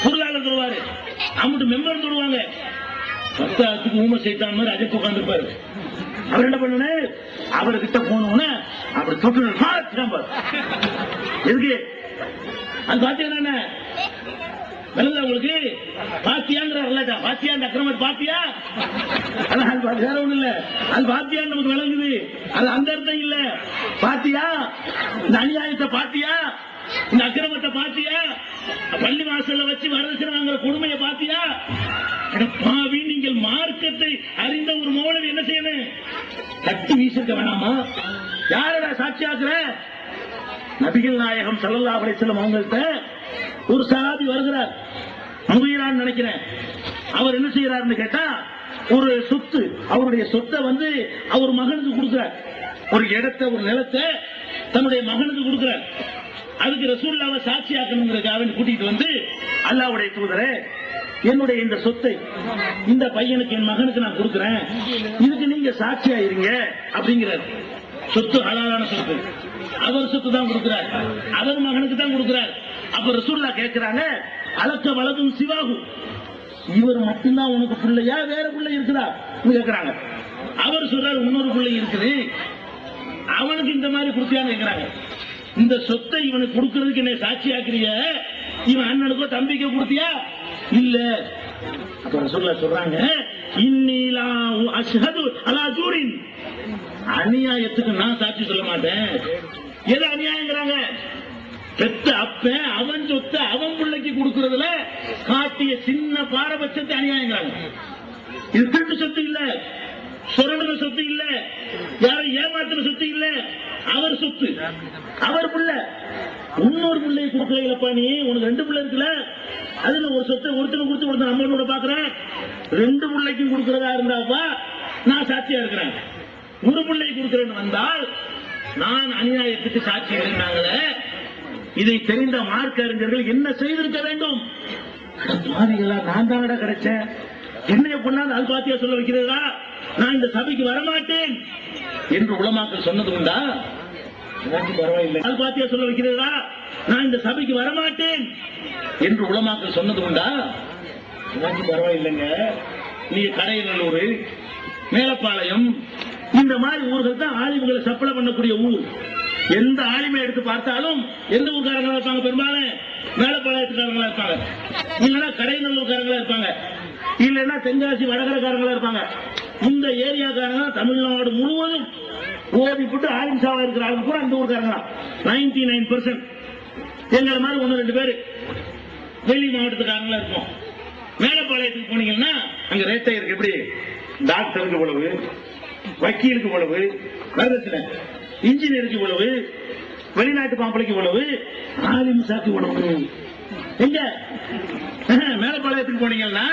பொருளாளர் சொல்லுவாரு, அம்மட்டு மெம்பர் சொல்லுவாங்க. பத்தாத்துக்கு ஊமை செய்தான் மாதிரி அஜித் உட்காந்துருப்பாரு. அவர் என்ன பண்ணு? அவர்கிட்ட போனோம்னா அப்படி தொட்டு எதுக்கு? அது பாத்தீங்கன்னா என்ன நல்ல உங்களுக்கு பாத்தியாங்கிறார். பாத்தியா அந்த அக்கிரமத்தை பாத்தியா? வேற ஒண்ணு இல்ல. அது பாத்தியா நமக்கு விளங்குது. அது அந்த அர்த்தம் இல்ல. பாத்தியா இந்த அநியாயத்தை? பாத்தியா இந்த அக்கிரமத்தை? பாத்தியா பள்ளி வாசல்ல வச்சு வரதட்சணை வாங்குற கொடுமையை? பாத்தியா? பாவி, நீங்கள் மார்க்கத்தை அறிந்த ஒரு மௌலவி என்ன செய்யணும்? தட்டி வீசிருக்க வேணாமா? யாரடா சாட்சியாக்குற? நபிகள் நாயகம் ஸல்லல்லாஹு அலைஹி வஸல்லம் அவங்கள்ட்ட ஒரு சஹாபி வருகிறார், முகீரான்னு நினைக்கிறேன். அவர் என்ன செய்யறாருன்னு கேட்டா, ஒரு சொத்து, அவருடைய சொத்தை அவர் மகனுக்கு கொடுக்கிறார். ஒரு இடத்தை, ஒரு நிலத்தை தன்னுடைய மகனுக்கு கொடுக்கிறார். அதுக்கு ரசூலுல்லாஹ்வை சாட்சியாக்கணுங்கிறதுக்காக கூட்டிட்டு அல்லாஹ்வுடைய தூதரே, என்னுடைய இந்த சொத்தை இந்த பையனுக்கு, என் மகனுக்கு நான் கொடுக்கிறேன், இதுக்கு நீங்க சாட்சியா இருங்க அப்படிங்கிறார். சொத்து ஹலாலான சொத்து, அவர் சொத்து தான் கொடுக்கிறார், அவர் மகனுக்கு தான் கொடுக்கிறார். அப்ப ரசூலுல்லாஹ் கேட்கிறாங்க, அலக்க வலதும் சிவாகு, இவர் மட்டும்தான் உனக்கு பிள்ளையா, வேற பிள்ளை இருக்குதா கேட்கிறாங்க. அவர் சொல்றாரு, இன்னொரு பிள்ளை இருக்குது, அவனுக்கு இந்த மாதிரி கொடுத்தியான்னு கேட்கிறாங்க. இந்த சொத்தை இவனுக்கு கொடுக்கறதுக்கு என்ன சாட்சியாக்குறிய? இவன் அண்ணனுக்கோ தம்பிக்கோ கொடுத்தியா? இல்ல. அப்ப ரசூலுல்லாஹ் சொல்றாங்க, இன்னீலா அஷ்ஹது அலா ஜூரின், அநியாயத்துக்கு நான் சாட்சி சொல்ல மாட்டேன். எது அநியாயங்கிறாங்க? பெத்த அப்ப அவன் சொத்தை அவன் பிள்ளைக்கு கொடுக்கறதுல காட்டிய சின்ன பாரபட்சத்தை அநியாயங்கிறாங்க. இது திருட்டு சொத்து இல்ல, சுரண்ட சொத்து இல்ல, யாரை ஏமாத்துற சொத்து இல்ல, அவர் சொத்து, அவர் பிள்ளை. இன்னொரு பிள்ளையை கொடுக்கலப்பா, நீ உனக்கு 2 பிள்ளை இருக்குல்ல, அதுல ஒரு சொத்தை ஒருத்தனை கொடுத்து ஒருத்தன் அம்மனோட பாக்குறேன், 2 பிள்ளைக்கும் கொடுக்கறதா இருந்தாப்பா நான் சாட்சியா இருக்கிறேன். ஒரு பிள்ளை கொடுக்கிறேன்னு வந்தால் நான் அநியாயத்துக்கு சாட்சி இருந்தாங்களே. இதை தெரிந்த மார்க்க அறிஞர்கள் என்ன செய்திருக்க வேண்டும்? நான் தானடா கிடைச்சேன், என்னைய கொண்டாந்து அது பாத்தியா சொல்ல வைக்கிறதா, நான் இந்த சபைக்கு வரமாட்டேன் என்று உலமாக்கள் சொன்னது உண்டா? பரவாயில்லை. அது பாத்தியா சொல்ல வைக்கிறதா, நான் இந்த சபைக்கு வரமாட்டேன் என்று உலமாக்கள் சொன்னது உண்டா? பரவாயில்லைங்க. நீங்க கடையநல்லூர், மேலப்பாளையம், இந்த மாதிரி ஊர்கள் தான் ஆலிம்களை சப்ளை பண்ணக்கூடிய ஊர். எந்த ஆலிமை எடுத்து பார்த்தாலும் எந்த ஊர்காரங்களா இருப்பாங்க? பெரும்பாலும் மேலப்பாளையத்துக்காரங்களா இருப்பாங்க, இல்லைன்னா கடைநல்லூர்காரங்களா இருப்பாங்க, இல்லைன்னா தென்காசி வடகரக்காரங்களா இருப்பாங்க. இந்த ஏரியாக்காரங்க தமிழ்நாடு முழுவதும் ஓடி போட்டு ஆலிம் சாவா இருக்கிறாங்க கூட அந்த ஊர்காரங்களா 99%. எங்களை மாதிரி 1-2 பேர் வெளி மாவட்டத்துக்காரங்களா இருக்கும். மேலப்பாளையத்துக்கு போனீங்கன்னா அங்க ரேட்டை இருக்கு. எப்படி? டாக்டருக்கு இவ்வளவு, வக்கீலுக்கு இவ்வளவு, வரதட்சணை, இன்ஜினியருக்கு இவ்வளவு, வெளிநாட்டு மாப்பிளைக்கு இவ்வளவு, ஆலிம் சாக்கு இவ்வளவு. எங்க மேலப்பாளையத்துக்கு போனீங்கன்னா,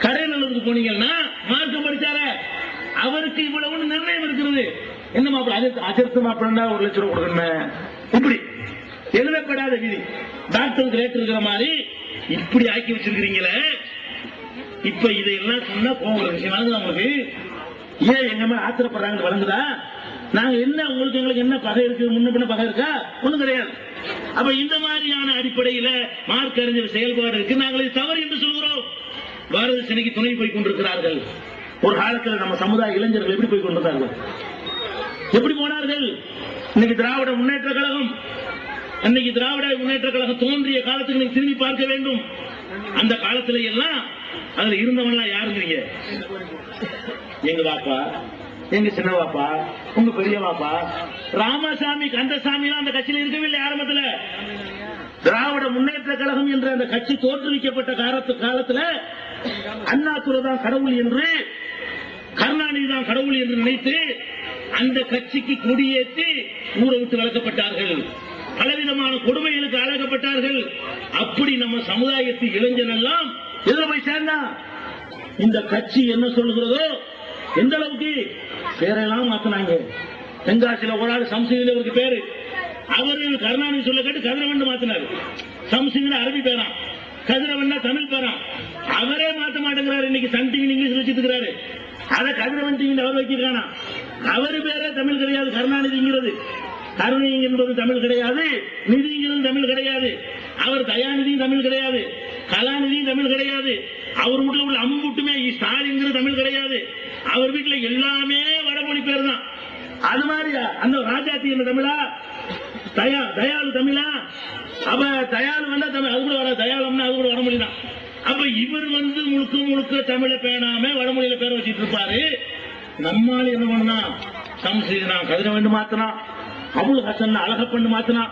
கடைநல்லூருக்கு போனீங்கன்னா, மார்க்கம் படிச்சார அவருக்கு இவ்வளவு நிர்ணயம் இருக்கிறது. என்ன மாப்பிள்ள? அஜர்த்து மாப்பிள்ளா 1 லட்சம் ரூபாய் கொடுக்கணும். இப்படி எழுதப்படாத விதி. டாக்டருக்கு ரேட் இருக்கிற மாதிரி இப்படி ஆக்கி வச்சிருக்கிறீங்களே. இப்ப இதையெல்லாம் சொன்னா போகிற விஷயம் வழங்குதா உங்களுக்கு? ஏன் எங்க மேல ஆத்திரப்படுறாங்க வழங்குதா? நாங்க என்ன உங்களுக்கு எங்களுக்கு என்ன பகை இருக்கு? முன்ன பின்ன பகை இருக்கா? ஒண்ணும் கிடையாது. அப்ப இந்த மாதிரியான அடிப்படையில மார்க்க அறிஞர் செயல்பாடு இருக்கு. நாங்கள் தவறு என்று சொல்கிறோம். வரதட்சணைக்கு துணை போய் கொண்டிருக்கிறார்கள். ஒரு காலத்தில் நம்ம சமுதாய இளைஞர்கள் எப்படி போய் கொண்டிருந்தார்கள்? எப்படி போனார்கள்? இன்னைக்கு திராவிட முன்னேற்ற கழகம், அன்னைக்கு திராவிட முன்னேற்ற கழகம் தோன்றிய காலத்துக்கு நீங்க திரும்பி பார்க்க வேண்டும். அந்த காலத்துல எல்லாம் அதுல இருந்தவன்லாம் யாருங்க? எங்க பாப்பா, எங்க சின்ன பாப்பா, உங்க பெரிய பாப்பா, ராமசாமி, கந்தசாமி எல்லாம் அந்த கட்சியில இருக்கவே இல்லை. யாரும் கிராமத்துல திராவிட முன்னேற்ற கழகம் என்ற அந்த கட்சி தோற்றுவிக்கப்பட்ட காலத்துல அண்ணாதுரை தான் கடவுள் என்று, கருணாநிதி தான் கடவுள் என்று நினைத்து அந்த கட்சிக்கு கொடியேற்றி ஊரை விட்டு விலக்கப்பட்டார்கள். பலவிதமான கொடுமைகளுக்கு ஆளாக்கப்பட்டார்கள். அப்படி நம்ம சமுதாயத்து இளைஞன் எல்லாம் எதுல போய் சேர்ந்தா, இந்த கட்சி என்ன சொல்லுகிறதோ எந்த அளவுக்கு பேரெல்லாம் மாத்தினாங்க. தென்காசியில ஒரு ஆள் சம்சீதில ஒரு பேரு, அவரு கருணாநிதி சொல்ல கேட்டு கதிரவன் மாத்தினாரு. சம்சீதில அரபி பேரான், கதிரவன் தமிழ் பேரான். அவரே மாத்த மாட்டேங்கிறாரு. இன்னைக்கு சன் டிவி இங்கிலீஷ் வச்சிட்டு இருக்கிறாரு. அத கதிரவன் டிவி அவர் வைக்கிறானா. அவரு பேரே தமிழ் கிடையாது. கருணாநிதிங்கிறது, கருணை என்பது தமிழ் கிடையாது, நிதிங்கிறது தமிழ் கிடையாது. அவர் தயாநிதியும் தமிழ் கிடையாது, கலாநிதியும் தமிழ் கிடையாது. அவர் வீட்டுல உள்ள அம்புட்டுமே ஸ்டாலின் தமிழ் கிடையாது. அவர் வீட்டுல எல்லாமே வடமொழி பேர் தான். அது மாதிரியா அந்த ராஜாத்தி என்ன தமிழா, தயாளு தமிழா? அப்ப தயாளு வந்தா தமிழ், அது கூட வர தயாளம்னா அது கூட வடமொழி தான். அப்ப இவர் முழுக்க முழுக்க தமிழை பேணாம வடமொழியில பேரை வச்சிட்டு இருப்பாரு. நம்மால் என்ன பண்ணா, சம்சீதனா கதிரவன் மாத்தினா, அபுல் ஹசன் அழகப்பண்ணு மாத்தினா.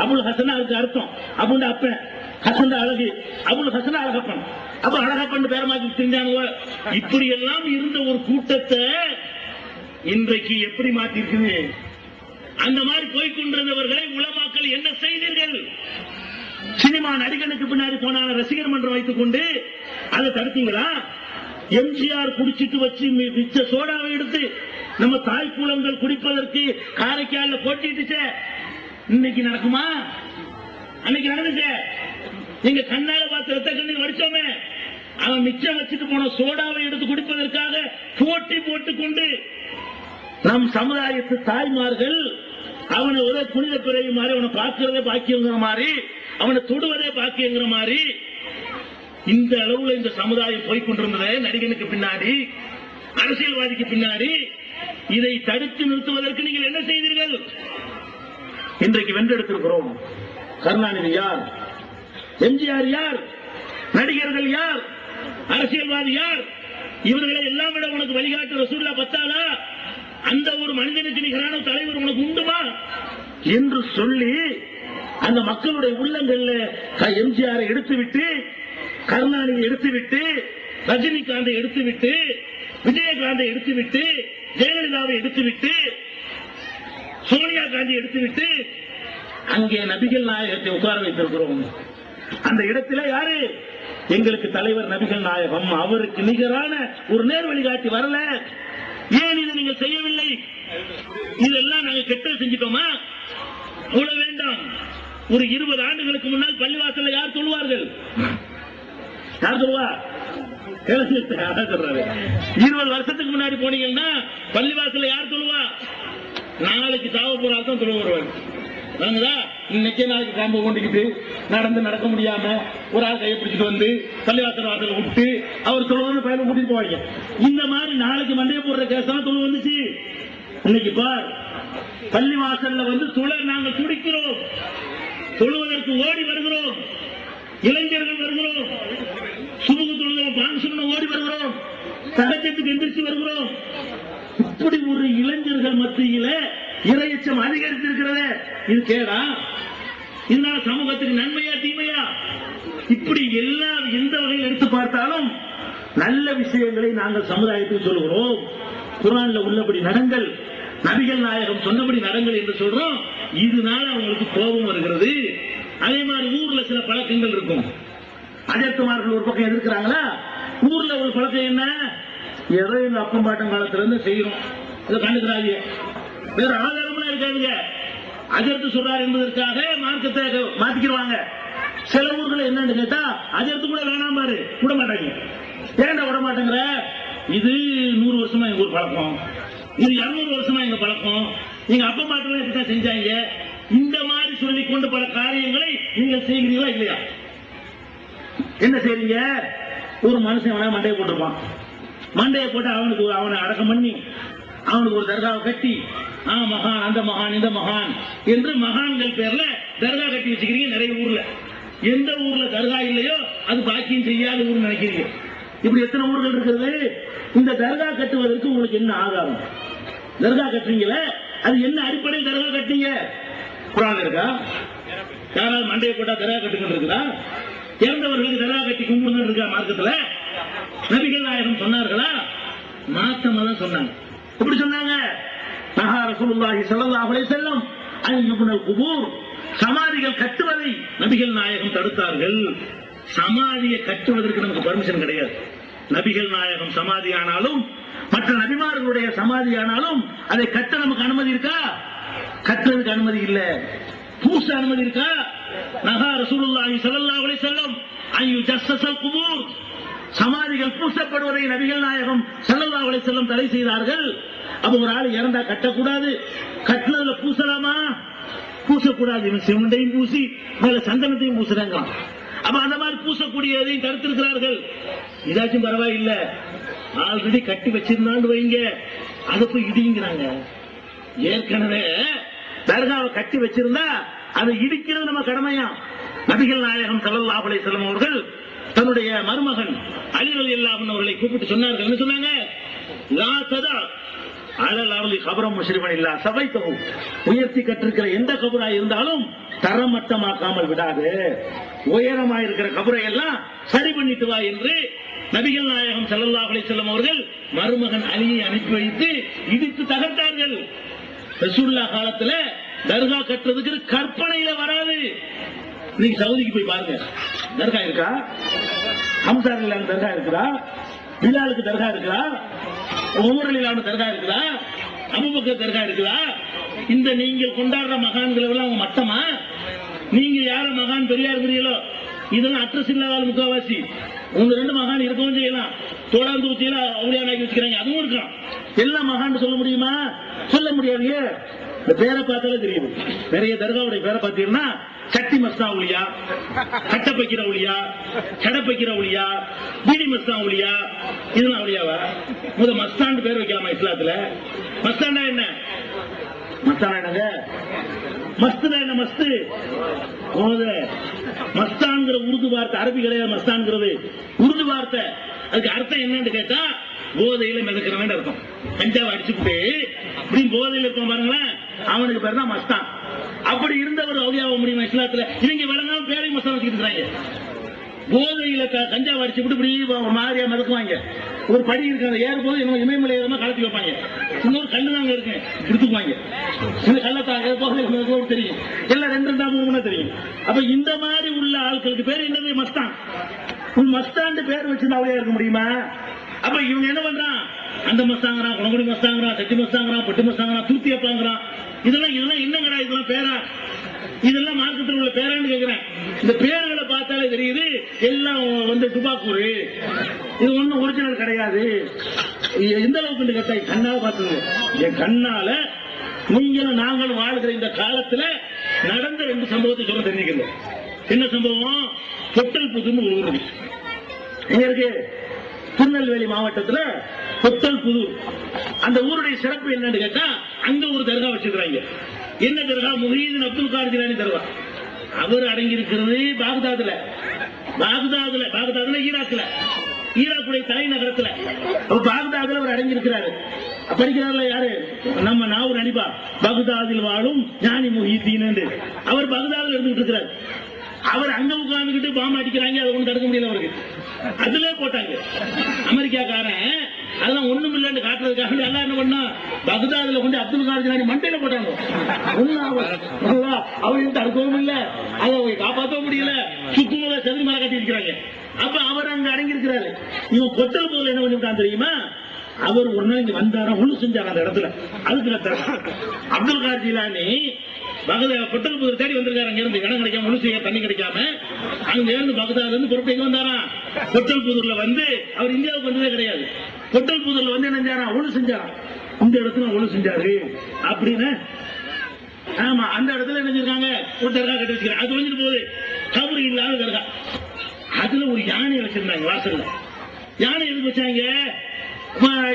அபுல் ஹசன் அதுக்கு அர்த்தம் அபுண்ட அப்பன், ஹசன் அழகு, அபுல் ஹசன் அழகப்பன். அப்ப அழகப்பண்ணு பேரமாக்கி தெரிஞ்சானுவ. இப்படி எல்லாம் இருந்த ஒரு கூட்டத்தை இன்றைக்கு எப்படி மாத்திருக்குது? அந்த மாதிரி போய்கொண்டிருந்தவர்களை உலமாக்கள் என்ன செய்தீர்கள்? சினிமா நடிகனுக்கு பின்னாடி போன ரசிகர் மன்றம் வைத்துக் கொண்டு அதை தடுத்தீங்களா? எம்ஜிஆர் குடிச்சிட்டு வச்சு மிச்ச சோடாவை எடுத்து நம்ம தாய் கூலங்கள் குடிப்பதற்கு காரைக்கால போட்டிட்டு இன்னைக்கு நடக்குமா? அன்னைக்கு நடந்துச்சு. நீங்க கண்ணால பார்த்து ரத்த கண்ணீர் வடிச்சோமே, அவன் மிச்சம் வச்சுட்டு போன சோடாவை எடுத்து குடிப்பதற்காக போட்டி போட்டுக்கொண்டு நம் சமுதாயத்து தாய்மார்கள் அவனை ஒரே புனித பிறவி மாதிரி, அவனை பார்க்கிறதே பாக்கியங்கிற மாதிரி, அவனை தொடுவதே பாக்கியங்கிற மாதிரி, இந்த அளவுல இந்த சமுதாயம் போய்கொண்டிருந்தது. நடிகனுக்கு பின்னாடி, அரசியல்வாதிக்கு பின்னாடி. இதை தடுத்து நிறுத்துவதற்கு நீங்கள் என்ன செய்தீர்கள்? இன்றைக்கு வென்றெடுத்திருக்கிறோம். கருணாநிதி யார்? எம்ஜிஆர் யார்? நடிகர்கள் யார்? அரசியல்வாதி யார்? இவர்களை எல்லாம் விட உனக்கு வழிகாட்டு ரசூலுல்லாஹ் பத்தாதா? அந்த ஒரு மனிதனுக்கு நிகரான தலைவர் உனக்கு உண்டுமா என்று சொல்லி அந்த மக்களுடைய உள்ளங்கள்ல எம்ஜிஆரை எடுத்துவிட்டு, கருணாநிதி எடுத்துவிட்டு, ரஜினிகாந்தை எடுத்துவிட்டு, விஜயகாந்தை எடுத்துவிட்டு, ஜெயலலிதாவை எடுத்துவிட்டு, சோனியா காந்தி எடுத்துவிட்டு அங்கே நபிகள் நாயகத்தை உட்கார வைத்திருக்கிறோம். அந்த இடத்துல யாரு? எங்களுக்கு தலைவர் நபிகள் நாயகம். அவருக்கு நிகரான ஒரு நேர் வழிகாட்டி வரல. ஏன் இதை நீங்கள் செய்யவில்லை? இதெல்லாம் நாங்க கெட்ட செஞ்சிட்டோமா? அவ்வளவு வேண்டாம். ஒரு 20 ஆண்டுகளுக்கு முன்னால் பள்ளிவாசல்ல யார் சொல்லுவார்கள்? யார் சொல்லுவா? 20 வருஷத்துக்கு முன்னாடி போனீங்கன்னா பள்ளிவாசல்ல யார் சொல்லுவா? நாளைக்கு தாவ போறால் தான் சொல்ல வருவாங்க. இன்னைக்கே நாளைக்கு காம்பு கொண்டுக்கிட்டு நடக்க முடியாம ஒரு ஆள் கையை பிடிச்சிட்டு வந்து பள்ளிவாசல் வாசல் விட்டு அவர் தொழுவது பயில கூட்டிட்டு போவாங்க. இந்த மாதிரி நாளைக்கு மண்டைய போடுற கேஸ் தான் தொழு வந்துச்சு. இன்னைக்கு பார், பள்ளிவாசல்ல நாங்கள் துடிக்கிறோம், தொழுவதற்கு ஓடி வருகிறோம், இளைஞர்கள் வருகிறோம், சுமுக தொழுகிறோம், பாங்கு ஓடி வருகிறோம், தகச்சத்துக்கு எந்திரிச்சு வருகிறோம். இப்படி ஒரு இளைஞர்கள் மத்தியில இரையச்சம் அதிகரித்திருக்கிறது. இது கேடா? இதனால சமூகத்துக்கு நன்மையா தீமையா? இப்படி எல்லாம் எந்த வகையில் எடுத்து பார்த்தாலும் நல்ல விஷயங்களை நாங்கள் சமுதாயத்துக்கு சொல்லுகிறோம். குர்ஆன்ல உள்ளபடி நடங்கள், நபிகள் நாயகம் சொன்னபடி நடங்கள் என்று சொல்றோம். இதனால அவங்களுக்கு கோபம் வருகிறது. அதே மாதிரி ஊர்ல சில பழக்கங்கள் இருக்கும். அஜர்த்துமார்கள் ஒரு பக்கம் எதிர்க்கிறாங்களா? ஊர்ல ஒரு பழக்கம் என்ன? ஏதோ இந்த அப்பம் பாட்டம் காலத்துல இருந்து செய்யறோம், இதை கண்டுக்கிறாங்க, வேற ஆதாரம்லாம் இருக்காதுங்க. அஜர்த்து சொல்றாரு என்பதற்காக மார்க்கத்தை மாத்திக்கிடுவாங்க. சில ஊர்கள் என்னன்னு கேட்டா அஜர்த்து கூட வேணாம் பாரு, விட மாட்டாங்க. ஏன்டா விட மாட்டேங்கிற? இது 100 வருஷமா எங்க ஊர் பழக்கம், இது 200 வருஷமா எங்க பழக்கம், எங்க அப்பா பாட்டெல்லாம் இப்படித்தான் செஞ்சாங்க. இந்த மாதிரி சொல்லிக் கொண்டு பல காரியங்களை நீங்கள் செய்கிறீங்களா இல்லையா? என்ன செய்றீங்க? ஒரு மனுஷன் வேணா மண்டையை போட்டிருப்பான். மண்டையை போட்டு அவனை அடக்கம் பண்ணி அவனுக்கு ஒரு தர்காவை கட்டி, மகான், அந்த மகான், இந்த மகான் என்று மகான்கள் பேர்ல தர்கா கட்டி வச்சுக்கிறீங்க நிறைய ஊர்ல. எந்த ஊர்ல தர்கா இல்லையோ அது பாக்கியம் செய்யாத ஊர் நினைக்கிறீங்க. இப்படி எத்தனை ஊர்கள் இருக்கிறது? இந்த தர்கா கட்டுவதற்கு உங்களுக்கு என்ன ஆதாரம்? தர்கா கட்டுறீங்களே, அது என்ன அடிப்படையில் தர்கா கட்டீங்க? குர்ஆன்ல இருக்கா? யாராவது மண்டையை போட்டா தர்கா கட்டுக்கிட்டு இருக்குதா? இறந்தவர்களுக்கு தர்கா கட்டி கும்பிடுங்க இருக்கா மார்க்கத்துல? நபிகள் நாயகம் சொன்னார்களா? மாத்தமா தான் சொன்னாங்க. எப்படி சொன்னாங்க? நஹா ரசூலுல்லாஹி ஸல்லல்லாஹு அலைஹி வஸல்லம் அன் யுப்னல் குபூர், சமாதிகள் கட்டுவதை நபிகள் நாயகம் தடுத்தார்கள். சமாதியை கட்டுவதற்கு நமக்கு பர்மிஷன் கிடையாது. நபிகள் நாயகம் சமாதி ஆனாலும் மற்ற நபிமார்களுடைய சமாதி ஆனாலும் அதை கட்ட நமக்கு அனுமதி இருக்கா? கட்டுறதுக்கு அனுமதி இல்ல. பூச அனுமதி இருக்கா? நஹா ரசூலுல்லாஹி ஸல்லல்லாஹு அலைஹி வஸல்லம் அன் யுஜஸ்ஸஸல் குபூர், சமாதிகள் பூசப்படுவதை நபிகள் நாயகம் ஸல்லல்லாஹு அலைஹி வஸல்லம் தடை செய்தார்கள். அப்ப ஒரு ஆள் இறந்தா கட்டக்கூடாது, கட்டினதுல பூசலாமா? பூசக்கூடாது. இவன் சிமெண்டையும் பூசி மேல சந்தனத்தையும் பூசுறாங்க. அப்ப அந்த மாதிரி பூசக்கூடியதையும் தடுத்திருக்கிறார்கள். இதாச்சும் பரவாயில்ல, ஆல்ரெடி கட்டி வச்சிருந்தான்னு வைங்க, அதை போய் இடிங்கிறாங்க. ஏற்கனவே தர்காவை கட்டி வச்சிருந்தா அதை இடிக்கிறது நம்ம கடமையா? நபிகள் நாயகம் ஸல்லல்லாஹு அலைஹி வஸல்லம் அவர்கள் தன்னுடைய மருமகன் அலி ரலியல்லாஹு அன்ஹு அவர்களை கூப்பிட்டு சொன்னார்கள். என்ன சொன்னாங்க? லா ததா அலல் அர்லி கபரம் முஷ்ரிஃபன் இல்லா சவைத்தஹு, உயர்த்தி கட்டிருக்கிற எந்த கபராய் இருந்தாலும் தரமட்டமாக்காமல் விடாது, உயரமாயிருக்கிற கபரை எல்லாம் சரி பண்ணிட்டு வா என்று நபிகள் நாயகம் ஸல்லல்லாஹு அலைஹி வஸல்லம் அவர்கள் மருமகன் அலியை அனுப்பி வைத்து இடித்து தகர்த்தார்கள். ரசூலுல்லாஹ் காலத்துல தர்கா கட்டுறதுக்கு கற்பனையில வராது. நீங்க சவுதிக்கு போய் பாருங்க, தர்கா இருக்கா? ஹம்சா ரலியல்லாஹு தர்கா இருக்குதா? பிலாலுக்கு தர்கா இருக்குதா? உமர் ரலியல்லாஹு தர்கா இருக்குதா? அபூபக்கர் தர்கா இருக்குதா? இந்த நீங்கள் கொண்டாடுற மகான்கள் எல்லாம் அவங்க மட்டமா? நீங்க யார மகான் பெரியாருங்கிறீங்களோ இதெல்லாம் அட்ரஸ் இல்லாத முக்காவாசி. ஒன்னு ரெண்டு மகான் இருக்கவும் செய்யலாம், தோடாந்து ஊத்தியில அவுளியானாக்கி வச்சுக்கிறாங்க, அதுவும் இருக்கலாம். எல்லாம் மகான் சொல்ல முடியுமா? சொல்ல முடியாது. இந்த பேரை பார்த்தாலே தெரியுது. நிறைய தர்காவுடைய பேரை பார்த்தீங்கன்னா சட்டி மஸ்தா உளியா, கட்ட பைக்கிற உளியா, கடை பைக்கிற உளியா, பீடி மஸ்தா உளியா, இதெல்லாம் உளியாவா? முத மஸ்தாண்டு பேர் வைக்கலாமா இஸ்லாத்துல? மஸ்தாண்டா என்ன? மஸ்தானா என்னங்க? மஸ்துனா என்ன? மஸ்து போத மஸ்தான்கிற உருது வார்த்தை, அரபி கிடையாது. மஸ்தான்கிறது உருது வார்த்தை. அதுக்கு அர்த்தம் என்னன்னு கேட்டா போதையில மிதக்கிறவன் அர்த்தம். கஞ்சாவை அடிச்சுட்டு இப்படி போதையில இருப்பான் பாருங்களேன், அவனுக்கு பேர் தான் மஸ்தான். அப்படி இருந்தவர் அவுளியாக முடியுமா இஸ்லாத்துல? இவங்க விளங்காம பேரை மஸ்தான் வச்சுக்கிட்டு இருக்காங்க. போதையில கஞ்சாவை அடிச்சு விட்டு இப்படி மாதிரியா மிதக்குவாங்க. ஒரு படி இருக்கு, அந்த ஏறும் போது என்ன இமயமலை ஏறமா கலத்தி வைப்பாங்க. இன்னொரு கல்லு தாங்க இருக்கு, எடுத்துக்குவாங்க. இந்த கள்ளத்தாங்க போதை தெரியும், எல்லாம் ரெண்டு ரெண்டா மூணு தெரியும். அப்ப இந்த மாதிரி உள்ள ஆட்களுக்கு பேர் என்னது? மஸ்தான். மஸ்தான் பேர் வச்சிருந்தா அவுளியா இருக்க முடியுமா? அப்ப இவங்க என்ன பண்றான்? அந்த மஸ்தாங்கிறான், குணகுடி மஸ்தாங்கிறான், சட்டி மஸ்தாங்கிறான், பட்டு மஸ்தாங்கிறான், தூத்தி அப்பாங்கிறான். இதெல்லாம் என்னங்கடா? இதெல்லாம் பேரா? இதெல்லாம் மார்க்கத்தில் உள்ள பேரான்னு கேட்கிறேன். இந்த பேர்களை பார்த்தாலே தெரியுது எல்லாம் துபாக்கூர். இது ஒண்ணும் ஒரிஜினல் கிடையாது. எந்த அளவுக்கு கேட்டா கண்ணால பார்த்தது, என் கண்ணால நீங்களும் நாங்களும் வாழ்கிற இந்த காலத்துல நடந்த ரெண்டு சம்பவத்தை சொல்ல தெரிஞ்சுக்கணும். என்ன சம்பவம்? பொட்டல் புதுன்னு ஒரு ஊர் எங்க இருக்கு? திருநெல்வேலி மாவட்டத்துல பொட்டல் புது. அந்த ஊருடைய சிறப்பு என்னன்னு கேட்டா அங்க ஒரு தர்கா வச்சிருக்காங்க. என்ன தர்கா? முஹீதீன் அப்துல் காதிர் ஜிலானி தர்கா. அவர் அடங்கி இருக்கிறது பாக்தாதுல. ஈராக்ல, ஈராக்குடைய தலைநகரத்துல பாக்தாதுல அவர் அடங்கி இருக்கிறாரு. படிக்கிறார்ல யாரு? நம்ம நாவூர் அனிபா, பக்தாதில் வாழும் ஞானி முஹீதீன். அவர் பக்தாதுல இருந்துட்டு இருக்கிறார். அவர் அங்க உட்கார்ந்துகிட்டு பாம்பு அடிக்கிறாங்க, அதை ஒண்ணு தடுக்க முடியல அவருக்கு. அதுல போட்டாங்க அமெரிக்காக்காரன். அதெல்லாம் ஒண்ணும் இல்லன்னு காட்டுறதுக்காக எல்லாம் என்ன பண்ணா பக்தாதுல கொண்டு அப்துல் காதிர் ஜிலானி மண்டையில போட்டாங்க. அவரையும் தடுக்கவும் இல்ல, அதை காப்பாற்றவும் முடியல, சுக்குமலை செதுரி மலை கட்டி இருக்கிறாங்க. அப்ப அவர் அங்க அடங்கி இருக்கிறாரு. இவன் பொட்டல் போதுல என்ன பண்ணிவிட்டான் தெரியுமா? அவர் ஒரு நாள் இங்க வந்தாரா, ஒண்ணு செஞ்சாங்க அந்த இடத்துல. அதுக்கு அப்துல் காதிர் ஜிலானி பொட்டல் புதூர் தேடி வந்திருக்காரு. அங்க இருந்து இடம் கிடைக்காம, ஒண்ணு செய்ய தண்ணி கிடைக்காம அங்க இருந்து பக்தாதுல இருந்து புறப்பட்டு எங்க வந்தாரா? பொட்டல் புதூர்ல வந்து அவர் இந்தியாவுக்கு வந்ததே கிடையாது. பொட்டல் புதூர்ல வந்து என்ன செஞ்சாரா? ஒண்ணு செஞ்சாரா, இந்த இடத்துல ஒண்ணு செஞ்சாரு அப்படின்னு. ஆமா, அந்த இடத்துல என்ன செஞ்சிருக்காங்க? ஒரு தர்கா கட்டி வச்சுக்கிறாங்க. அது வந்துட்டு போகுது கபரு இல்லாத தர்கா. அதுல ஒரு யானை வச்சிருந்தாங்க வாசல்ல. யானை எதுக்கு வச்சாங்க?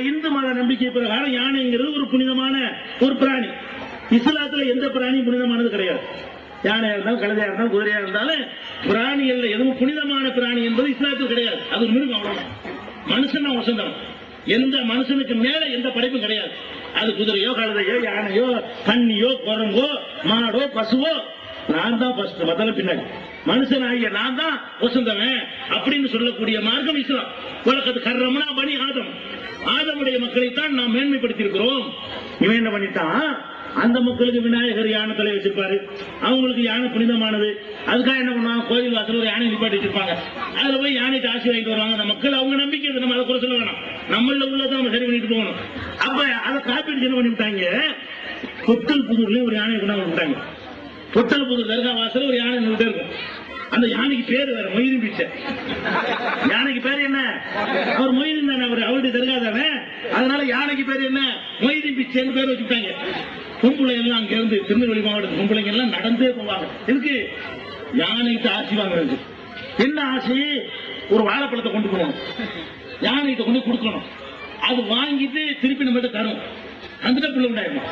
இந்து மத நம்பிக்கை பிரகாரம் யானைங்கிறது ஒரு புனிதமான ஒரு பிராணி. இஸ்லாத்துல எந்த பிராணியும் புனிதமானது கிடையாது. யானையா இருந்தாலும், கழுதையா இருந்தாலும், குதிரையா இருந்தாலும் பிராணிகள் எதுவும் புனிதமான பிராணி என்பது இஸ்லாத்தில் கிடையாது. அது ஒரு மிருகம், அவ்வளவுதான். மனுஷன் தான் வசந்தம். எந்த மனுஷனுக்கு மேல எந்த படைப்பும் கிடையாது. அது குதிரையோ கழுதையோ யானையோ பன்னியோ குரங்கோ மாடோ பசுவோ, நான் தான் ஃபர்ஸ்ட், மத்தல பின்னாடி. மனுஷன் ஆகிய நான் தான் வசந்தவன் அப்படின்னு சொல்லக்கூடிய மார்க்கம் இஸ்லாம். உலகத்து கர்ரம்னா பனி ஆதம், ஆதமுடைய மக்களைத்தான் நாம் மேன்மைப்படுத்தியிருக்கிறோம். இவன் என்ன பண்ணிட்டான், அந்த மக்களுக்கு விநாயகர் யானை தலை வச்சிருப்பாரு, அவங்களுக்கு யானை புனிதமானது. அதுக்காக என்ன பண்ணுவாங்க, கோயில் வாசல் ஒரு யானை நிப்பாட்டி வச்சிருப்பாங்க. அதுல போய் யானை ஆசி வாங்கிட்டு வருவாங்க. அந்த மக்கள் அவங்க நம்பிக்கை, நம்ம அதை குறை சொல்ல வேணாம், நம்மள உள்ளதான் நம்ம சரி பண்ணிட்டு போகணும். அப்ப அதை காப்பீடு என்ன பண்ணிவிட்டாங்க, பொட்டல் புதூர்லயும் ஒரு யானை கொண்டாந்து விட்டாங்க. பொட்டல் புதூர் தர்கா வாசல் ஒரு யானை நின்றுட்டே இருக்கும். அந்த யானைக்கு பேரு வேற மொய்தீன் பிச்சை. யானைக்கு பேரு என்ன, அவர் மொய்தீன் தானே, அவருடைய தர்கா தானே, அதனால யானைக்கு பேரு என்ன, மொய்தீன் பிச்சைன்னு பேர் வச்சுட்டாங்க. பொம்பளை எல்லாம் அங்க இருந்து திருநெல்வேலி மாவட்டத்து பொம்பளைங்க எல்லாம் நடந்தே போவாங்க. இதுக்கு யானைக்கு ஆசி வாங்குறது. என்ன ஆசி, ஒரு வாழைப்பழத்தை கொண்டு போகணும், யானைகிட்ட கொண்டு கொடுக்கணும். அது வாங்கிட்டு திருப்பி நம்மகிட்ட தரும். அந்த பிள்ளை உண்டாயிருக்கும்.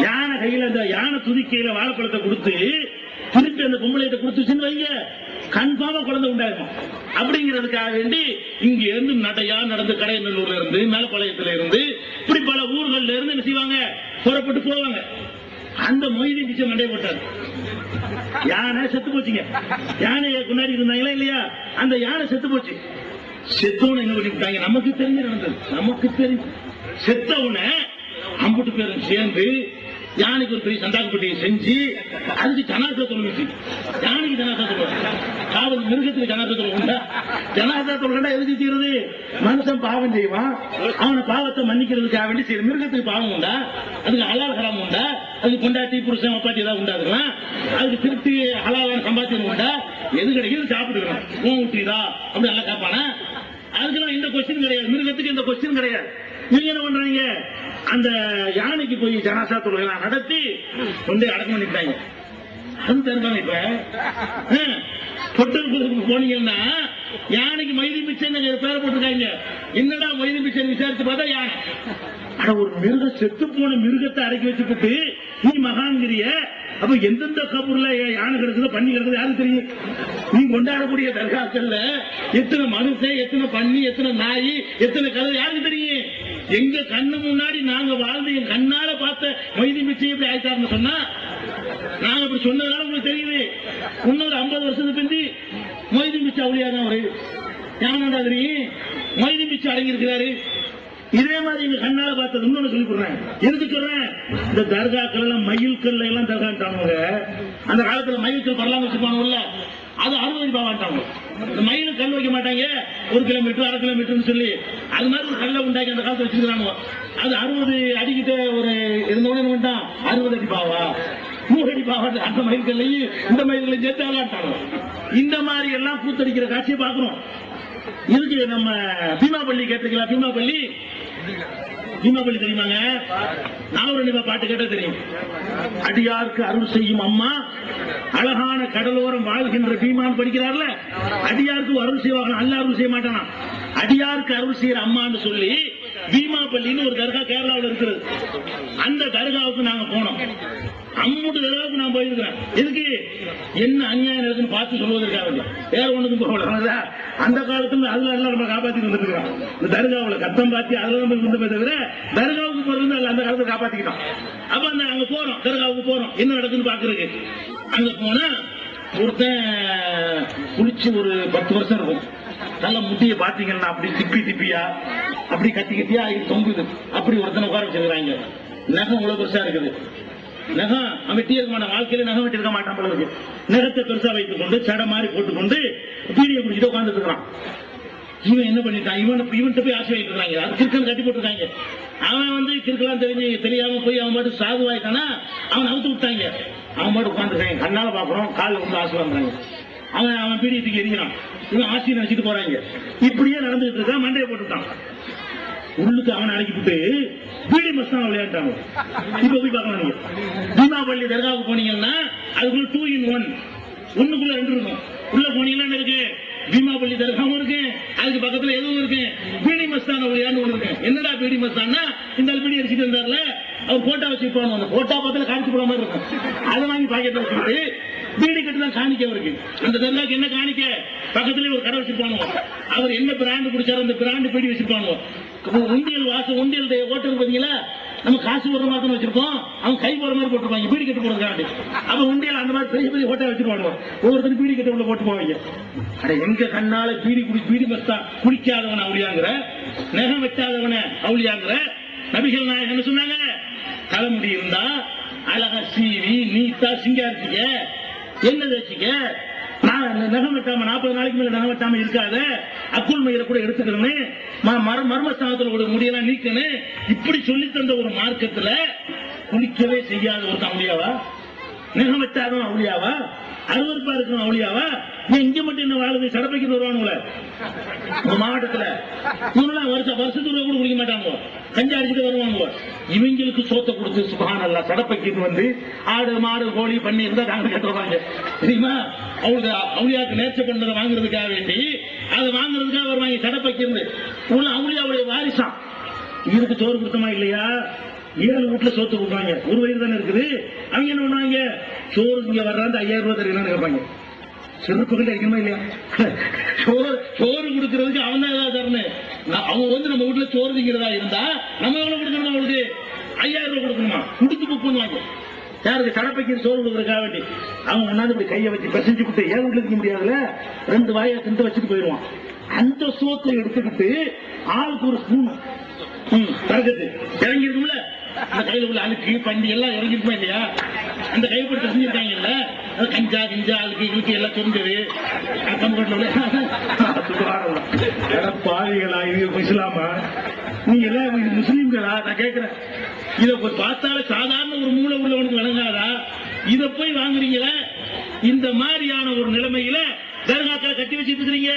யானை கையில, அந்த யானை துதிக்கையில வாழைப்பழத்தை கொடுத்து திருப்பி அந்த பொம்பளைகிட்ட கொடுத்துச்சுன்னு வைங்க, கன்ஃபார்மா குழந்தை உண்டாயிருக்கும். அப்படிங்கிறதுக்காக வேண்டி இங்க இருந்து நடையா நடந்து கடையநல்லூர்ல இருந்து மேலப்பாளையத்துல இருந்து இப்படி பல ஊர்கள்ல இருந்து என்ன செய்வாங்க, புறப்பட்டு போவாங்க. அந்த மொய்தீன் பிச்சை மண்டை போட்டாரு. யானை செத்து போச்சுங்க. யானையை கொண்டாடி இருந்தாங்களா இல்லையா, அந்த யானை செத்து போச்சு. செத்தவன என்ன பண்ணிவிட்டாங்க, நமக்கு தெரிஞ்சு நடந்தது, நமக்கு தெரிஞ்சு செத்தவன அம்புட்டு பேரும் சேர்ந்து யானைக்கு ஒரு பெரிய சந்தாக்குப்பட்டியை செஞ்சு அதுக்கு ஜனாசா தொழுச்சு. யானைக்கு ஜனாசா தொழுவாங்க, காவல் மிருகத்துக்கு ஜனாசா தொழுவா. ஜனாசா தொழுகா எதுக்கு தீருது, மனுஷன் பாவம் செய்வான், அவனை பாவத்தை மன்னிக்கிறதுக்காக வேண்டி செய்ய. மிருகத்துக்கு பாவம் உண்டா, அதுக்கு ஹலால் ஹராம் உண்டா, அதுக்கு கொண்டாட்டி புருஷன் அப்பாட்டி ஏதாவது உண்டாதுக்கலாம், அதுக்கு திருப்தி ஹலாலான சம்பாத்தியம் உண்டா, எது கிடைக்கிறது சாப்பிட்டுக்கலாம், ஊட்டிதா அப்படி நல்லா காப்பானா. அதுக்கெல்லாம் இந்த கொஸ்டின் கிடையாது, மிருகத்துக்கு இந்த கொஸ்டின் கிடையாது. நீங்க என்ன பண்றீங்க, அந்த யானைக்கு போய் ஜனாசா தொழுகை நடத்தி கொண்டு அடக்கம் பண்ணிட்டாங்க. அது தருவாங்க. இப்ப பொட்டல் போனீங்கன்னா யானைக்கு மொய்தீன் பிச்சைன்னு பேரை போட்டிருக்காங்க. என்னடா மொய்தீன் பிச்சை விசாரிச்சு பார்த்தா யானை. ஆனா ஒரு மிருகம், செத்து போன மிருகத்தை அடக்கி வச்சுக்கிட்டு நீ மகான்கிரிய, அப்ப எந்தெந்த கபூர்ல யானை கிடக்குதோ பண்ணி கிடக்குது யாருக்கு தெரியும்? நீ கொண்டாடக்கூடிய தர்காக்கள்ல எத்தனை மனுஷன், எத்தனை பண்ணி, எத்தனை நாய், எத்தனை கதை யாருக்கு தெரியும்? எங்க கண்ணு முன்னாடி நாங்க வாழ்ந்து என் கண்ணால பார்த்த மொய்தீன் பிச்சை எப்படி ஆயிட்டாருன்னு சொன்னா, நாங்க இப்படி சொன்னதால உங்களுக்கு தெரியுது. இன்னொரு 50 வருஷத்துக்கு பிந்தி மொய்தீன் பிச்சை அவளியாதான் அவரு யானடா தெரியும், மொய்தீன் பிச்சை அடங்கி இருக்கிறாரு. இதே மாதிரி எங்க கண்ணால பார்த்தது. இன்னொன்னு சொல்லி கொடுறேன், எதுக்கு சொல்றேன், இந்த தர்காக்கள் எல்லாம் மயில்கல்ல எல்லாம் தர்கான்ட்டாங்க. அந்த காலத்துல மயில்கல் பரலாம் வச்சுப்பானுல்ல, அது 60 ரூபாய்ட்டாங்க. இந்த மயில கல் வைக்க மாட்டாங்க, 1 கிலோமீட்டர் 1/2 கிலோமீட்டர் சொல்லி அது மாதிரி ஒரு கல்லை உண்டாக்கி அந்த காலத்துல வச்சிருக்காங்க. அது 60 அடிக்கிட்ட ஒரு இருந்தோன்னு 60 அடி பாவா 100 அடி பாவா, அந்த மயில்கல்லையும் இந்த மயில்களையும் சேர்த்து விளையாட்டாங்க. இந்த மாதிரி எல்லாம் கூத்தடிக்கிற காட்சியை பாக்குறோம். இதுக்கு நம்ம பீமாபள்ளி கேட்டுக்கலாம். பீமாபள்ளி தெரியுமாங்க? நாவரணிவா பாட்டு கேட்ட தெரியும். அடியாருக்கு அருள் செய்யும் அம்மா, அழகான கடலோரம் வாழ்கின்ற பீமான் படிக்கிறார்ல, அடியாருக்கு அருள் செய்வாங்க, அல்ல அருள் செய்ய மாட்டானா. அடியாருக்கு அருள் செய்யற அம்மான்னு சொல்லி பீமாபள்ளின்னு ஒரு தர்கா கேரளாவில் இருக்கிறது. அந்த தர்காவுக்கு நாங்க போனோம். அம்மூட்டு தர்காவுக்கு நான் போயிருக்கிறேன். எதுக்கு, என்ன அநியாயம் இருக்குன்னு பார்த்து சொல்வதற்காக, வேற ஒண்ணுக்கும் போகல. அந்த காலத்துல அதுல எல்லாம் நம்ம காப்பாத்தி வந்துருக்கோம். இந்த தர்காவுல கத்தம் பாத்தி அதுல நம்ம இருந்தமே தவிர தர்காவுக்கு போறது அந்த காலத்துல காப்பாத்திக்கிட்டோம். அப்ப அந்த அங்க போறோம், தர்காவுக்கு போறோம், என்ன நடக்குன்னு பாக்குறதுக்கு. அங்க போனா ஒருத்தன் குளிச்சு ஒரு 10 வருஷம் இருக்கும். நல்ல முட்டிய பாத்தீங்கன்னா அப்படி திப்பியா அப்படி கத்தியா தொங்குது. அப்படி ஒருத்தனை உட்கார வச்சிருக்காங்க. நகம் இவ்வளவு பெருசா இருக்குது. நகம் அவன் வெட்டி இருக்க மாட்டான், வாழ்க்கையில நகம் வெட்டி இருக்க மாட்டான் போல இருக்கு. நகத்தை பெருசா வைத்துக் கொண்டு சடை மாதிரி போட்டுக்கொண்டு பீடியை குடிச்சிட்டு உட்கார்ந்துட்டு இருக்கிறான். இவன் என்ன பண்ணிட்டான், இவன்கிட்ட போய் ஆசை வைட்டு இருக்காங்க. அது கிறுக்கன் கட்டி போட்டுருக்காங்க. அவன் கிறுக்கலாம் தெரியாம போய் அவன் பாட்டு சாதுவாயிட்டானா அவன் அவுத்து விட்டாங்க. அவன் பாட்டு உட்காந்துருக்காங்க. கண்ணால பாக்குறோம், காலில் வந்து ஆசை வாங்குறாங்க. அவன் பீடியை தூக்கி எரிஞ்சான். இவன் ஆசையை நினைச்சிட்டு போறாங்க. இப்படியே நடந்துட்டு இருக்கான். மண்டையை போட்டுட்டான். உள்ளுக்கு அவனை அடக்கிட்டு பீடி மஸ்தான் விளையாண்டாங்க. இப்ப போய் பார்க்கலாம். நீங்க பீமாபள்ளி தர்காவுக்கு போனீங்கன்னா அதுக்குள்ள 2 in 1, ஒண்ணுக்குள்ள 2 இருக்கும். உள்ள போனீங்கன்னா இருக்கு பீமாபள்ளி தர்காவும் இருக்கு, அதுக்கு பக்கத்துல எதுவும் இருக்கு, பீடி மஸ்தான் விளையாண்டு ஒண்ணு இருக்கு. என்னடா பீடி மஸ்தான்னா, இந்த பீடி அடிச்சுட்டு இருந்தாருல அவர் போட்டோ வச்சு போனோம். அந்த போட்டோ பத்தில காமிச்சு போட மாதிரி இருக்கும். அதை வாங்கி பாக்கெட்ல வச்சுட்டு பீடி கட்டு தான் காணிக்க அவருக்கு. அந்த தர்காக்கு என்ன காணிக்க? பக்கத்துலயே ஒரு கடை வச்சிருப்பாங்க. அவர் என்ன பிராண்டு குடிச்சாரு அந்த பிராண்டு பீடி வச்சிருப்பாங்க. உண்டியல் வாசம் உண்டியல் ஓட்டர் பாத்தீங்களா, நம்ம காசு போடுற மாதிரி வச்சிருக்கோம், அவன் கை போற மாதிரி போட்டுருப்பாங்க பீடி கட்டு போடுறதுக்காண்டி. அப்ப உண்டியல் அந்த மாதிரி பெரிய பெரிய ஹோட்டல் வச்சிருவாங்க. ஒவ்வொருத்தரும் பீடி கட்டு உள்ள போட்டு போவாங்க. அட எங்க கண்ணால பீடி மஸ்தா குடிக்காதவன அவளியாங்கிற, நகம் வச்சாதவன அவளியாங்கிற. நபிகள் நாயகம் என்ன சொன்னாங்க? தலைமுடி இருந்தா அழகா சீவி நீட்டா சிங்காரிச்சிக்க, என்ன வச்சுக்க, நகம் வெட்டாம 40 நாளைக்கு மேல நகம் வெட்டாம இருக்காத, அக்குள் மயிரை கூட எடுத்துக்கணும், மர்மஸ்தானத்தில் ஒரு முடியெல்லாம் நீக்கணும். இப்படி சொல்லி தந்த ஒரு மார்க்கத்துல குளிக்கவே செய்யாத ஒரு அவளியாவா? நகம் வெட்டாதவன் அவளியாவா? அருவருப்பா இருக்கணும் அவளியாவா? இங்க மட்டும் என்ன வாழுது? சடப்பைக்கு வருவானுங்கள மாவட்டத்துல இவங்கெல்லாம் வருஷத்துக்கு கூட குடிக்க மாட்டாங்க, கஞ்சா அடிச்சுட்டு வருவாங்க. இவங்களுக்கு சோத்தை கொடுத்து சுபஹானல்லாஹ் சடப்பைக்கு வந்து ஆடு மாடு கோழி பண்ணி இருந்தா நாங்க கேட்டுருவாங்க தெரியுமா? அவங்களுக்கு அவளியாக்கு நேர்ச்ச பண்ணதை வாங்குறதுக்காக வேண்டி அதை வாங்குறதுக்காக வருவாங்க. சடப்பைக்கு இருந்து உள்ள அவளியாவுடைய வாரிசான் இவருக்கு சோறு கொடுத்தமா இல்லையா? 7 வீட்டுல சோத்து கொடுப்பாங்க, ஒரு வயிறு தானே இருக்குது. அவங்க என்ன பண்ணுவாங்க? சோறு இங்க வர்றாந்து 5000 ரூபாய் தரீங்கன்னு கேட்பாங்க. செருப்புகள் அடிக்கணுமா இல்லையா? சோறு கொடுக்கறதுக்கு அவன் தான் ஏதாவது தரணும். அவங்க வந்து நம்ம வீட்டுல சோறு திங்கிறதா இருந்தா நம்ம எவ்வளவு கொடுக்கணும்? அவங்களுக்கு 5000 ரூபாய் கொடுக்கணுமா? குடுத்து புக் பண்ணுவாங்க. யாருக்கு? சடப்பைக்கு சோறு கொடுக்கறதுக்காக வேண்டி. அவங்க முன்னாடி இப்படி கையை வச்சு பெசஞ்சு கொடுத்து ஏன் வீட்டுல இருக்க முடியாதுல, 2 வாயை திண்டு வச்சுட்டு போயிடுவான். அந்த சோத்தை எடுத்துக்கிட்டு ஆளுக்கு ஒரு ஸ்பூன் தரகத்து இறங்கி இருக்கும்ல, அந்த கையில உள்ள அழுக்கு பண்டி எல்லாம் இறங்கிருக்குமா இல்லையா? அந்த கைப்பற்றி செஞ்சிருக்காங்கல்ல, கஞ்சா கிஞ்சா அழுக்கு இழுக்கு எல்லாம் தெரிஞ்சது. பாவிகளா இது இஸ்லாமா? நீங்க எல்லாம் முஸ்லீம்களா? நான் கேட்கிறேன். இதை பார்த்தால சாதாரண ஒரு மூளை உள்ளவனுக்கு வழங்காதா? இதை போய் வாங்குறீங்களா? இந்த மாதிரியான ஒரு நிலைமையில தர்காக்களை கட்டி வச்சுட்டு இருக்கிறீங்க,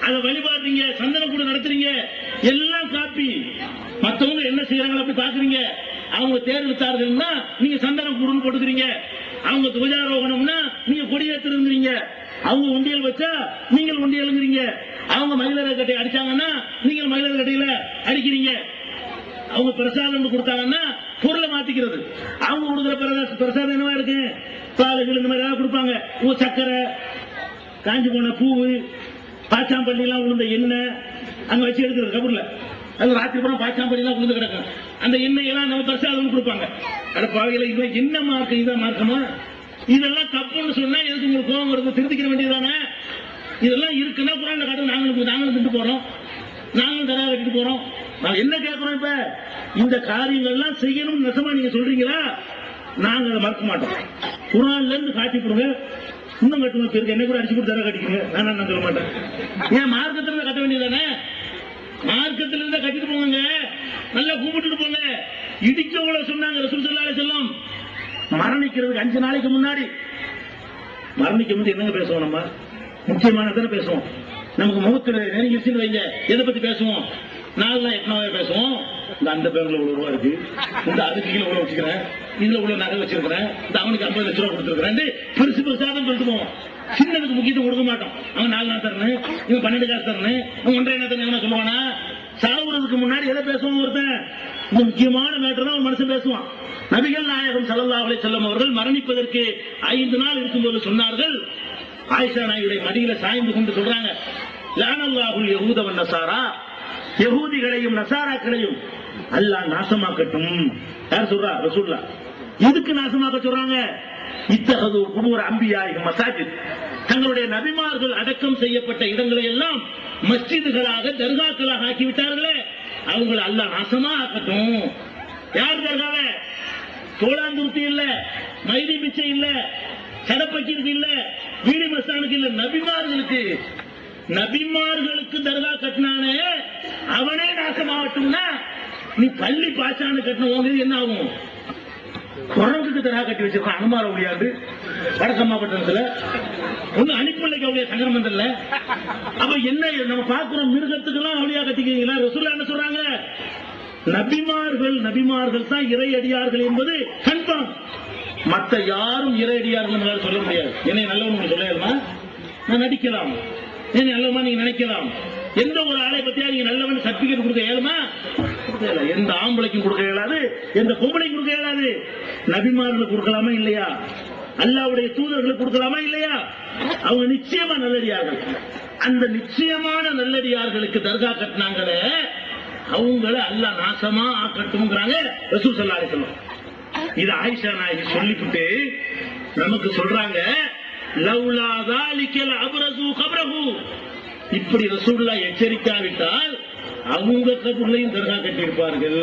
அதை வழிபாடுறீங்க, சந்தனம் கூட நடத்துறீங்க, எல்லாம் காப்பி. மற்றவங்க என்ன செய்யறாங்க அப்படி பாக்குறீங்க. அவங்க தேர்ந்தெடுத்தார்கள்னா நீங்க சந்தனம் கூடுன்னு போட்டுக்கிறீங்க, அவங்க துவஜாரோகணம்னா நீங்க கொடியேற்றுறீங்க, அவங்க உண்டியல் வச்சா நீங்கள் உண்டியலுங்கிறீங்க, அவங்க மயிலர் கட்டை அடிச்சாங்கன்னா நீங்கள் மயிலர் கட்டையில அடிக்கிறீங்க, அவங்க பிரசாதம் கொடுத்தாங்கன்னா பொருளை மாத்திக்கிறது. அவங்க கொடுக்குற பிரசாதம் என்னவா இருக்கு? பாலுகள் இந்த மாதிரி ஏதாவது கொடுப்பாங்க. சக்கரை, காஞ்சி போன பூவு, பாச்சாம்பள்ளி எல்லாம் உளுந்த எண்ணெய் அங்க வச்சு எடுக்கிறது கபூர்ல. அது ராத்திரி பூரா பாச்சாம்பள்ளி எல்லாம் உளுந்து கிடக்கும். அந்த எண்ணெய் எல்லாம் நம்ம பிரசாதம் கொடுப்பாங்க. அட பாவையில இது என்ன மார்க்கம்? இதான் மார்க்கமா? இதெல்லாம் தப்புன்னு சொன்னா எதுக்கு உங்களுக்கு கோபம் வருது? திருத்திக்கிற வேண்டியதானே? இதெல்லாம் இருக்குன்னா குரான்ல காட்டு. நாங்களும் திட்டு போறோம், நாங்களும் தரா கட்டிட்டு போறோம். நான் என்ன கேட்கிறோம்? இப்ப இந்த காரியங்கள்லாம் செய்யணும் நெசமா நீங்க சொல்றீங்களா? நாங்க அதை மறக்க மாட்டோம். குரான்ல இருந்து காட்டி கொடுங்க. இன்னும் கட்டுங்க இருக்கு, என்ன கூட அடிச்சு கூட தர கட்டிக்கங்க. நான் சொல்ல மாட்டேன். ஏன் மார்க்கத்துல கட்ட வேண்டியதானே? மார்க்கத்துல இருந்தா கட்டிட்டு போங்க, நல்லா கூப்பிட்டு போங்க. இடிக்க சொன்னாங்க ரசூல் ஸல்லல்லாஹு அலைஹி வஸல்லம். மரணிக்கிறதுக்கு 5 நாளைக்கு முன்னாடி, மரணிக்க முன்னாடி என்னங்க பேசுவோம்? நம்ம முக்கியமானதானே பேசுவோம். நமக்கு முகத்துல நெருங்கிடுச்சுன்னு வைங்க, எதை பத்தி பேசுவோம்? 4 நாள் 8 நாள் பேசுவோம். இந்த அந்த பேங்க்ல இவ்வளவு ரூபா இருக்கு, இந்த அதுக்கு கீழே இவ்வளவு வச்சுக்கிறேன், இதுல உள்ள நகை வச்சிருக்கிறேன், இந்த அவனுக்கு 50 லட்சம் ரூபாய் கொடுத்துருக்கிறேன், பெருசு பெருசாதான் சொல்லிட்டு போவோம். சின்னதுக்கு முக்கியத்துவம் கொடுக்க மாட்டோம். அவன் 4 நாள் தரணும், இவன் 12 காசு தரணும், அவன் 1.5 நாள் தரணும் சொல்லுவானா? சாவுறதுக்கு முன்னாடி எதை பேசுவான் ஒருத்தன்? இந்த முக்கியமான மேட்டர் தான் ஒரு மனுஷன் பேசுவான். நபிகள் நாயகம் ஸல்லல்லாஹு அலைஹி வஸல்லம் அவர்கள் மரணிப்பதற்கு 5 நாள் இருக்கும்போது சொன்னார்கள். ஆயிஷா நாயுடைய மடியில சாய்ந்து கொண்டு சொல்றாங்க, லஅனல்லாஹுல் யஹூத வன் நஸாரா, யஹூதிகளையும் நஸாராக்களையும் அல்லாஹ் நாசமாக்கட்டும். யார் சொல்றா? ரசூலுல்லாஹ். எதுக்கு நாசமாக்க சொல்றாங்க? இத்தகது குபூர் அம்பியாயிஹிம் மசாஜித், தங்களுடைய நபிமார்கள் அடக்கம் செய்யப்பட்ட இடங்களை எல்லாம் மஸ்ஜிதுகளாக தர்காக்களாக ஆக்கிவிட்டார்களே, அவங்களை அல்லாஹ் நாசமா ஆக்கட்டும். யார் தர்காவ? சோழாந்துருத்தி இல்ல, மைதி பிச்சை இல்ல, சடப்பக்கிற்கு இல்ல, வீடு மஸ்தானுக்கு இல்ல, நபிமார்களுக்கு. நபிமார்களுக்கு தர்கா கட்டினானே அவனே நாசமாகட்டும்னா நீ பள்ளி பாச்சானு கட்டினவங்க என்ன ஆகும்? குரங்குக்கு தர்கா கட்டி வச்சிருக்கான் அனுமார முடியாது வடக்கம்மா பட்டணத்துல ஒண்ணு அனுப்பிள்ளைக்கு அவளியா சங்கரமந்தல்ல. அப்ப என்ன நம்ம பார்க்கிறோம்? மிருகத்துக்கு எல்லாம் அவளியா கட்டிக்கிறீங்களா? ரசூலுல்லாஹ் என்ன சொல்றாங்க? நபிமார்கள் தான் இறை அடியார்கள் என்பது கன்ஃபார்ம். மற்ற யாரும் இறை அடியார்கள் சொல்ல முடியாது. என்னை நல்லவன் சொல்லலாமா? நான் நடிக்கலாம், என்ன நல்லவமா நீங்க நினைக்கலாம். எந்த ஒரு ஆளை பத்தியா நீங்க நல்லவன் சர்டிபிகேட் கொடுக்க இயலுமா? எந்த ஆம்பளைக்கும் கொடுக்க இயலாது, எந்த பொம்பளைக்கும் கொடுக்க இயலாது. நபிமார்களுக்கு கொடுக்கலாமா இல்லையா? அல்லாஹ்வுடைய தூதர்களுக்கு கொடுக்கலாமா இல்லையா? அவங்க நிச்சயமா நல்லடியார்கள். அந்த நிச்சயமான நல்லடியார்களுக்கு தர்கா கட்டினாங்களே, அவங்கள அல்லாஹ் நாசமா ஆக்கட்டும்ங்கறாங்க ரசூல் ஸல்லல்லாஹு அலைஹி வஸல்லம். இது ஆயிஷா நாயகி சொல்லிவிட்டு நமக்கு சொல்றாங்க, லவ்லா ذلك அப்ரஸு கப்ரஹு. இப்படி ரசூலுல்லாஹ் எச்சரிக்காவிட்டால் அவங்க கபூர்லையும் தர்கா கட்டியிருப்பார்கள்.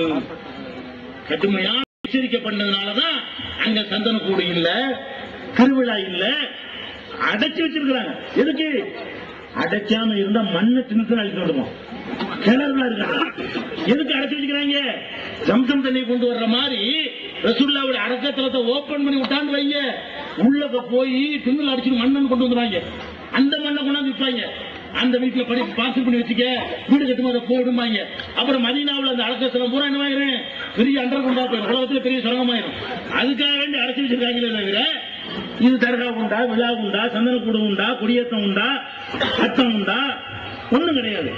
கடுமையா எச்சரிக்கை பண்ணதுனாலதான் அங்க சந்தன கூடு இல்ல, திருவிழா இல்ல, அடைச்சு வச்சிருக்கிறாங்க. எதுக்கு? அடைக்காம இருந்தா மண்ணை தின்னு அழித்து விடுவோம், கிணறுலாம் இருக்காங்க. எதுக்கு அடைச்சு வச்சுக்கிறாங்க? ஜம்சம் தண்ணி கொண்டு வர்ற மாதிரி ரசூலுல்லாஹ்வுடைய அரக்கத்தலத்தை ஓபன் பண்ணி விட்டான்னு வைங்க, உள்ள போய் திண்ணல் அடிச்சு மண்ணன் கொண்டு வந்துருவாங்க. அந்த மண்ணை கொண்டாந்து விற்பாங்க. அந்த வீட்டுல படி பாசு பண்ணி வச்சுக்க, வீடு கட்டும் அதை போயிடுமாங்க. அப்புறம் மதீனாவுல அந்த அரக்கத்தலம் பூரா என்ன ஆயிரும், பெரிய அண்டர் கொண்டா போயிடும், உலகத்துல பெரிய சுரங்கமாயிரும். அதுக்காக வேண்டி அடைச்சு வச்சிருக்காங்களே தவிர இது தர்கா உண்டா, விழா உண்டா, சந்தனக்கூடு உண்டா, கொடியேற்றம் உண்டா, சட்டம் உண்டா, ஒண்ணும் கிடையாது.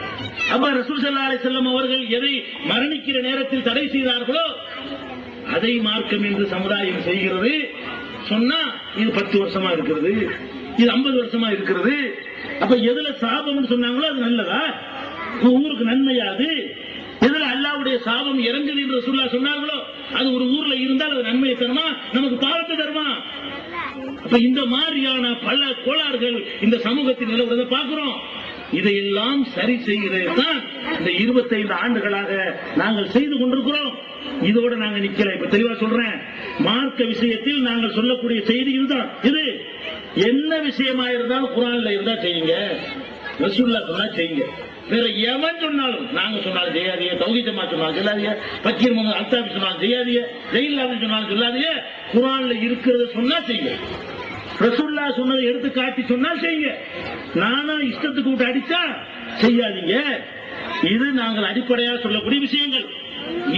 அப்ப ரசூல் ஸல்லல்லாஹு அலைஹி வஸல்லம் அவர்கள் எதை மரணிக்கிற நேரத்தில் தடை செய்தார்களோ அதை மார்க்கம் என்று சமுதாயம் செய்கிறது. சொன்னா இது 10 வருஷமா இருக்கிறது, இது 50 வருஷமா இருக்கிறது. அப்ப எதுல சாபம் சொன்னாங்களோ அது நல்லதா? ஊருக்கு நன்மையா? அது எதுல அல்லாஹ்வுடைய சாபம் இறங்குது என்று ரசூலுல்லாஹ் சொன்னார்களோ அது ஒரு ஊர்ல இருந்தால் அது நன்மையை தருமா, நமக்கு பாவத்தை தருமா? அப்ப இந்த மாதிரியான பல கோளாறுகள் இந்த சமூகத்தில் நிலவுறதை பார்க்கிறோம். இதையெல்லாம் சரி செய்கிறது தான் இந்த 25 ஆண்டுகளாக நாங்கள் செய்து கொண்டிருக்கிறோம். இதோட நாங்க நிக்கல. இப்ப தெளிவா சொல்றேன், மார்க்க விஷயத்தில் நாங்கள் சொல்லக்கூடிய செய்தி இதுதான். இது என்ன விஷயமா இருந்தாலும் குர்ஆன்ல இருந்தா செய்யுங்க, ரசூலுல்லாஹ் சொன்னா செய்யுங்க. வேற எவன் சொன்னாலும், நாங்க சொன்னாலும் செய்யாதீங்க, தௌஹீத் ஜமாத் சொன்னாலும் சொல்லாதீங்க, பக்கீர் முகமது அல்தாஃபி சொன்னாலும் செய்யாதீங்க, ஜெயிலாபி சொன்னாலும் சொல்லாதீங்க. குர்ஆன்ல இருக்கிறத சொன்னா செய்யுங்க, ரசூலுல்லாஹ் சொன்னதை எடுத்து காட்டி சொன்னால் செய்யுங்க. நானா இஷ்டத்துக்கு விட்டு அடிச்சா செய்யாதீங்க. இது நாங்கள் அடிப்படையாக சொல்லக்கூடிய விஷயங்கள்.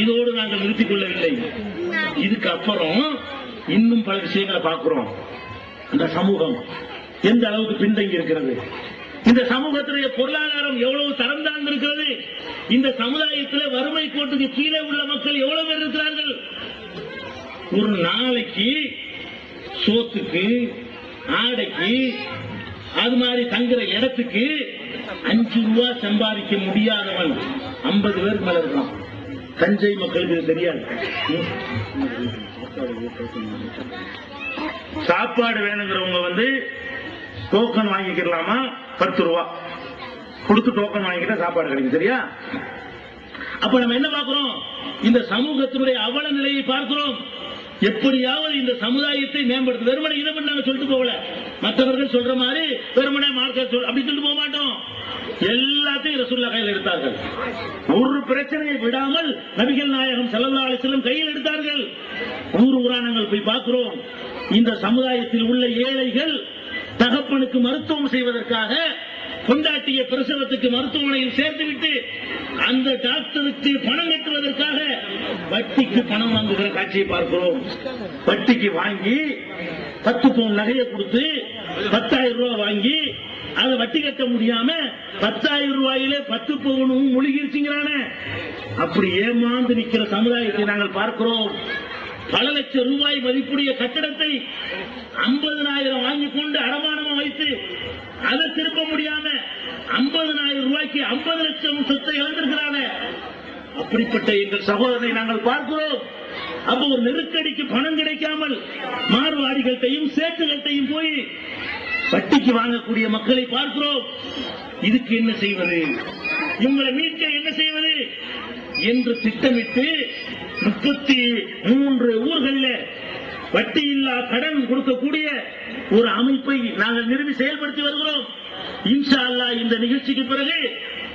இதோடு நாங்கள் நிறுத்திக் கொள்ளவில்லை. இதுக்கு அப்புறம் இன்னும் பல விஷயங்களை பார்க்கிறோம். அந்த சமூகம் எந்த அளவுக்கு பின்தங்கி இருக்கிறது, இந்த சமூகத்துடைய பொருளாதாரம் எவ்வளவு தரம் தாழ்ந்து இருக்கிறது, இந்த சமுதாயத்தில் வறுமை கோட்டுக்கு கீழே உள்ள மக்கள் எவ்வளவு பேர் இருக்கிறார்கள். ஒரு நாளைக்கு சோத்துக்கு, ஆடைக்கு, அது மாதிரி தங்குற இடத்துக்கு 5 ரூபாய் சம்பாதிக்க முடியாதவன் 50 பேருக்கு மேல இருக்கான். தஞ்சை மக்களுக்கு இது தெரியாது. சாப்பாடு வேணுங்கிறவங்க டோக்கன் வாங்கிக்கலாமா, 10 ரூபா கொடுத்து டோக்கன் வாங்கிக்கிட்டா சாப்பாடு கிடைக்கும். சரியா? அப்ப நம்ம என்ன பார்க்கிறோம், இந்த சமூகத்தினுடைய அவல நிலையை பார்க்கிறோம். எப்படியாவது இந்த சமுதாயத்தை மேம்படுத்த, வெறுமனை இதை பண்ணி நாங்க சொல்லிட்டு போகல, மற்றவர்கள் சொல்ற மாதிரி வெறுமனை மார்க்க அப்படி சொல்லிட்டு போக மாட்டோம். எல்லாத்தையும் ரசூலுல்லாஹ் கையில் எடுத்தார்கள். ஒரு பிரச்சனையை விடாமல் நபிகள் நாயகம் ஸல்லல்லாஹு அலைஹி வஸல்லம் கையில் எடுத்தார்கள். ஊர் ஊரா நாங்கள் போய் பார்க்கிறோம். இந்த சமுதாயத்தில் உள்ள ஏழைகள் தகப்பனுக்கு மருத்துவம் செய்வதற்காக கொண்டாட்டிய பிரசவத்துக்கு மருத்துவமனையில் சேர்த்துவிட்டு அந்த டாக்டருக்கு பணம் கட்டுவதற்காக வட்டிக்கு பணம் வாங்குகிற காட்சியை பார்க்கிறோம். வட்டிக்கு வாங்கி 10 பவுன் நகையை கொடுத்து 10,000 ரூபாய் வாங்கி அதை வட்டி கட்ட முடியாம 10,000 ரூபாயிலே 10 பவுனும் முழுகிருச்சுங்கிறான. அப்படி ஏமாந்து நிற்கிற சமுதாயத்தை நாங்கள் பார்க்கிறோம். பல லட்சம் ரூபாய் மதிப்புடைய கட்டடத்தை 50,000 வாங்கி கொண்டு அடமானமா வைத்து அதை திருப்ப முடியாம 50,000 ரூபாய்க்கு 50 லட்சம் சொத்தை இழந்திருக்கிறாங்க. அப்படிப்பட்ட எங்கள் சகோதரனை நாங்கள் பார்க்கிறோம். அப்ப ஒரு நெருக்கடிக்கு பணம் கிடைக்காமல் மார்வாடிகள்டையும் சேட்டுகள்டையும் போய் வட்டிக்கு வாங்கக்கூடிய மக்களை பார்க்கிறோம். இதுக்கு என்ன செய்வது, இவங்களை மீட்க என்ன செய்வது என்று திட்டமிட்டு 33 ஊர்களில் வட்டி இல்லா கடன் கொடுக்கக்கூடிய ஒரு அமைப்பை நாங்கள் நிறுவி செயல்படுத்தி வருகிறோம். இன்ஷா அல்லாஹ் இந்த நிகழ்ச்சிக்கு பிறகு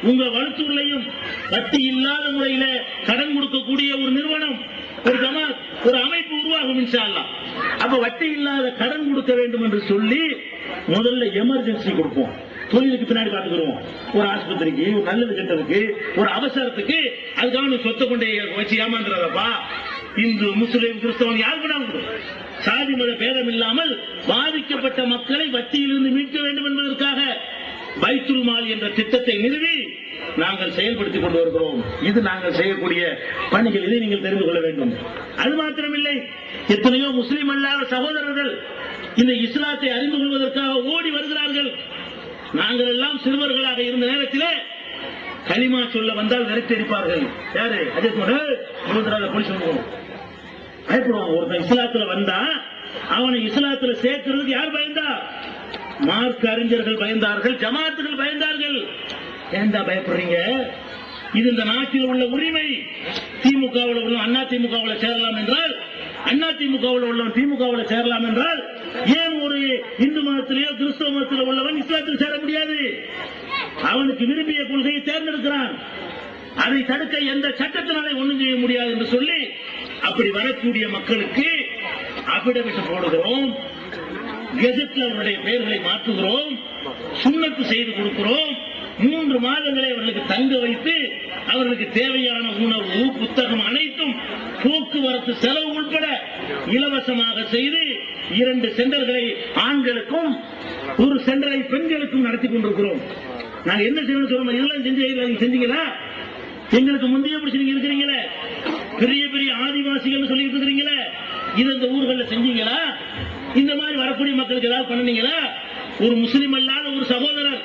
உங்க வளர்த்தூர்லையும் வட்டி இல்லாத முறையில கடன் கொடுக்கக்கூடிய ஒரு நிறுவனம், ஒரு ஜமாத், ஒரு அமைப்பு உருவாகும் இன்ஷா அல்லாஹ். அப்ப வட்டி இல்லாத கடன் கொடுக்க வேண்டும் என்று சொல்லி முதல்ல எமர்ஜென்சி கொடுப்போம். தொழிலுக்கு பின்னாடி பார்த்துக்கிறோம். ஒரு ஆஸ்பத்திரிக்கு, ஒரு நல்லது கெட்டதுக்கு, ஒரு அவசரத்துக்கு, அதுக்காக சொத்தை கொண்டே வச்சு ஏமாந்துறதப்பா. இந்து, முஸ்லிம், கிறிஸ்தவன் யார் பண்ணாலும் சாதி மத பேதம் இல்லாமல் பாதிக்கப்பட்ட மக்களை வட்டியிலிருந்து மீட்க வேண்டும் என்பதற்காக பைத்துல் மால் என்ற திட்டத்தை நிறுவி நாங்கள் செயல்படுத்திக் கொண்டு வருகிறோம். இது நாங்கள் செய்யக்கூடிய பணிகள். இதை நீங்கள் தெரிந்து கொள்ள வேண்டும். அது மாத்திரமில்லை, எத்தனையோ முஸ்லிம் அல்லாத சகோதரர்கள் இந்த இஸ்லாத்தை அறிந்து கொள்வதற்காக ஓடி வருகிறார்கள். நாங்கள் எல்லாம் சிறுவர்களாக இருந்த நேரத்தில் கலிமா சொல்ல வந்தால் விரட்டடிப்பார்கள். யாரு அஜய் போலீஸ் பயப்படுவாங்க. ஒருத்தன் இஸ்லாத்துல வந்தா அவனை இஸ்லாத்துல சேர்க்கிறதுக்கு யார் பயந்தா? மார்க் அறிஞர்கள் பயந்தார்கள், ஜமாத்துகள் பயந்தார்கள். ஏண்டா பயப்படுறீங்க? இது இந்த நாட்டில் உள்ள உரிமை. திமுகவில் உள்ள அண்ணா திமுகவில் சேரலாம் என்றால், அண்ணா திமுகவில் உள்ளவன் திமுகவில் சேரலாம் என்றால், ஏன் ஒரு இந்து மதத்திலேயோ கிறிஸ்தவ மதத்தில் உள்ளவன் இஸ்லாத்தில் சேர முடியாது? அவனுக்கு விரும்பிய கொள்கையை தேர்ந்தெடுக்கிறான். அதை தடுக்க எந்த சட்டத்தினாலே ஒண்ணும் செய்ய முடியாது என்று சொல்லி அப்படி வரக்கூடிய மக்களுக்கு அபிடவிட் போடுகிறோம், கெஜெட்ல அவருடைய பெயர்களை மாற்றுகிறோம், சுண்ணத்து செய்து கொடுக்கிறோம். 3 மாதங்களை அவர்களுக்கு தங்க வைத்து அவர்களுக்கு தேவையான உணவு, புத்தகம் அனைத்தும் போக்குவரத்து செலவு உட்பட இலவசமாக செய்து 2 சென்டர்களை ஆண்களுக்கும் 1 சென்டரை பெண்களுக்கும் நடத்தி கொண்டிருக்கிறோம். நாங்க என்ன செய்யணும் சொல்றோம்? இதெல்லாம் செஞ்சீங்களா? எங்களுக்கு முந்தைய பிடிச்சி நீங்க இருக்கிறீங்களே, பெரிய பெரிய ஆதிவாசிகள் சொல்லிட்டு இருக்கிறீங்களே, இது இந்த ஊர்களில் செஞ்சீங்களா? இந்த மாதிரி வரக்கூடிய மக்களுக்கு ஏதாவது பண்ணீங்களா? ஒரு முஸ்லிம் அல்லாத ஒரு சகோதரர்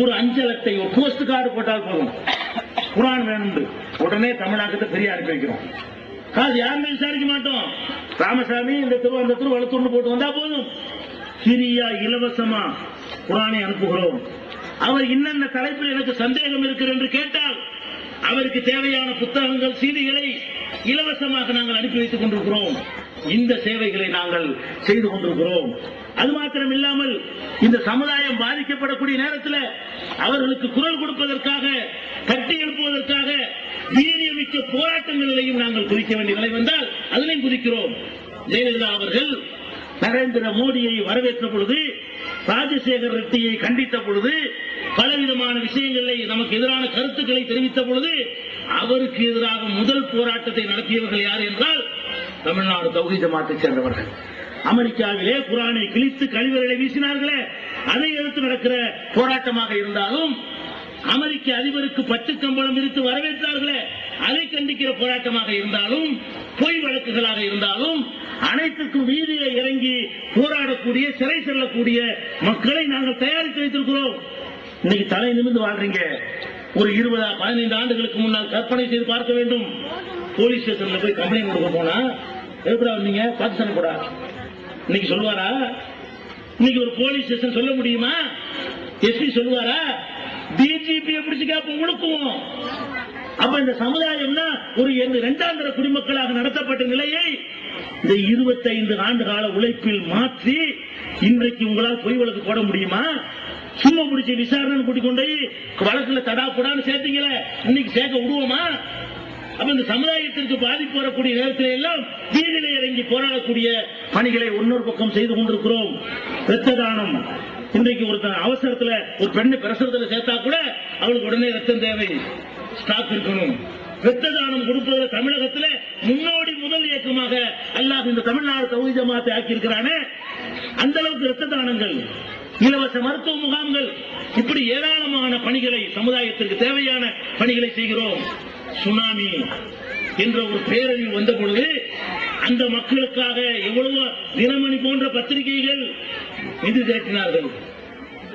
ஒரு அஞ்சல் அட்டை, ஒரு போஸ்ட் கார்டு போட்டால் போதும், குர்ஆன் வேணும், உடனே தமிழாக்கத்தை பெரிய அனுப்பி வைக்கிறோம். காசு யாருமே விசாரிக்க மாட்டோம். ராமசாமி இந்த திரு வளர்த்து போட்டு வந்தா போதும், சிரியா இலவசமா குர்ஆனை அனுப்புகிறோம். அவர் இன்னென்ன தலைப்பில் எனக்கு சந்தேகம் இருக்கிறது என்று கேட்டால் அவருக்கு தேவையான புத்தகங்கள், சீடிகளை இலவசமாக நாங்கள் அனுப்பி வைத்துக் கொண்டிருக்கிறோம். இந்த சேவைகளை நாங்கள் செய்து கொண்டிருக்கிறோம். அது மாத்திரம் இல்லாமல் இந்த சமுதாயம் பாதிக்கப்படக்கூடிய நேரத்தில் அவர்களுக்கு குரல் கொடுப்பதற்காக, கட்டி எழுப்புவதற்காக வீரியமிக்க போராட்டங்களிலையும் நாங்கள் குதிக்க வேண்டிய நிலை வந்தால் அதிலையும் குதிக்கிறோம். ஜெயலலிதா அவர்கள் நரேந்திர மோடியை வரவேற்ற பொழுது, ராஜசேகர் ரெட்டியை கண்டித்த பொழுது, பலவிதமான விஷயங்களை நமக்கு எதிரான கருத்துக்களை தெரிவித்த பொழுது அவருக்கு எதிராக முதல் போராட்டத்தை நடத்தியவர்கள் யார் என்றால் தமிழ்நாடு தௌஹீத் ஜமாத்தை சேர்ந்தவர்கள். அமெரிக்காவிலே குர்ஆனை கிழித்து கழிவறைகளை வீசினார்களே, அதை எதிர்த்து நடக்கிற போராட்டமாக இருந்தாலும், அமெரிக்க அதிபருக்கு பட்டு கம்பளம் விரித்து வரவேற்றார்களே, அதை கண்டிக்கிற போராட்டமாக இருந்தாலும், பொய் வழக்குகளாக இருந்தாலும், அனைத்துக்கும் வீதியை இறங்கி போராடக்கூடிய, சிறை செல்லக்கூடிய மக்களை நாங்கள் தயாரித்து வைத்திருக்கிறோம். இன்னைக்கு தலை நிமிர்ந்து வாழ்றீங்க. ஒரு 20-15 ஆண்டுகளுக்கு முன்னால் கற்பனை செய்து பார்க்க வேண்டும். போலீஸ் ஸ்டேஷன்ல போய் கம்ப்ளைண்ட் கொடுக்க போனா எப்படி வந்தீங்க? பாகிஸ்தான் கூட இன்னைக்கு சொல்லுவாரா? இன்னைக்கு ஒரு போலீஸ் ஸ்டேஷன் சொல்ல முடியுமா? எஸ்பி சொல்லுவாரா? டிஜிபி பிடிச்சு கேட்போம், முழுக்குவோம். அப்ப இந்த சமுதாயம்னா ஒரு 2ஆம் தர குடிமக்களாக நடத்தப்பட்ட நிலையை இந்த 25 ஆண்டு கால உழைப்பில் மாற்றி இன்றைக்கு உங்களால் பொய் வழக்கு போட முடியுமா? சும்மா பிடிச்சி விசாரணை கூட்டிக் கொண்டு வழக்குல தடாப்புடான்னு சேர்த்தீங்களே, இன்னைக்கு சேர்க்க விடுவோமா? அப்ப இந்த சமுதாயத்திற்கு பாதிப்பு வரக்கூடிய நேரத்தில் எல்லாம் வீதியில இறங்கி போராடக்கூடிய பணிகளை இன்னொரு பக்கம் செய்து கொண்டிருக்கிறோம். இரத்த தானம். இன்றைக்கு ஒருத்தர் அவசரத்துல ஒரு பெண்ணு பிரசவத்தில் சேர்த்தா கூட அவளுக்கு உடனே ரத்தம் தேவை, ஸ்டாக் இருக்கணும். இரத்த தானம் கொடுப்பதில் தமிழகத்தில் முன்னோடி முதல் இயக்கமாக அல்லாஹ் இந்த தமிழ்நாடு தௌஹீத் ஜமாத்தை ஆக்கி இருக்கிறானே, அந்த அளவுக்கு இரத்த தானங்கள், இலவச மருத்துவ முகாம்கள், இப்படி ஏராளமான பணிகளை, சமுதாயத்திற்கு தேவையான பணிகளை செய்கிறோம். சுனாமி என்ற ஒரு பேரழிவு வந்த பொழுது அந்த மக்களுக்காக எவ்வளவு தினமணி போன்ற பத்திரிகைகள் நிதி திரட்டினார்கள்.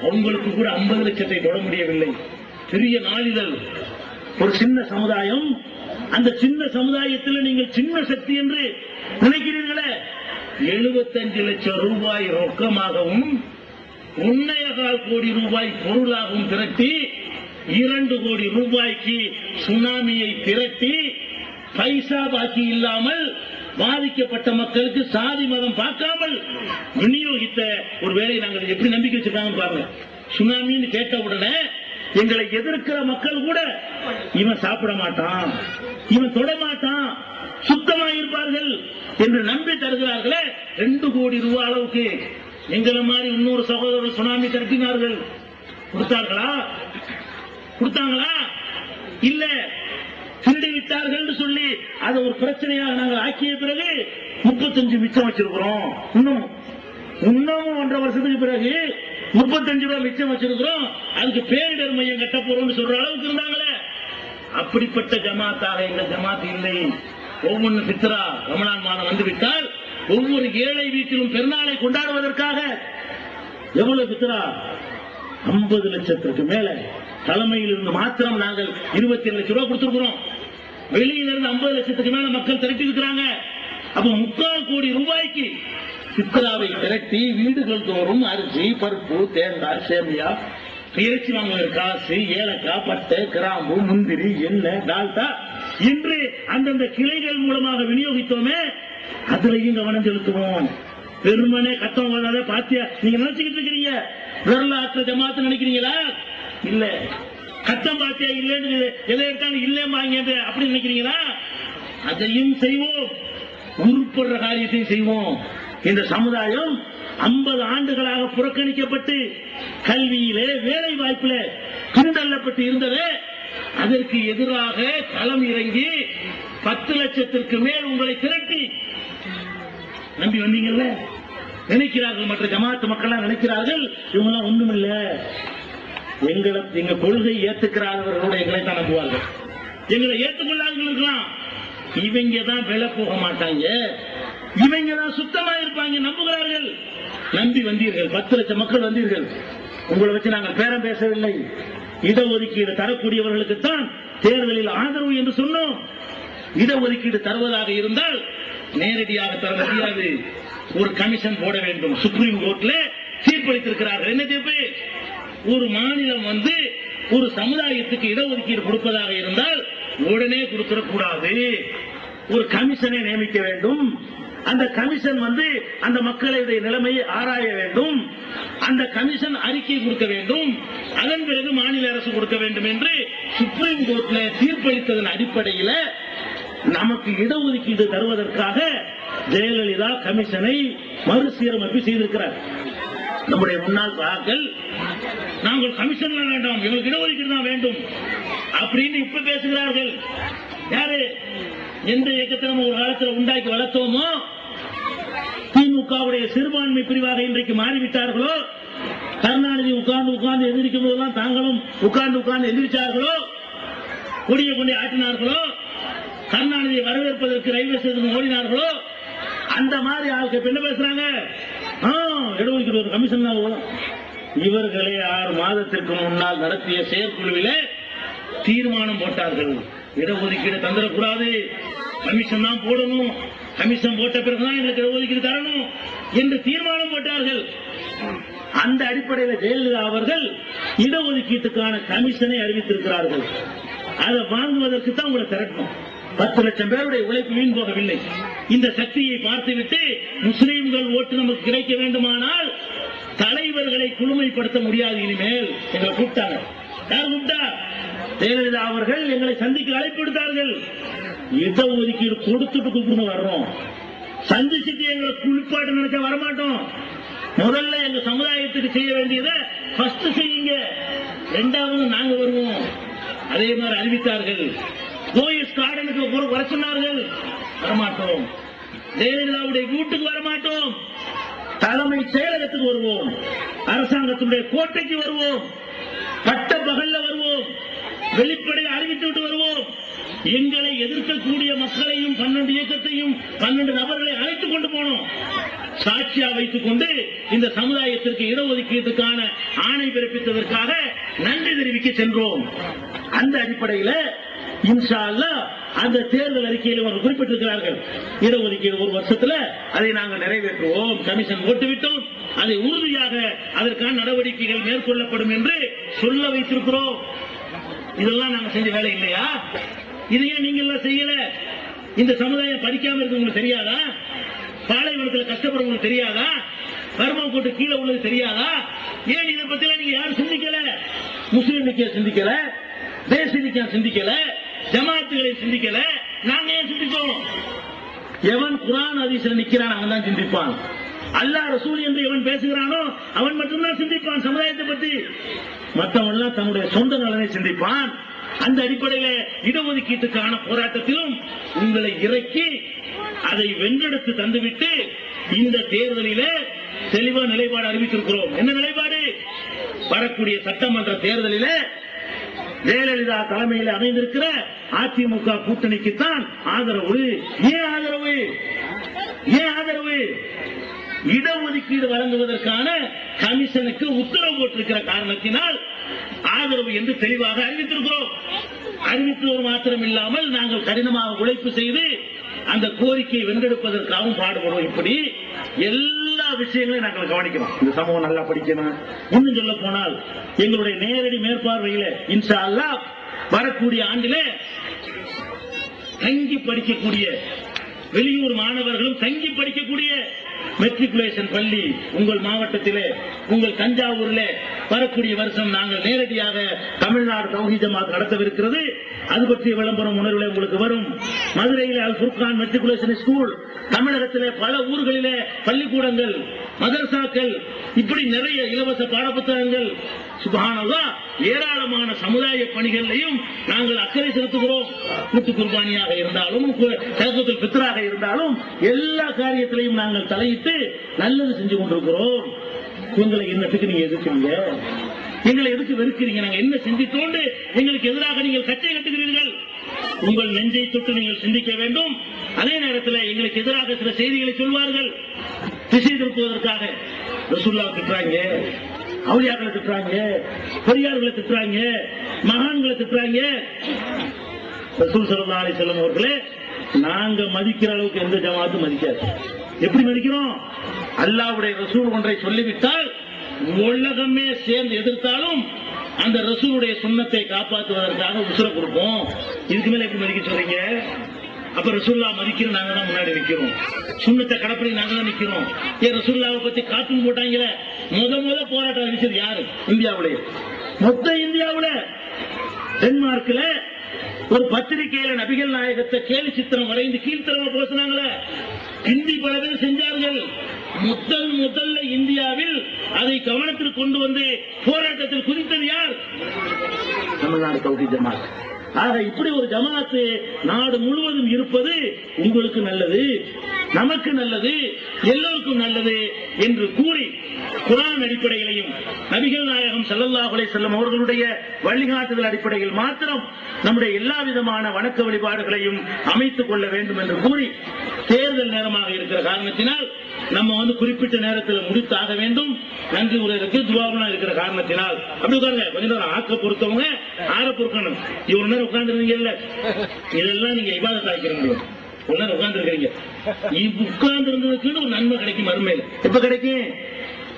அவங்களுக்கு கூட 50 லட்சத்தை தொட முடியவில்லை. பெரிய நாளிதழ். ஒரு சின்ன சமுதாயம், அந்த சின்ன சமுதாயத்தில் நீங்கள் சின்ன சக்தி என்று நினைக்கிறீர்களே, 75 லட்சம் ரூபாய் ரொக்கமாகவும் 1.25 கோடி ரூபாய் பொருளாகவும் திரட்டி 2 கோடி ரூபாய்க்கு சுனாமியை திரட்டி பைசா பாக்கி இல்லாமல் பாதிக்கப்பட்ட மக்களுக்கு சாதி மதம் பார்க்காமல் விநியோகித்த ஒரு வேலையை நாங்கள் எப்படி நம்பிக்கை வச்சிருக்காங்க பாருங்க. சுனாமின்னு கேட்ட உடனே எங்களை எதிர்க்கிற மக்கள் கூட இவன் சாப்பிட மாட்டான், இவன் தொட மாட்டான், சுத்தமாக இருப்பார்கள் என்று நம்பி தருகிறார்களே. 2 கோடி ரூபாய் அளவுக்கு எங்களை மாதிரி இன்னொரு சகோதரர்கள் சுனாமி திரட்டினார்கள். கொடுத்தார்களா? கொடுத்தாங்களா? இல்ல, திருடி விட்டார்கள் சொல்லி அதை ஒரு பிரச்சனையாக நாங்கள் ஆக்கிய பிறகு 35 மிச்சம் வச்சிருக்கிறோம். இன்னும் 1.5 வருஷத்துக்கு பிறகு 35 ரூபாய் மிச்சம் வச்சிருக்கிறோம். அதுக்கு பேரிடர் மையம் கட்ட போறோம்னு சொல்ற அளவுக்கு இருந்தாங்களே. அப்படிப்பட்ட ஜமாத்தாக எங்கள் ஜமாத் இல்லை. ஒவ்வொன்று பித்ரா ரமலான் மாதம் வந்துவிட்டால் ஒவ்வொரு ஏழை வீட்டிலும் பெருநாளை கொண்டாடுவதற்காக எவ்வளவு பித்ரா? 50 லட்சத்திற்கு மேல தலைமையில் இருந்து மாத்திரம் நாங்கள் 27 லட்சம் ரூபாய் கொடுத்திருக்கிறோம். வெளியிலிருந்து 50 லட்சத்துக்கு மேல மக்கள் திரட்டி இருக்கிறாங்க. அப்ப 3/4 கோடி ரூபாய்க்கு சித்ராவை திரட்டி வீடுகள் தோறும் அரிசி, பருப்பு, தேங்காய், சேமியா, இறைச்சி வாங்குவது காசு, ஏலக்காய், பட்டை, கிராம்பு, முந்திரி, எண்ணெய், டால்டா இன்று அந்தந்த கிளைகள் மூலமாக விநியோகித்தோமே, அதுலையும் கவனம் செலுத்துவோம். பெருமனே கத்தம் வராத பாத்தியா நீங்க நினைச்சுக்கிட்டு இருக்கிறீங்க, வரலாற்று ஜமாத்து நினைக்கிறீங்களா? இல்ல. கத்தம் பாத்தியா இல்லன்னு எதை எடுத்தாலும் இல்லைம்பாங்க அப்படி நினைக்கிறீங்களா? அதையும் செய்வோம், உருப்படுற காரியத்தையும் செய்வோம். இந்த சமுதாயம் 50 ஆண்டுகளாக புறக்கணிக்கப்பட்டு கல்வியிலே, வேலை வாய்ப்பில பின்தள்ளப்பட்டு இருந்தது. அதற்கு எதிராக களம் இறங்கி 10 லட்சத்திற்கு மேல் உங்களை திரட்டி நம்பி வந்தீங்கல்ல. நினைக்கிறார்கள், மற்ற ஜமாத்து மக்கள் நினைக்கிறார்கள், இவங்கெல்லாம் ஒண்ணுமில்ல, எங்க கொள்கை ஏத்துக்கிறார்களோட எங்களை தான் நம்புவார்கள். எங்களை ஏற்றுக்கொள்ளார்கள் இருக்கலாம், இவங்க தான் விலை போக மாட்டாங்க, இவங்க தான் சுத்தமா இருப்பாங்க நம்புகிறார்கள். நம்பி வந்தீர்கள், 10 லட்சம் மக்கள் வந்தீர்கள். உங்களை வச்சு நாங்கள் பேரம் பேசவில்லை. இடஒதுக்கீடு தரக்கூடியவர்களுக்கு தான் தேர்தலில் ஆதரவு என்று சொன்னோம். இடஒதுக்கீடு தருவதாக இருந்தால் நேரடியாக தர முடியாது, ஒரு கமிஷன் போட வேண்டும். சுப்ரீம் கோர்ட்ல தீர்ப்பளித்திருக்கிறார்கள். என்ன தீர்ப்பு? ஒரு மாநிலம் ஒரு சமுதாயத்துக்கு இடஒதுக்கீடு கொடுப்பதாக இருந்தால் உடனே கொடுத்துடக்கூடாது, ஒரு கமிஷனை நியமிக்க வேண்டும். அந்த கமிஷன் அந்த மக்களுடைய நிலைமையை ஆராய வேண்டும். அந்த கமிஷன் அறிக்கை கொடுக்க வேண்டும். அதன் பிறகு மாநில அரசு கொடுக்க வேண்டும் என்று சுப்ரீம் கோர்ட்ல தீர்ப்பளித்ததன் அடிப்படையில் நமக்கு இடஒதுக்கீடு தருவதற்காக ஜெயலலிதா கமிஷனை மறுசீரமைப்பு செய்திருக்கிறார். நம்முடைய முன்னாள் சகாக்கள் நாங்கள் கமிஷன் வேண்டாம், எங்களுக்கு இடஒதுக்கீடு தான் வேண்டும் அப்படின்னு இப்ப பேசுகிறார்கள். யாரு? எந்த இயக்கத்தை நம்ம ஒரு காலத்தில் உண்டாக்கி வளர்த்தோமோ, திமுகவுடைய சிறுபான்மை பிரிவாக இன்றைக்கு மாறிவிட்டார்களோ, கருணாநிதி உட்கார்ந்து எதிர்க்கும் போதெல்லாம் தாங்களும் உட்கார்ந்து எதிர்த்தார்களோ, கொடியை கொண்டு ஆட்டினார்களோ, கருணாநிதியை வரவேற்பதற்கு ரயில்வே ஸ்டேஷன் ஓடினார்களோ, அந்த மாதிரி ஆளுக்கு என்ன பேசுறாங்க? இடஒதுக்கீடு ஒரு கமிஷன் தான் வரும். இவர்களே 6 மாதத்திற்கு முன்னால் நடத்திய செயற்குழுவிலே தீர்மானம் போட்டார்கள், இடஒதுக்கீடு தந்துடக்கூடாது, கமிஷன் தான் போடணும், கமிஷன் போட்ட பிறகுதான் எங்களுக்கு இடஒதுக்கீடு தரணும் என்று தீர்மானம் போட்டார்கள். அந்த அடிப்படையில் ஜெயலலிதா அவர்கள் இடஒதுக்கீட்டுக்கான கமிஷனை அறிவித்திருக்கிறார்கள். அதை வாங்குவதற்கு தான் உங்களை திரட்டணும். 10 லட்சம் பேருடைய உழைப்பு வீண் போகவில்லை. இந்த சக்தியை பார்த்துவிட்டு முஸ்லீம்கள் ஓட்டு நமக்கு கிடைக்க வேண்டுமானால் தலைவர்களை குழுமைப்படுத்த முடியாது. இனிமேல் எங்களை கூப்பிட்டாங்க. யார் கூப்பிட்டா? ஜெயலலிதா அவர்கள் எங்களை சந்திக்க அழைப்பு விடுத்தார்கள். இடஒதுக்கீடு கொடுத்துட்டு கூப்பிட்டு வர்றோம், சந்திச்சுட்டு எங்களை குளிப்பாட்டு நினைச்சா வரமாட்டோம். முதல்ல எங்க சமுதாயத்துக்கு செய்ய வேண்டியதை ஃபர்ஸ்ட் செய்யுங்க, 2வது நாங்க வருவோம். அதே மாதிரி அறிவித்தார்கள். போயஸ் கார்டனுக்கு வர சொன்னார்கள், வரமாட்டோம். ஜெயலலிதாவுடைய வீட்டுக்கு வரமாட்டோம், தலைமை செயலகத்துக்கு வருவோம், அரசாங்கத்துடைய கோட்டைக்கு வருவோம், பட்ட பகல்ல வருவோம், வெளிப்படையை அறிவித்து விட்டு வருவோம். எங்களை எதிர்க்கக்கூடிய மக்களையும் 12 இயக்கத்தையும் 12 நபர்களை அழைத்துக் கொண்டு போனோம். சாட்சியா வைத்துக் கொண்டு இந்த சமுதாயத்திற்கு இடஒதுக்கீட்டுக்கான ஆணை பிறப்பித்ததற்காக நன்றி தெரிவிக்க சென்றோம். அந்த அடிப்படையில் இன்ஷா அல்லாஹ் அந்த தேர்தல் அறிக்கையில் அவர்கள் குறிப்பிட்டிருக்கிறார்கள், இடஒதுக்கீடு 1 வருஷத்துல அதை நாங்கள் நிறைவேற்றுவோம், கமிஷன் போட்டுவிட்டோம், அதை உறுதியாக அதற்கான நடவடிக்கைகள் மேற்கொள்ளப்படும் என்று சொல்ல வைத்திருக்கிறோம். இதெல்லாம் நாங்க செஞ்ச வேலை இல்லையா? இதையே நீங்க எல்லாம் செய்யல. இந்த சமுதாயம் படிக்காம இருக்கு உங்களுக்கு தெரியாதா? பாலைவனத்தில் கஷ்டப்படுறவங்களுக்கு தெரியாதா? வறுமை போட்டு கீழே உள்ளது தெரியாதா? ஏன் இதை பத்தி நீங்க யாரும் சிந்திக்கல? முஸ்லீம் லீக் சிந்திக்கல, தேசிய லீக் சிந்திக்கல, ஜமாத்துகளை சிந்திக்கல, நாங்க ஏன் சிந்திச்சோம்? எவன் குர்ஆன் ஹதீஸ்ல நிக்கிறான் அவன் தான் சிந்திப்பான். அல்லாஹ் ரசூல் என்று எவன் பேசுகிறானோ அவன் மட்டும்தான் சிந்திப்பான் சமுதாயத்தை பற்றி. மற்றவன் தன்னுடைய சொந்த நலனை சிந்திப்பான். அந்த அடிப்படையில் இடஒதுக்கீட்டுக்கான போராட்டத்திலும் உங்களை இறக்கி அதை வென்றெடுத்து தந்துவிட்டு இந்த தேர்தலிலே தெளிவான நிலைப்பாடு அறிவித்திருக்கிறோம். என்ன நிலைப்பாடு? வரக்கூடிய சட்டமன்ற தேர்தலிலே ஜெயலலிதா தலைமையில் அமைந்திருக்கிற அதிமுக கூட்டணிக்குத்தான் ஆதரவு. ஏன் ஆதரவு? ஏன் ஆதரவு? இடஒதுக்கீடு வழங்குவதற்கான கமிஷனுக்கு உத்தரவு போட்டிருக்கிற காரணத்தினால் ஆதரவு என்று தெளிவாக அறிவித்திருக்கிறோம். அறிவித்தோர் மாத்திரம் இல்லாமல் நாங்கள் கடினமாக உழைப்பு செய்து அந்த கோரிக்கையை வென்றெடுப்பதற்காகவும் பாடுபடுவோம். இப்படி எல்லா விஷயங்களையும் நாங்கள் கவனிக்கிறோம். இந்த சமூகம் நல்லா படிக்கணும். இன்னும் சொல்ல போனால் எங்களுடைய நேரடி மேற்பார்வையில இன்ஷா அல்லாஹ் வரக்கூடிய ஆண்டிலே தங்கி படிக்கக்கூடிய வெளியூர் மாணவர்களும் தங்கி படிக்கக்கூடிய மெட்ரிகுலேஷன் பள்ளி உங்கள் மாவட்டத்திலே, உங்கள் தஞ்சாவூரிலே வரக்கூடிய வருஷம் நாங்கள் நேரடியாக தமிழ்நாடு தௌஹீத் ஜமாத் நடத்தவிருக்கிறது. அது பற்றிய விளம்பரம் உணர்வுல உங்களுக்கு வரும். மதுரையில் அல் ஃபுர்கான் மெட்ரிகுலேஷன் ஸ்கூல், தமிழகத்திலே பல ஊர்களிலே பள்ளிக்கூடங்கள், மதரசாக்கள், இப்படி நிறைய இலவச பாடப்புத்தகங்கள், சுப்ஹானல்லாஹ், ஏராளமான சமுதாய பணிகளையும் நாங்கள் அக்கறை செலுத்துகிறோம். கூட்டு குர்பானியாக இருந்தாலும், சதகத்துல் ஃபித்ராக இருந்தாலும், எல்லா காரியத்திலையும் நாங்கள் தலையிட்டு நல்லது செஞ்சு கொண்டிருக்கிறோம். உங்களை என்னத்துக்கு நீங்க எதிர்க்கிறீங்க? எங்களை எதுக்கு வெறுக்கிறீங்க? நாங்க என்ன சிந்தித்தோண்டு எங்களுக்கு எதிராக நீங்கள் கச்சை கட்டுகிறீர்கள்? உங்கள் நெஞ்சை தொட்டு நீங்கள் சிந்திக்க வேண்டும். அதே நேரத்தில் எங்களுக்கு எதிராக சில செய்திகளை சொல்வார்கள். திசை திருப்புவதற்காக ரசூலுல்லாஹ் திட்டுறாங்க, அவுலியாக்களை திட்டுறாங்க, பெரியார்களை திட்டுறாங்க, மகான்களை திட்டுறாங்க. ரசூல் ஸல்லல்லாஹு அலைஹி வஸல்லம் அவர்களே, நாங்க மதிக்கிற அளவுக்கு எந்த ஜமாத்தும் மதிக்காது. எப்படி மதிக்கிறோம்? அல்லாஹ்வுடைய ரசூல் ஒன்றை சொல்லிவிட்டால் உலகமே சேர்ந்து எதிர்த்தாலும் அந்த ரசூலுடைய சுன்னத்தை காப்பாற்றுவதற்காக உசுர கொடுப்போம். இதுக்கு மேல எப்படி மதிக்க சொல்றீங்க? அப்ப ரசூலுல்லாஹ் மதிக்கிற நாங்க தான் முன்னாடி நிக்கிறோம், சுன்னத்தை கடப்படி நாங்க தான் நிக்கிறோம். ஏன் ரசூலுல்லாஹ்வை பத்தி கார்ட்டூன் போட்டாங்களே, முத போராட்டம் அறிவிச்சது யாரு? இந்தியாவுடைய மொத்த இந்தியாவுல டென்மார்க்ல ஒரு பத்திரிகையில நபிகள் நாயகத்தை கேலி சித்திரம் வரைந்து கீழ்த்தரமா பேசினாங்களே, ஹிந்தி பல பேர் செஞ்சார்கள். முதல்ல இந்தியாவில் அதை கவனத்தில் கொண்டு வந்து போராட்டத்தில் குதித்தது யார்? தமிழ்நாடு தௌஹீத் ஜமாத். ஆக இப்படி ஒரு ஜமாத்து நாடு முழுவதும் இருப்பது உங்களுக்கு நல்லது, நமக்கு நல்லது, எல்லோருக்கும் நல்லது என்று கூறி குர்ஆன் அடிப்படையிலையும் நபிகள் நாயகம் ஸல்லல்லாஹு அலைஹி வஸல்லம் அவர்களுடைய வழிகாட்டுதல் அடிப்படையில் மாத்திரம் நம்முடைய எல்லா விதமான வணக்க வழிபாடுகளையும் அமைத்துக் கொள்ள வேண்டும் என்று கூறி, தேர்தல் நேரமாக இருக்கிற காரணத்தினால் நம்ம குறிப்பிட்ட நேரத்தில் முடித்தாக வேண்டும். நன்றி உரைக்கு துவாவெல்லாம் இருக்கிற காரணத்தினால் அப்படி உட்காருங்க. கொஞ்ச நேரம் ஆக்க பொறுத்தவங்க ஆற பொறுக்கணும். இவ்வளவு நேரம் உட்கார்ந்துருந்தீங்கல்ல, இதெல்லாம் நீங்க இபாதத் ஆக்கிற முடியும். ஒரு நேரம் உட்கார்ந்து இருக்கிறீங்க, உட்கார்ந்து இருந்ததுக்குன்னு ஒரு நன்மை கிடைக்கும். மறுமையில் எப்ப கிடைக்கும்?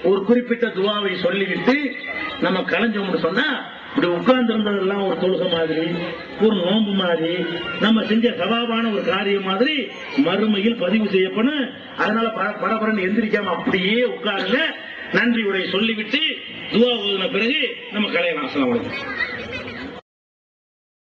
ஒரு குறிப்பிட்ட துவாவை சொல்லிவிட்டு நம்ம கலைஞ்சோம்னு சொன்னா, இப்படி உட்கார்ந்து இருந்ததெல்லாம் ஒரு தொழுகை மாதிரி, ஒரு நோன்பு மாதிரி, நம்ம செஞ்ச சவாபான ஒரு காரியம் மாதிரி மறுமையில் பதிவு செய்யப்படும். அதனால படபடன்னு எந்திரிக்காம அப்படியே உட்காருங்க. நன்றி உரை சொல்லிவிட்டு துவா ஓதுன பிறகு நம்ம கலையலாம். அஸ்ஸலாமு அலைக்கும்.